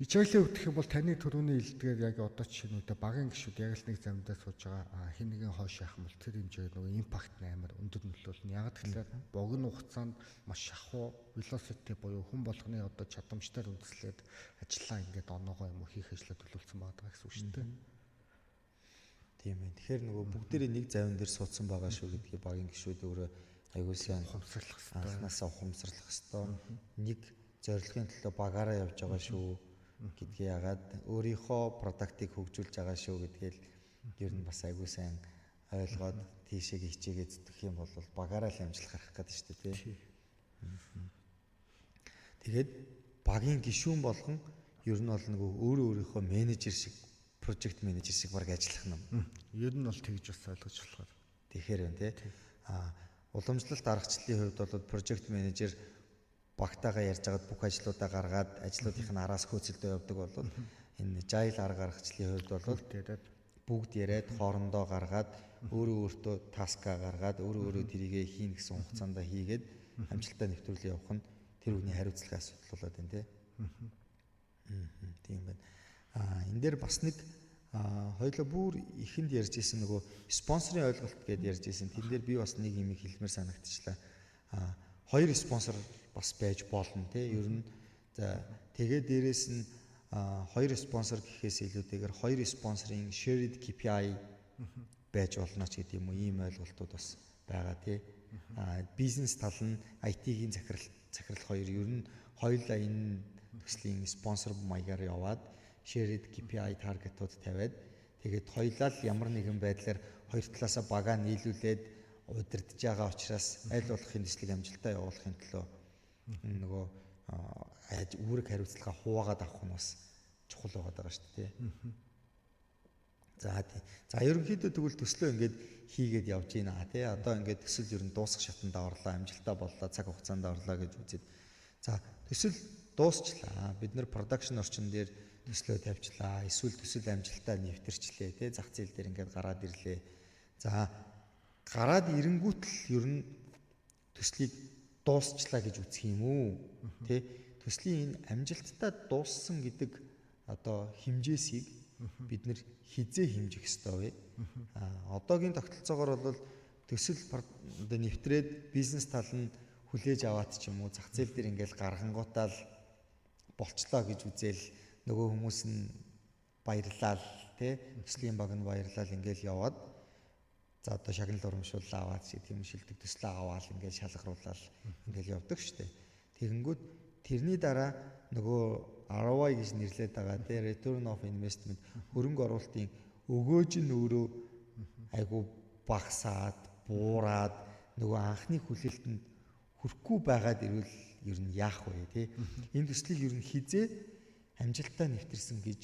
Ижааглаа өвдөх юм бол таны төрөний илдгээр яг одоо чинь үедээ багийн гишүүд яг л нэг замдаа сууж байгаа хин нэгэн хоош яах юм бол тэр хэмжээгээр нөгөө импакт амар өндөр нөлөөлнө. Яг тэгэхээр богино хугацаанд маш шахуу velocity буюу хүн болгоны одоо чадамжтай үндэслээд ажиллаа ингээд оноогоо юм уу хийх ажлаа төлөвлөсөн байгаа гэсэн үг шүү дээ. Тийм байна. Тэгэхээр нөгөө бүгдээрээ нэг завин дээр суудсан байгаа шүү гэдгийг багийн гишүүд өөрөө аягүй сайн Ухамсарлах хэрэгтэй. анханасаа ухамсарлах хэрэгтэй. Нэг зорилгын төлөө багаараа явж байгаа шүү гэдгийг ягаад өөрийнхөө продуктыг хөгжүүлж байгаа шүү гэдгээл ер нь бас аягүй сайн ойлгоод тийшээ хичээгээ зүтгэх юм бол багаараа л амжилах харах гэдэг шүү дээ тий. Тэгээд багийн гишүүн болгон ер нь бол нөгөө өөрөө өөрийнхөө менежер шиг project manager шиг баг ажиллах юм. Ер нь бол тэгж бас ойлгож болохоор. Тэгэхээр байна тий. Уламжлалт аргачлалын хувьд бол project manager багтаага ярьж байгаад бүх ажлуудаа гаргаад ажлуудынх нь араас хөөцөлдөө явдаг бол энэ agile арга аргачлалын хувьд бол бүгд яриад хоорондоо гаргаад өөртөө таска гаргаад өөрөө тэрийгэ хийн гэсэн хугацаанд хийгээд амжилттай нэвтрүүлээ явах нь тэр үгний хариуцлагын асуудал болоод байна тий. Тийм байна. Энэ дээр бас нэг хоёлоо бүр ихэнд ярьж исэн нөгөө спонсорын ойлголт гэдээ ярьж исэн. Тэн дээр би бас нэг юм хэлмээр санагдчихлаа. Хоёр спонсор бас байж болно тий. Ер нь за тэгээ дээрэс нь хоёр спонсор гэхээс илүүтэйгээр хоёр спонсорын shared KPI байж болно ч гэдэг юм уу. Ийм ойлголтууд бас байгаа тий. Бизнес тал нь IT-ийн захирал хоёр ер нь хоёулаа энэ төслийн спонсор маягаар яваад shared KPI таргетууд тавиад тэгээд хоёулаа л ямар нэгэн байдлаар хоёр талаасаа багаа нийлүүлээд удирдах байгаа учраас аль болохын төслийг амжилттай явуулахын төлөө нөгөө үүрэг хариуцлага хуваагаад авах нь бас чухал байгаа шүү дээ. За ерөнхийдөө тэгвэл төслөө ингээд хийгээд явж байна тий. Одоо ингээд төсөл ер нь дуусах шатанд орлоо, амжилттай боллоо, цаг хугацаанд орлоо гэж үзээд. За төсөл дуусчлаа. Бид нэр production орчин дээр төслөө тавьчлаа. Эсвэл төсөл амжилттай нэвтэрчлээ тий. Зах зээл дээр ингээд гараад ирлээ. За гараад ирэнгүүт л ер нь төслийг дуусчлаа гэж үзэх юм уу? Тэ төслийн энэ амжилттай дууссан гэдэг одоо хэмжээсийг бид нэр хизээ хэмжих ёстой вэ? Одоогийн тогтолцоогоор бол төсөл одоо нэвтрээд бизнес тал нь хүлээж аваад ч юм уу зах зээл дээр ингээл гаргангуудаа л болчлоо гэж үзэл нөгөө хүмүүс нь баярлал тэ төслийн баг нь баярлал ингээл яваад за одоо шагнал урамшууллаа аваад тийм шилдэг төслөө аваад ингээл шалгаруулаад ингээл явдаг штэ. Тэгэнгүүт тэрний дараа нөгөө ROI гэж нэрлэдэг байгаа тэ return of investment хөрөнгө оруулалтын өгөөж нь өөрөө айгу багасаад буураад нөгөө анхны хүлээлтэнд хүрэхгүй байгаад ирвэл ер нь яах вэ те энэ төслийг ер нь хизээ амжилттай нэвтэрсэн гэж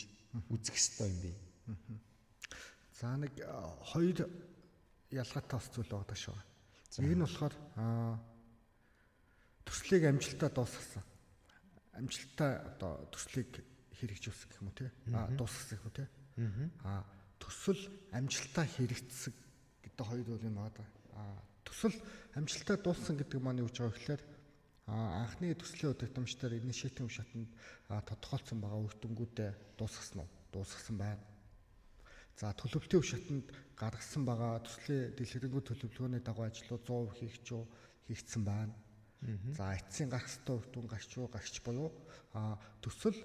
үзэх ёстой юм бэ. За нэг хоёр ялгаатай зүйл байгаа шүү. Нэг нь болохоор төслийг амжилттай дуусгасан. Амжилттай одоо төслийг хэрэгжүүлсэн гэх юм уу те? Дуусгасан гэх юм те? Төсөл амжилттай хэрэгжсэн гэдэг хоёр зүйл юм байна. Төсөл амжилттай дууссан гэдэг маань юу гэж байгаа вэ гэхээр анхны төслийн удирдамжтайгаар инишиатив шатанд тодорхойлсон байгаа үр дүнгуудээ дуусгасан уу? Дуусгасан байна. За төлөвлөлтийн шатанд гаргасан байгаа төслийн дэлгэрэнгүй төлөвлөгөөний дагуу ажлууд 100% хийгч үү? Хийгдсэн байна. За эцсийн гарах ёстой үр дүн гарч уу? Гарч буюу төсөл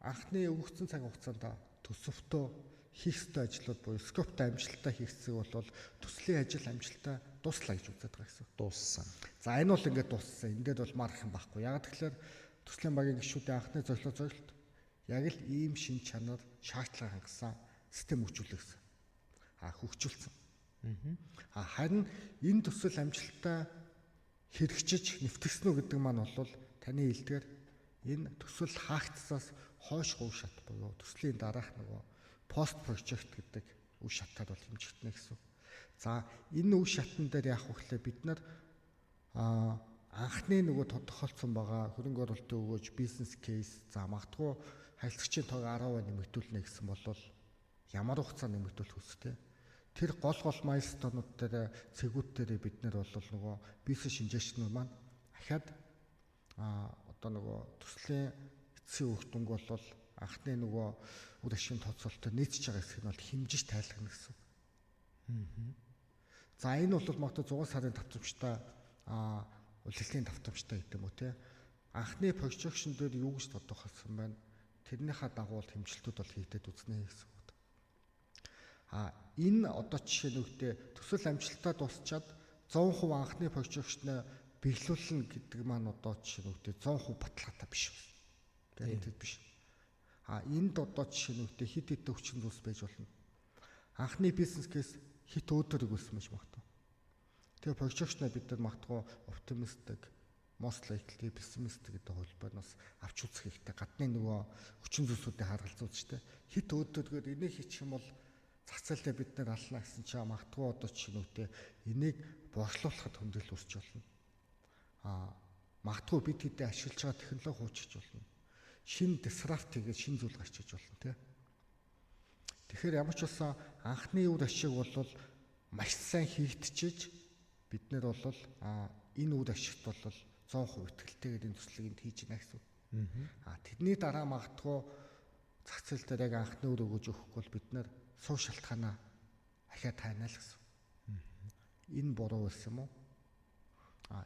анхны өгөгдсөн цаг хугацаанд төсөвтөө хийх ёстой ажлууд буюу скоптой амжилттай хийгдсэг бол төслийн ажил амжилттай дуслаа гэж үздэг байгаа гэсэн. Дууссан. За энэ бол ингээд дууссан. Ингээд бол марах юм байхгүй. Яг тэгэхээр төслийн багийн гишүүдийн анхны зорилт яг л ийм шин чанар шаардлага хангасан систем хөгжүүлсэн. Хөгжүүлсэн. Харин энэ төсөл амжилттай хэрэгжиж нэвтэрсэн үү гэдэг маань бол таны хэлдгээр энэ төсөл хаагдсаас хойш уг шат буюу төслийн дараах нөгөө пост project гэдэг үе шатаар бол хэмжигдэнэ гэсэн. За энэ үе шатн дээр яах вэ гэхээр бид нар анхны нөгөө тодорхойлсон байгаа хөрөнгө оруулалтын өгөөж бизнес кейс за магадгүй харилцагчийн тоог 10% нэмэгдүүлнэ гэсэн бол ямар хугацаанд нэмэгдүүлэх үстэй. Тэр гол майлстонууд дээр цэгүүд дээр бид нар бол нөгөө бизнес шинжээчнүүд маань ахаад одоо нөгөө төслийн эцсийн үр дүнг бол анхны нөгөө үр ашигын тооцоололтод нийцж байгаа хэсэг нь бол хэмжиж тайлгна гэсэн. За энэ бол магадгүй 6 сарын давтамжтай улирлын давтамжтай гэдэг юм уу те. Анхны projection дээр юу гэж тодорхойлсон байна? Тэрнийхээ дагуу хэмжилтүүд бол хийгдээд үзнэ гэсэн үг. Энэ одоо жишээ нь үгтэй төсөл амжилттай дуусчаад 100% анхны projection-ыг биелүүлнэ гэдэг маань одоо жишээ нь үгтэй 100% баталгаатай биш байна. Гэтэл биш. Энд одоо жишээ нь үгтэй хит хит өвчин зүйлс байж болно. Анхны бизнес кейс хит өөдөр өгүүлсэн байж магадгүй. Тэгээ projection-ыг бид нар магадгүй optimistic, most likely, pessimistic гэдэг хөлбөөнөөс авч үзэх хэрэгтэй. Гадны нөгөө хүчин зүйлсүүдийг харгалзуулж штэ. Хит өөдөргөр энийг хийчих юм бол зах зээлдээ бид нар ална гэсэн чинь магадгүй одоо жишээ нь үгтэй энийг борлуулахад хөндрөл үүсч болно. Магадгүй бид хэдийн ашиглаж байгаа технологи хуучиж болно. Шинэ disrupt хийгээд шинэ зүйл гарч иж болно тий. Тэгэхээр ямар ч байсан анхны үр ашиг бол маш сайн хийгдчихэж бид нэр бол энэ үр ашигт бол 100% итгэлтэйгээр энэ төслийг хийж гинэ гэсэн. Тэдний дараа магадгүй зах зээл дээр яг анхны үр өгөөж өгөхгүй бол бид нэр суу шалтгаанаа ахиад тайна л гэсэн. Энэ буруу байсан юм уу?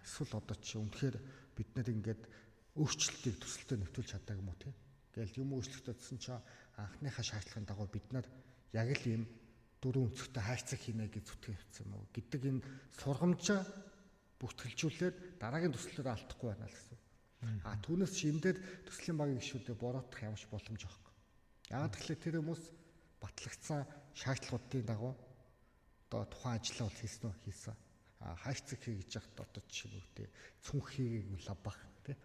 Эсвэл одоо чи үнэхээр бид нэр ингээд өөрчлөлтийг төсөлтөд нэвтүүлж чаддаг юм уу тийм? Гэвэл юм өөрчлөгдсөн чинь анхныхаа шаардлагын дагуу бид нар яг л ийм дөрвөн өнцгтэй хайрцаг хийнэ гэж зүтгэж хэлсэн юм уу гэдэг энэ сургамжаа бүртгэлжүүлээд дараагийн төслөөр алдахгүй байна л гэсэн. Түүнээс шимдээд төслийн багийн гишүүдэд буруутгах ямарч боломж байхгүй. Яагаад гэвэл тэр хүмүүс батлагдсан шаардлагуудын дагуу одоо тухайн ажлаа бол хийсэн. Хайрцаг хий гэж яхад одоо жишээ нь үгтэй цүнх хийгийг лавбах тий.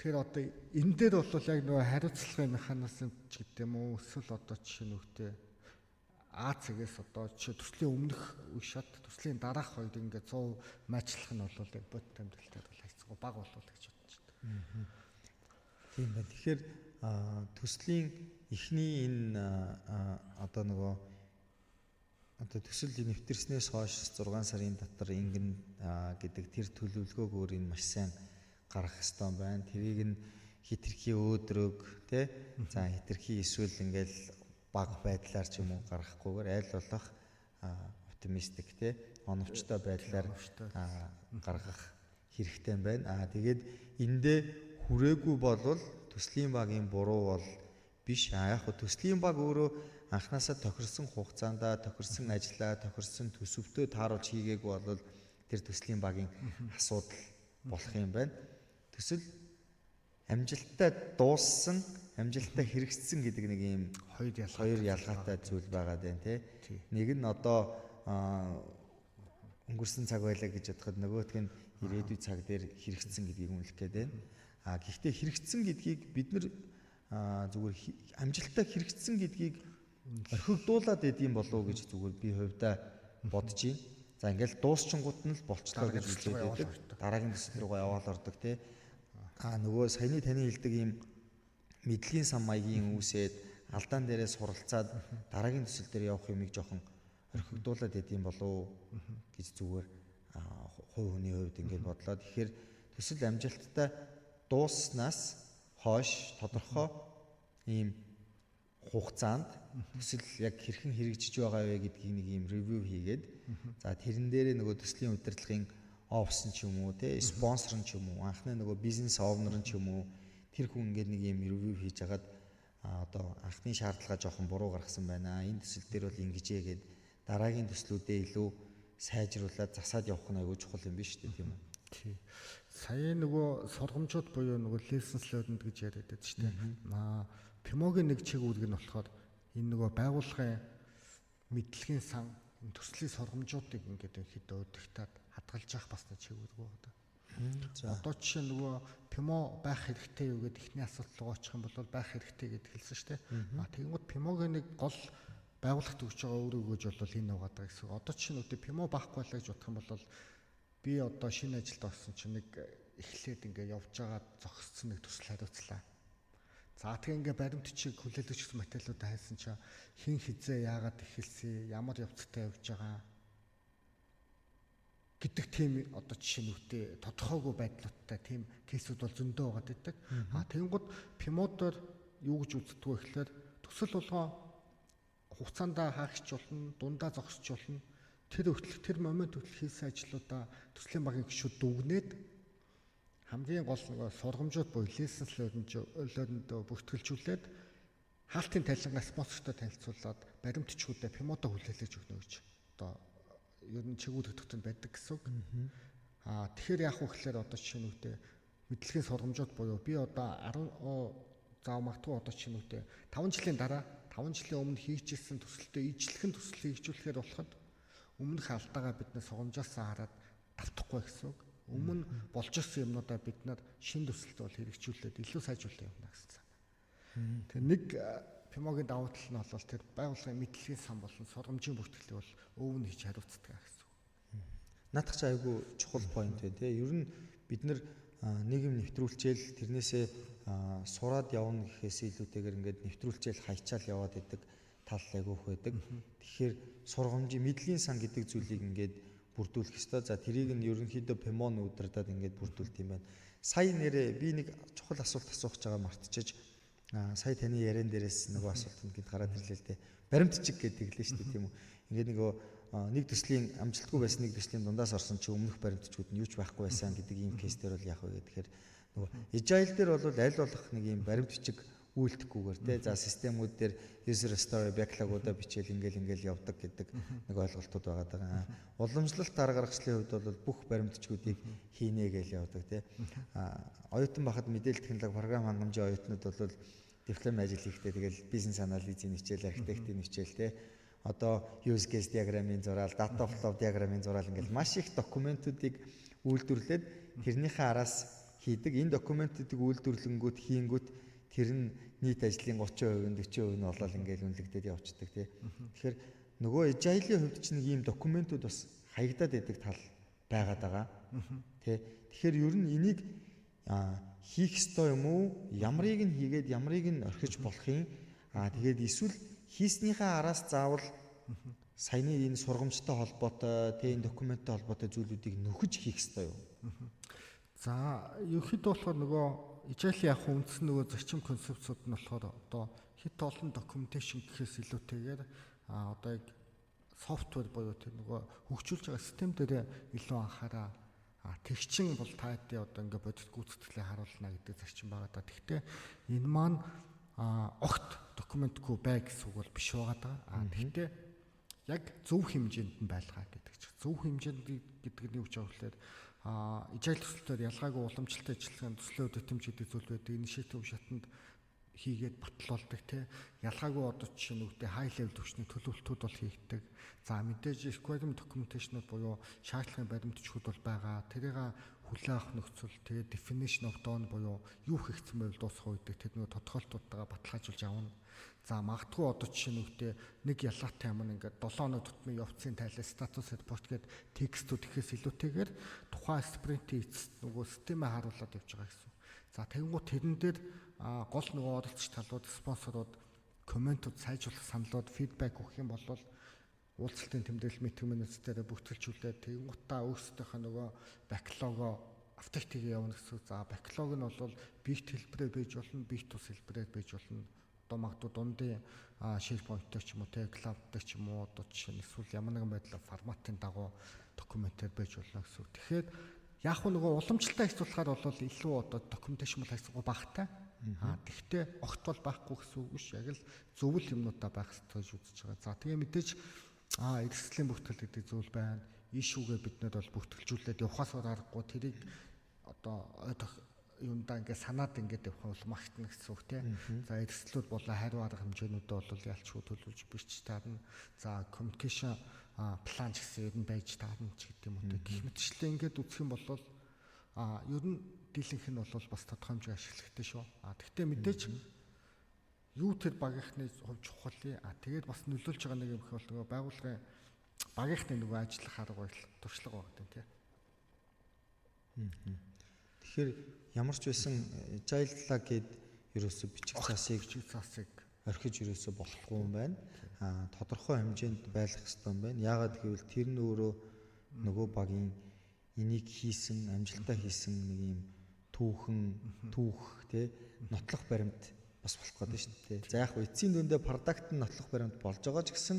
Тэгэхээр одоо энэ дээр бол яг нөгөө хариуцлагын механизм ч гэдэг юм уу эсвэл одоо жишээ нь үгтэй цэгээс одоо жишээ төслийн өмнөх үе шат төслийн дараах хоёр ингээд 100% майчлах нь бол яг бодит амьдралтай бол хайцгүй баг болов гэж бодож байна. Тийм байна. Тэгэхээр төслийн эхний энэ одоо нөгөө одоо төсөл нэвтэрснээс хойш 6 сарын дотор ингэн гэдэг тэр төлөвлөгөөгөөр энэ маш сайн гарах ёстой байна. Тэрийг нь хитрхи өөдрөг тий. За хитрхи эсвэл ингээл баг байдлаар ч юм уу гаргахгүйгээр аль болох оптимистик тий. Оновчтой байдлаар гаргах хэрэгтэй байна. Тэгээд эндээ хүрээгүй болвол төслийн багийн буруу бол биш. Яг хөө төслийн баг өөрөө анхнаасаа тохирсон хугацаанд тохирсон ажлаа тохирсон төсөвтөө тааруулж хийгээгүй бол тэр төслийн багийн асуудал болох юм байна. Төсөл амжилттай дууссан, амжилттай хэрэгжсэн гэдэг нэг юм хоёр ялгаатай зүйл байгаад байна тий. Нэг нь одоо өнгөрсөн цаг байлаа гэж бодоход нөгөөх нь ирээдүйн цаг дээр хэрэгжсэн гэдгийг үнэлэх гээд байна. Гэхдээ хэрэгжсэн гэдгийг бид нар зүгээр амжилттай хэрэгжсэн гэдгийг орхигдуулаад идэм болов уу гэж зүгээр би хувьдаа бодож байна. За ингээл дуусчингууд нь л болчлоо гэж үзээд байдаг. Дараагийн төсөл рүү яваал ордог тий. Нөгөө саяны таны хэлдэг ийм мэдлэгийн сан маягийн үүсээд алдаан дээрээ суралцаад дараагийн төсөл дээр явах юмыг жоохон орхигдуулаад идэм болов уу гэж зүгээр хувь хүний хувьд ингээд бодлоо. Тэгэхээр төсөл амжилттай дууснаас хойш тодорхой ийм хугацаанд төсөл яг хэрхэн хэрэгжиж байгаа вэ гэдгийг нэг ийм ревю хийгээд за тэрэн дээрээ нөгөө төслийн удирдлагын офс нь ч юм уу те спонсор нь ч юм уу анхны нөгөө бизнес овнер нь ч юм уу тэр хүн ингээд нэг ийм ревю хийж хагаад одоо анхны шаардлага жоохон буруу гаргасан байна. Энэ төсөл дээр бол ингэжээ гээд дараагийн төслүүдээ илүү сайжруулад засаад явах нь аягүй чухал юм биш үү тийм үү? Тий. Сая нөгөө сургамжууд буюу нөгөө lessons learned гэж яриад байдаг шүү дээ. Пимогийн нэг чиг үүрэг нь болохоор энэ нөгөө байгууллагын мэдлэгийн сан төслийн сургамжуудыг ингээд хэд өдөртад хадгалж явах бас нэг чиг үүрэг байна. Одоо жишээ нөгөө пимо байх хэрэгтэй юу гэдэг ихний асуулт руу очих юм бол байх хэрэгтэй гэдээ хэлсэн шүү дээ. Тэгмүүд пимогийн нэг гол байгууллагт өгч байгаа өөр өгөөж бол энэ угаад байгаа гэсэн. Одоо жишээ нь пимо байхгүй байлаа гэж бодох юм бол би одоо шинэ ажилд орсон чинь нэг эхлээд ингээд явж байгаа зогссон нэг төсөл хариуцлаа. За тэгээ ингээд баримтчиг хүлээлгч материалуудаа хайсан чинь хин хизээ яагаад эхэлсэн, ямар явцтай явж байгаа. гэдэг тийм одоо жишээнүүдтэй тодорхойгүй байдлуудтай тийм кейсүүд бол зөндөө байгаа гэдэг. Тэгэнгუთ пимодоор юу гэж үздэг вэ гэхээр төсөл болгоо хугацаанд хаагч болно, дундаа зогсч болно. Тэр момент хүртэл хийсэн ажлуудаа төслийн багийн гишүүд дүгнээд хамгийн гол нэг сургамжууд буюу license learning-д бүртгэлжүүлээд хаалтын тайлангаа спонсортой танилцуулаад баримтчгуудаа пимодоо хүлээлгэж өгнө гэж одоо ер нь чигүүл хөтөлбөрт байдаг гэсэн үг. Тэгэхээр яах вэ гэхээр одоо жишээнүүдээ мэдлэгийн сургамжууд буюу би одоо 10 заав магадгүй одоо жишээнүүдээ 5 жилийн дараа 5 жилийн өмнө хийжсэн төсөлтөө ижлэхэн төсөл хийгжүүлэхээр болоход өмнөх алдаагаа бид нэ сургамжаас хараад давтахгүй гэсэн үг. Өмнө болж ирсэн юмнуудаа бид нар шинэ төсөлд бол хэрэгжүүлээд илүү сайжруулах юм гэсэн. Тэгээ нэг пимогийн давуу тал нь бол тэр байгууллагын мэдлэгийн сан болон сургамжийн бүртгэлийг бол өвн хийж хариуцдаг гэсэн. Наадах чи айгүй чухал point байна те. Ер нь бид нар нийгэм нэвтрүүлчээл тэрнээсээ сураад явна гэхээс илүүтэйгээр ингээд нэвтрүүлчээл хайчаал яваад идэг тал айгүйх байдаг. Тэгэхээр сургамжийн мэдлэгийн сан гэдэг зүйлийг ингээд бүрдүүлэх ёстой. За тэрийг нь ерөнхийдөө пимон удирдаад ингээд бүрдүүлт юм байна. Сая нэрээ би нэг чухал асуулт асуух гэж байгаа мартчихэж сая таны яриан дээрээс нөгөө асуултанд гээд гараад ирлээ л дээ. Баримтчиг гэдэг лээ шүү дээ тийм үү. Ингээд нөгөө нэг төслийн амжилтгүй байсан нэг төслийн дундаас орсон чи өмнөх баримтчгууд нь юуч байхгүй байсан гэдэг ийм кейс дээр бол яах вэ гэхээр нөгөө agile дээр бол аль болох нэг ийм баримтчиг үйлдэхгүйгээр те за системүүд дээр user story backlog-уудаа бичээл ингээл явдаг гэдэг нэг ойлголтууд байгаа даа. Уламжлалт арга гаргачлалын хувьд бол бүх баримтчгуудыг хийнэ гэж явдаг те. Оюутан байхад мэдээлэл технологи програм хангамжийн оюутнууд бол диплом ажил хийхдээ тэгэл бизнес анализийн хичээл, архитектийн хичээл те. Одоо use case диаграмын зураал, data flow диаграмын зураал ингээл маш их документуудыг үйлдвэрлээд тэрнийхээ араас хийдэг. Энэ документуудыг үйлдвэрлэнгүүт хийнгүүт тэр нь нийт ажлын 30%, 40% нь болол ингээл үнэлэгдээд явцдаг тий. Тэгэхээр нөгөө agile-ийн хувьд ч нэг ийм документууд бас хаягдаад байдаг тал байгаад байгаа. Тий. Тэгэхээр ер нь энийг хийх ёстой юм уу? Ямрыг нь хийгээд ямрыг нь орхиж болох юм? Тэгээд эсвэл хийснийхээ араас заавал саяны энэ сургамжтай холбоотой, тэ энэ документтай холбоотой зүйлүүдийг нөхөж хийх ёстой юу? За, ерөнхийдөө болохоор нөгөө agile яг үндсэн нөгөө зарчим концепцууд нь болохоор одоо хит олон documentation гэхээс илүүтэйгээр одоо яг софтвер буюу тэр нөгөө хөгжүүлж байгаа систем дээр илүү анхаараа тэгчин бол та хэдийн одоо ингээ бодит гүйцэтгэлээ харуулна гэдэг зарчим байгаа да. Гэхдээ энэ маань огт документгүй бай гэсэн үг бол биш байгаа даа. Гэхдээ яг зөв хэмжээнд нь байлгаа гэдэг чинь. Зөв хэмжээнд гэдэг нь юу гэж байгаа вэ? Agile төсөлтөөр ялгаагүй уламжлалт ажиллагааны төслөө дэвтэмж гэдэг зүйл байдаг. Initiative шатанд хийгээд батлуулдаг те. Ялгаагүй одоо жишээ нь үгтэй high level төвчний төлөвлөлтүүд бол хийгдэг. За мэдээж requirement documentation буюу шаардлагын баримтчгууд бол байгаа. Тэрийг хүлээн авах нөхцөл тэгээд definition of done буюу юу хийгдсэн байвал дуусах үйдэг тэр нөгөө тодорхойлтуудаа баталгаажуулж авна. За магадгүй одоо жишээ нь үгтэй нэг ялгаатай юм ингээд 7 хоног тутмын явцын тайлаа status report гэдэг текстүүд ихээс илүүтэйгээр тухайн спринтийн эцэст нөгөө системээ харуулад явж байгаа гэсэн. За тэгэнгუთ тэрэн дээр гол нөгөө оролцогч талууд спонсорууд комментууд сайжруулах саналууд фидбек өгөх юм бол уулзалтын тэмдэглэл митингээс дээр бүртгэлжүүлээд тэгэнгуутаа өөрсдийнхөө нөгөө бэклогоо автоматик явуулна гэсэн. За бэклог нь бол бит хэлбэрээр байж болно, бит тус хэлбэрээр байж болно. Одоо магадгүй дундын SharePoint-тэй ч юм уу, тэ cloud-тэй ч юм уу, одоо жишээ нь эсвэл ямар нэгэн байдлаар форматын дагуу документээр байж болно гэсэн. Тэгэхээр яг нөгөө уламжлалтаа хийцүүлэхээр бол илүү одоо documentation бол хайцгүй багтай. Тэгвэл огт бол байхгүй гэсэн үг биш. Яг л зөвл юмнуудаа байх хэрэгтэй гэж үзэж байгаа. За тэгээ мэдээж эрсдлийн бүртгэл гэдэг зүйл байна. Ишүүгээ бид нар бол бүртгэлжүүлээд явахаас аргагүй тэрийг одоо юундаа ингээд санаад ингээд явах бол магтна гэсэн үг тийм. За эрсдлүүд болоо хариу арга хэмжээнүүдээ бол ялчгүй төлөвлөж бичиж таарна. За communication план ч гэсэн ер нь байж таарна ч гэдэг юм уу. Гэх мэтчлээ ингээд үзэх юм бол ер нь дийлэнх нь бол бас тодорхой хэмжээ ашиглагтай шүү. Тэгвэл мэдээж юу тэр багийнхны хувь чухал. Тэгээд бас нөлөөлж байгаа нэг юм их бол нөгөө байгууллагын багийнхны нөгөө ажиллах арга барил туршлага байгаа тийм. Тэгэхээр ямар ч байсан agile гэд ерөөсө бичих цаасыг орхиж ерөөсө болохгүй юм байна. Тодорхой хэмжээнд байлгах хэрэгтэй юм байна. Яагаад гэвэл тэр нь өөрөө нөгөө багийн энийг хийсэн, амжилтаа хийсэн нэг юм түүх тий нотлох баримт бас болох гэдэг шүү дээ. За яг эцсийн дүндээ продакт нь нотлох баримт болж байгаа ч гэсэн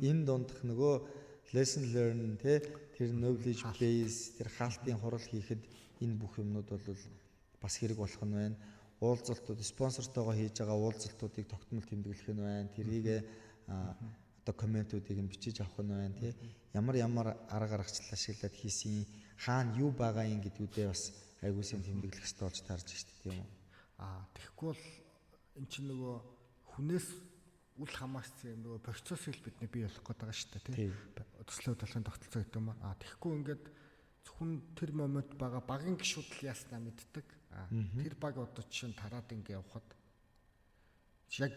энэ дундх нөгөө lesson learn тий тэр knowledge base тэр хаалтын хурал хийхэд энэ бүх юмнууд бол бас хэрэг болох нь байна. Уулзалтууд спонсортойгоо хийж байгаа уулзалтуудыг тогтмол тэмдэглэх нь байна. Тэрийг одоо комментуудыг нь бичиж авах нь байна тий. Ямар арга аргачлал ашиглаад хийсэн хаана юу байгаа юм гэдгүүдээ бас айгуу сайн тэмдэглэх хэрэгтэй болж таарж штэ тийм үү. Тэгэхгүй бол эн чинь нөгөө хүнээс үл хамаарсан юм нөгөө процессыг бидний бий болох гээд байгаа шүү дээ тий. Төслийн хөдөлгөөний тогтолцоо гэдэг юм аа. Тэгэхгүй ингээд зөвхөн тэр момент байгаа багийн гишүүд л яаснаа мэддэг. Тэр баг одоо чинь тараад ингээ явхад яг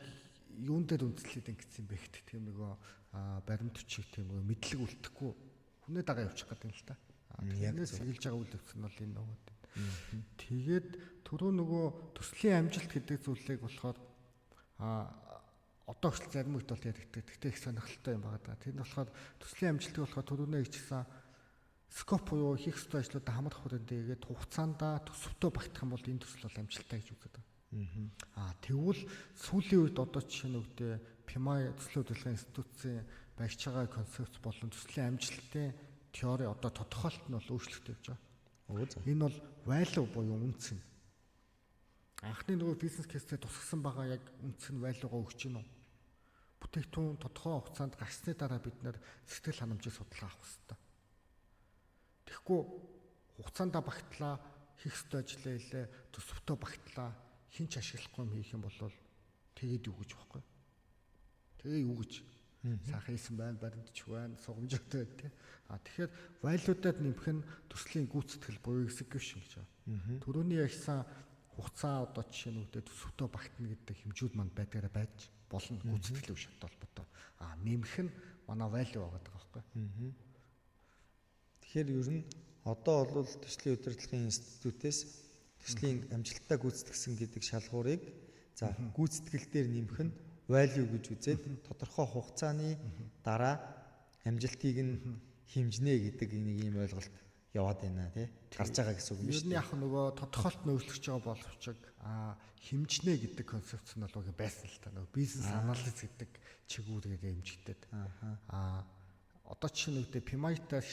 юун дээр үндэслээд ингэсэн бэ гэх тийм нөгөө баримт хүчийг тийм нөгөө мэдлэг үлдэхгүй хүнээ дагаа явчих гэдэг юм л та. Тэрнээс сэргийлж байгаа үйл явц нь бол энэ нөгөө. Тэгээд түрүү нөгөө төслийн амжилт гэдэг зүйлийг болохоор одоо ч зарим үед бол яригддаг. Тэгтээ их сонирхолтой юм байна. Тэр нь болохоор төслийн амжилтыг болохоор түрүүнээ хэлчихсэн скоп буюу хийх ёстой ажлуудаа хамрах хүрээндээ хугацаанда төсөвтөө багтах юм бол энэ төсөл бол амжилттай гэж үздэг. Тэгвэл сүүлийн үед одоо жишээ нь үгдээ PMI төслийн хөдөлгөөний институцийн барьж байгаа концепц болон төслийн амжилтын теори одоо тодорхойлолт нь бол өөрчлөгдөж явж байгаа. Энэ бол value буюу үнц нь. Анхны нөгөө бизнес кейстэй тусгасан байгаа яг үнц нь value-гоо өгч гинөө. Бүтээгдэхүүн тодорхой хугацаанд гарсны дараа бид нэр сэтгэл ханамжийг судалгаа авах хэрэгтэй. Тэгэхгүй хугацаанд багтлаа хийх ёстой ажлаа илээ төсөвтөө багтлаа хинч ашиглахгүй юм хийх юм бол тэгээд юу гэж байхгүй. Тэгээ юу гэж сайхан хийсэн байна, баримтч байна, сугамжтай тий. Тэгэхээр value-дад нэмэх нь төслийн гүйцэтгэл буюу execution гэж байна. Төрөний ярьсан хугацаа одоо жишээ нь үгдээ төсөвтөө багтна гэдэг хэмжүүд манд байдгаараа байж болно гүйцэтгэлийн шат холбоотой. Нэмэх нь манай value байгаа байхгүй. Тэгэхээр ер нь одоо бол төслийн удирдлагын институтээс төслийн амжилттай гүйцэтгсэн гэдэг шалгуурыг за гүйцэтгэл дээр нэмэх нь value гэж үзээд тодорхой хугацааны дараа амжилтыг нь хэмжнэ гэдэг нэг ийм ойлголт яваад байна тий гарч байгаа гэсэн үг юм шүү дээ. Ер нь яг нөгөө тодорхойлт нөлөөлж байгаа боловч хэмжнэ гэдэг концепц нь бол байсан л та нөгөө бизнес анализ гэдэг чигүүрээр хэмжигдээд. Одоо чинь нэгдэ PMI-таар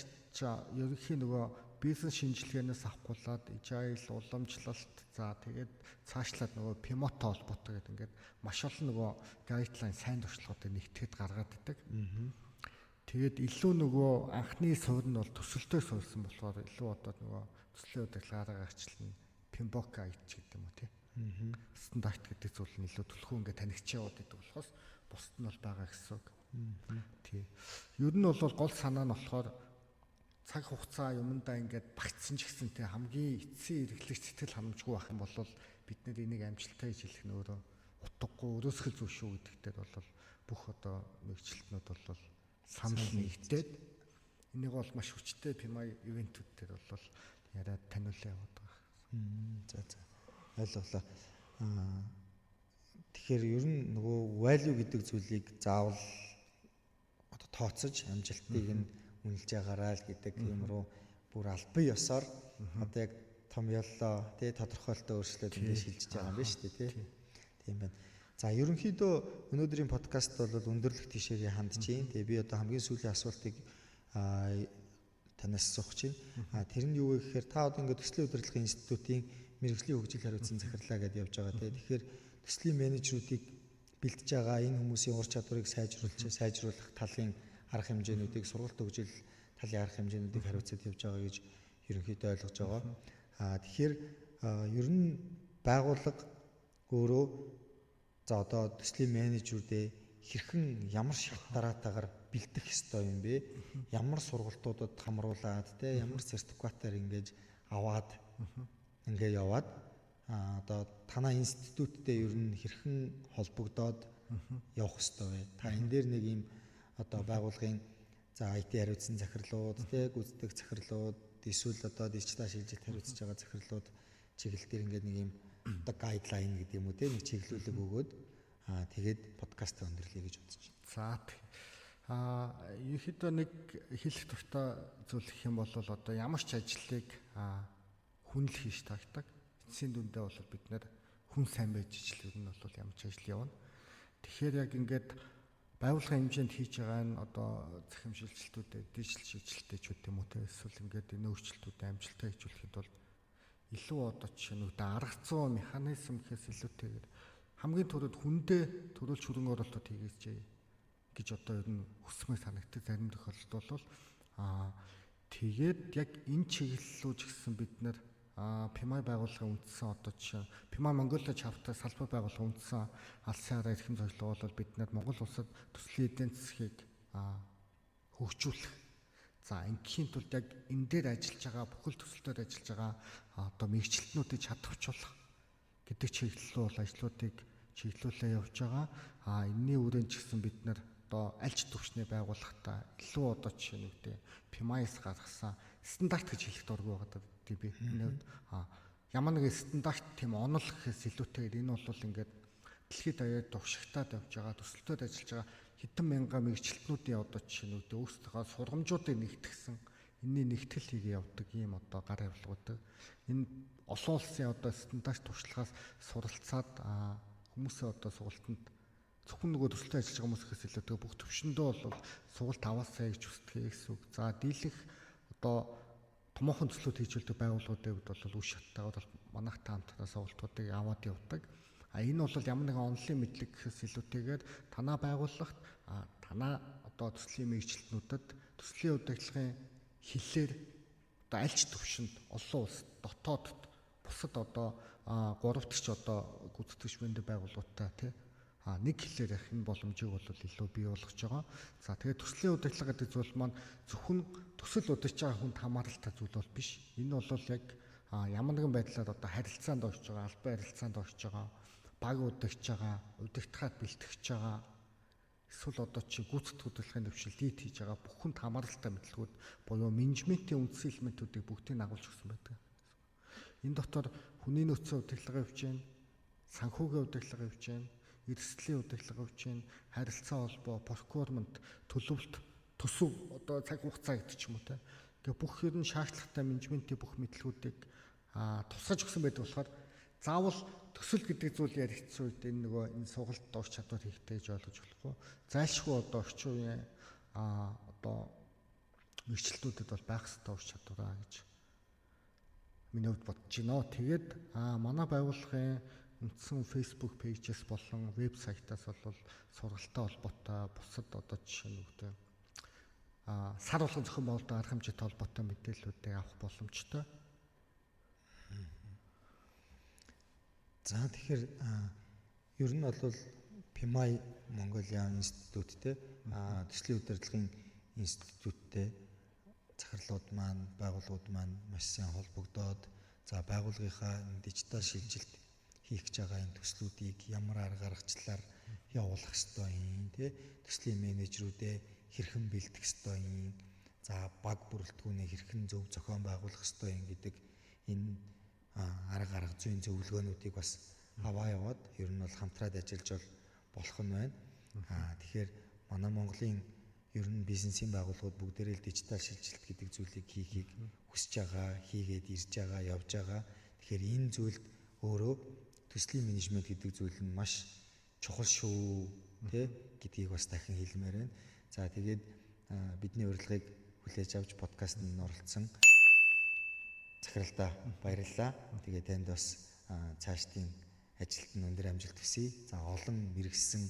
ерөнхий нөгөө бизнес шинжилгээнээс авахгүйлаад agile уламжлалт за тэгээд цаашлаад нөгөө PMO-той холбоотой гэдэг ингээд маш олон нөгөө гайдлайн сайн туршлагуудыг нэгтгэхэд гаргаад идэг. Тэгээд илүү нөгөө анхны суурь нь бол төсөлтөө суурьсан болохоор илүү одоо нөгөө төслийн удирдлагаараа гарчлан PMBOK гэж гэдэг юм уу тий. Стандарт гэдэг зүйл нь илүү төлхөө ингээд танигч яваад идэг болохоос бусд нь бол байгаа гэсэн үг. Тий. Ер нь бол гол санаа нь болохоор цаг хугацаа юмдаа ингээд багтсан ч гэсэн тий хамгийн эцсийн эргэлэгч сэтгэл ханамжгүй байх юм бол бид нэр энийг амжилттай гэж хэлэх нь өөрөө утгагүй өрөөсгөл зүйл шүү гэдэгтээ бол бүх одоо мэргэжилтнүүд бол санал нэгдээд энийг бол маш хүчтэй PMI ивентүүд дээр бол яриад таниулаа яваад байгаа. За ойлголоо. Тэгэхээр ер нь нөгөө value гэдэг зүйлийг заавал одоо тооцож амжилтыг нь үнэлж байгаарай л гэдэг юм руу бүр албан ёсоор одоо яг том яллаа тий тодорхойлолтоо өөрчлөөд ингэ шилжиж байгаа юм байна шүү дээ тий. Тийм байна. За ерөнхийдөө өнөөдрийн подкаст бол өндөрлөх тишээгээ хандж байна. Тэгээ би одоо хамгийн сүүлийн асуултыг танаас асуух чинь. Тэр нь юу вэ гэхээр та одоо ингэ төслийн удирдлагын институтийн мэргэжлийн хөгжил хариуцсан захирлаа гэдээ явж байгаа тий. Тэгэхээр төслийн менежерүүдийг бэлдэж байгаа энэ хүмүүсийн ур чадварыг сайжруулах талын арга хэмжээнүүдийг сургалт хөгжил талын арга хэмжээнүүдийг хариуцаад явж байгаа гэж ерөнхийдөө ойлгож байгаа. Тэгэхээр ер нь байгууллага өөрөө за одоо төслийн менежерүүдээ хэрхэн ямар шарт дараатаагаар бэлдэх ёстой юм бэ? Ямар сургалтуудад хамруулад те ямар сертификатаар ингэж аваад ингээ яваад одоо танай институттэй ер нь хэрхэн холбогдоод явах ёстой вэ? Та энэ дээр нэг юм одоо байгууллагын за IT хариуцсан захирлууд те гүйцэтгэх захирлууд эсвэл одоо дижитал шилжилт хариуцж байгаа захирлууд чиглэл дээр ингээд нэг юм одоо гайдлайн гэдэг юм уу те нэг чиглэлүүлэг өгөөд тэгээд подкаст өндөрлөе гэж бодож байна. За Ерөнхийдөө нэг хэлэх дуртай зүйл гэх юм бол одоо ямар ч ажлыг хүн л хийж тагдаг. Эцсийн дүндээ бол бид нэр хүн сайн байж ижил ер нь бол ямар ч ажил явна. Тэгэхээр яг ингээд байгууллагын хэмжээнд хийж байгаа нь одоо захим шилжилтүүдэд дижитал шилжилттэй юм уу те эсвэл ингээд энэ өөрчлөлтүүдэд амжилттай хийжүүлэхэд бол илүү одоо жишээ нь арга зүй механизм гэхээс илүүтэйгээр хамгийн түрүүд хүндээ төрүүлж хөрөнгө оруулалт хийгээч гэж одоо ер нь хүсмээр санагддаг зарим тохиолдолд бол тэгээд яг энэ чиглэлүүд гэсэн бид нэр PMI байгууллагын үндсэн одоо жишээ PMI Mongolia chapter салбар байгууллагын үндсэн алсын хараа эрхэм зорилго бол бид нар Монгол улсад төслийн эдийн засгийг хөгжүүлэх. За ингийн тулд яг энэ дээр ажиллаж байгаа бүхэл төсөлтөд ажиллаж байгаа одоо мэргэжилтнүүдийг чадварчуулах гэдэг чиглэл бол ажлуудыг чиглүүлээ явж байгаа. Энэний үрээнд ч гэсэн бид нар одоо аль ч төвчний байгууллагатай илүү одоо жишээ нь үгтэй PMI-с гаргасан стандарт гэж хэлэх дургүй байгаа би ямар нэгэн стандарт тийм онол гэхээс илүүтэйгээр энэ бол ингээд дэлхийд даяар туршигтаад явж байгаа төсөлтөд ажиллаж байгаа хэдэн мянган мэргэжилтнүүдийн одоо жишээ нь үгтэй өөрсдөө сургамжуудыг нэгтгэсэн энэний нэгтгэл хийгээ явдаг ийм одоо гар авилгуудыг энэ олон улсын одоо стандарт туршлагаас суралцаад хүмүүсээ одоо сургалтанд зөвхөн нөгөө төсөлтөд ажиллаж байгаа хүмүүсээс илүүтэй бүх төвшөндөө бол сургалт аваасаа гэж хүсдэг гэсэн үг. За дийлэх одоо томоохон төслүүд хийжүүлдэг байгууллагуудын хувьд бол үе шаттайгаар бол манайхтай хамтдаа сургалтуудыг аваад явдаг. Энэ бол ямар нэгэн онлын мэдлэг гэхээс илүүтэйгээр танаа байгууллагт танаа одоо төслийн мэргэжилтнүүдэд төслийн удирдлагын хилээр одоо аль ч төвшөнд олон улс дотоодд бусад одоо 3 дахь одоо гүйцэтгэгч мэндийн байгууллагуудтай тий нэг хэлээр явах энэ боломжийг бол илүү бий болгож байгаа. За тэгээд төслийн удирдлага гэдэг зүйл маань зөвхөн төсөл удирч байгаа хүнд хамааралтай зүйл бол биш. Энэ бол яг ямар нэгэн байдлаар одоо харилцаанд орж байгаа, албан харилцаанд орж байгаа, баг удирч байгаа, удирдахад бэлтгэж байгаа эсвэл одоо чи гүйцэтгэх удирдлагын төвшил лид хийж байгаа бүх хүнд хамааралтай мэдлэгүүд буюу менежментийн үндсэн элементүүдийг бүгдийг агуулж өгсөн байдаг. Энэ дотор хүний нөөцийн удирдлагын хэмжээ, санхүүгийн удирдлагын хэмжээ, эрсдлийн удирдлагын хэмжээ, харилцаа холбоо, procurement, төлөвлөлт, төсөв одоо цаг хугацаа гэдэг ч юм уу те. Тэгээ бүх ер нь шаардлагатай менежментийн бүх мэдлгүүдийг тусгаж өгсөн байдаг болохоор заавал төсөл гэдэг зүйл яригдсан үед энэ нөгөө энэ сургалт дурч чадвар хэрэгтэй гэж ойлгож болохгүй. Зайлшгүй одоо орчин үеийн одоо мэргэжилтүүдэд бол байх ёстой ур чадвараа гэж миний хувьд бодож байна. Тэгээд манай байгууллагын үндсэн Facebook пэйжээс болон вебсайтаас бол сургалттай холбоотой бусад одоо жишээ нь үгтэй сар болгон зохион байгуулалтын арга хэмжээтэй холбоотой мэдээллүүдийг авах боломжтой. За тэгэхээр ер нь бол PMI Mongolia институттэй төслийн удирдлагын институттэй захирлууд маань байгууллагууд маань маш сайн холбогдоод за байгууллагынхаа дижитал шилжилт хийх гэж байгаа энэ төслүүдийг ямар арга аргачлалаар явуулах ёстой юм тий төслийн менежерүүдээ хэрхэн бэлдэх ёстой юм за баг бүрэлдэхүүнийг хэрхэн зөв зохион байгуулах ёстой юм гэдэг энэ арга зүйн зөвлөгөөнүүдийг бас аваа яваад ер нь бол хамтраад ажиллаж болох нь байна. Тэгэхээр манай Монголын ер нь бизнесийн байгууллагууд бүгдээрээ л дижитал шилжилт гэдэг зүйлийг хийхийг хүсэж байгаа, хийгээд ирж байгаа, явж байгаа. Тэгэхээр энэ зүйлд өөрөө төслийн менежмент гэдэг зүйл нь маш чухал шүү, тэ гэдгийг бас дахин хэлмээр байна. За тэгээд бидний урилгыг хүлээж авч подкастт оролцсон захиралдаа баярлалаа. Тэгээд танд бас цаашдын ажилд нь өндөр амжилт хүсье. За олон мэрэгсэн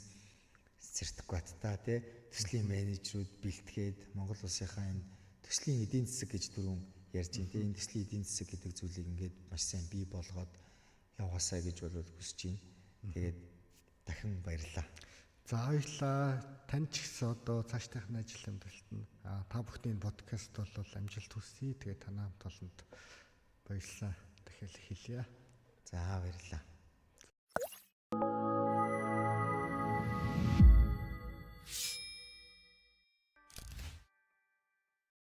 сертификаттай тий төслийн менежерүүд бэлтгээд Монгол улсынхаа энэ төслийн эдийн засаг гэж түрүүн ярьж байна. Энэ төслийн эдийн засаг гэдэг зүйлийг ингээд маш сайн бий болгоод яваасаа гэж бол хүсэж байна. Тэгээд дахин баярлалаа. За баярлалаа. Танд ч гэсэн одоо цаашдынхны ажил амьдралд нь та бүхний подкаст бол амжилт хүсье. Тэгээд танай хамт олонд баярлалаа. Дахиад хэлье. За баярлалаа.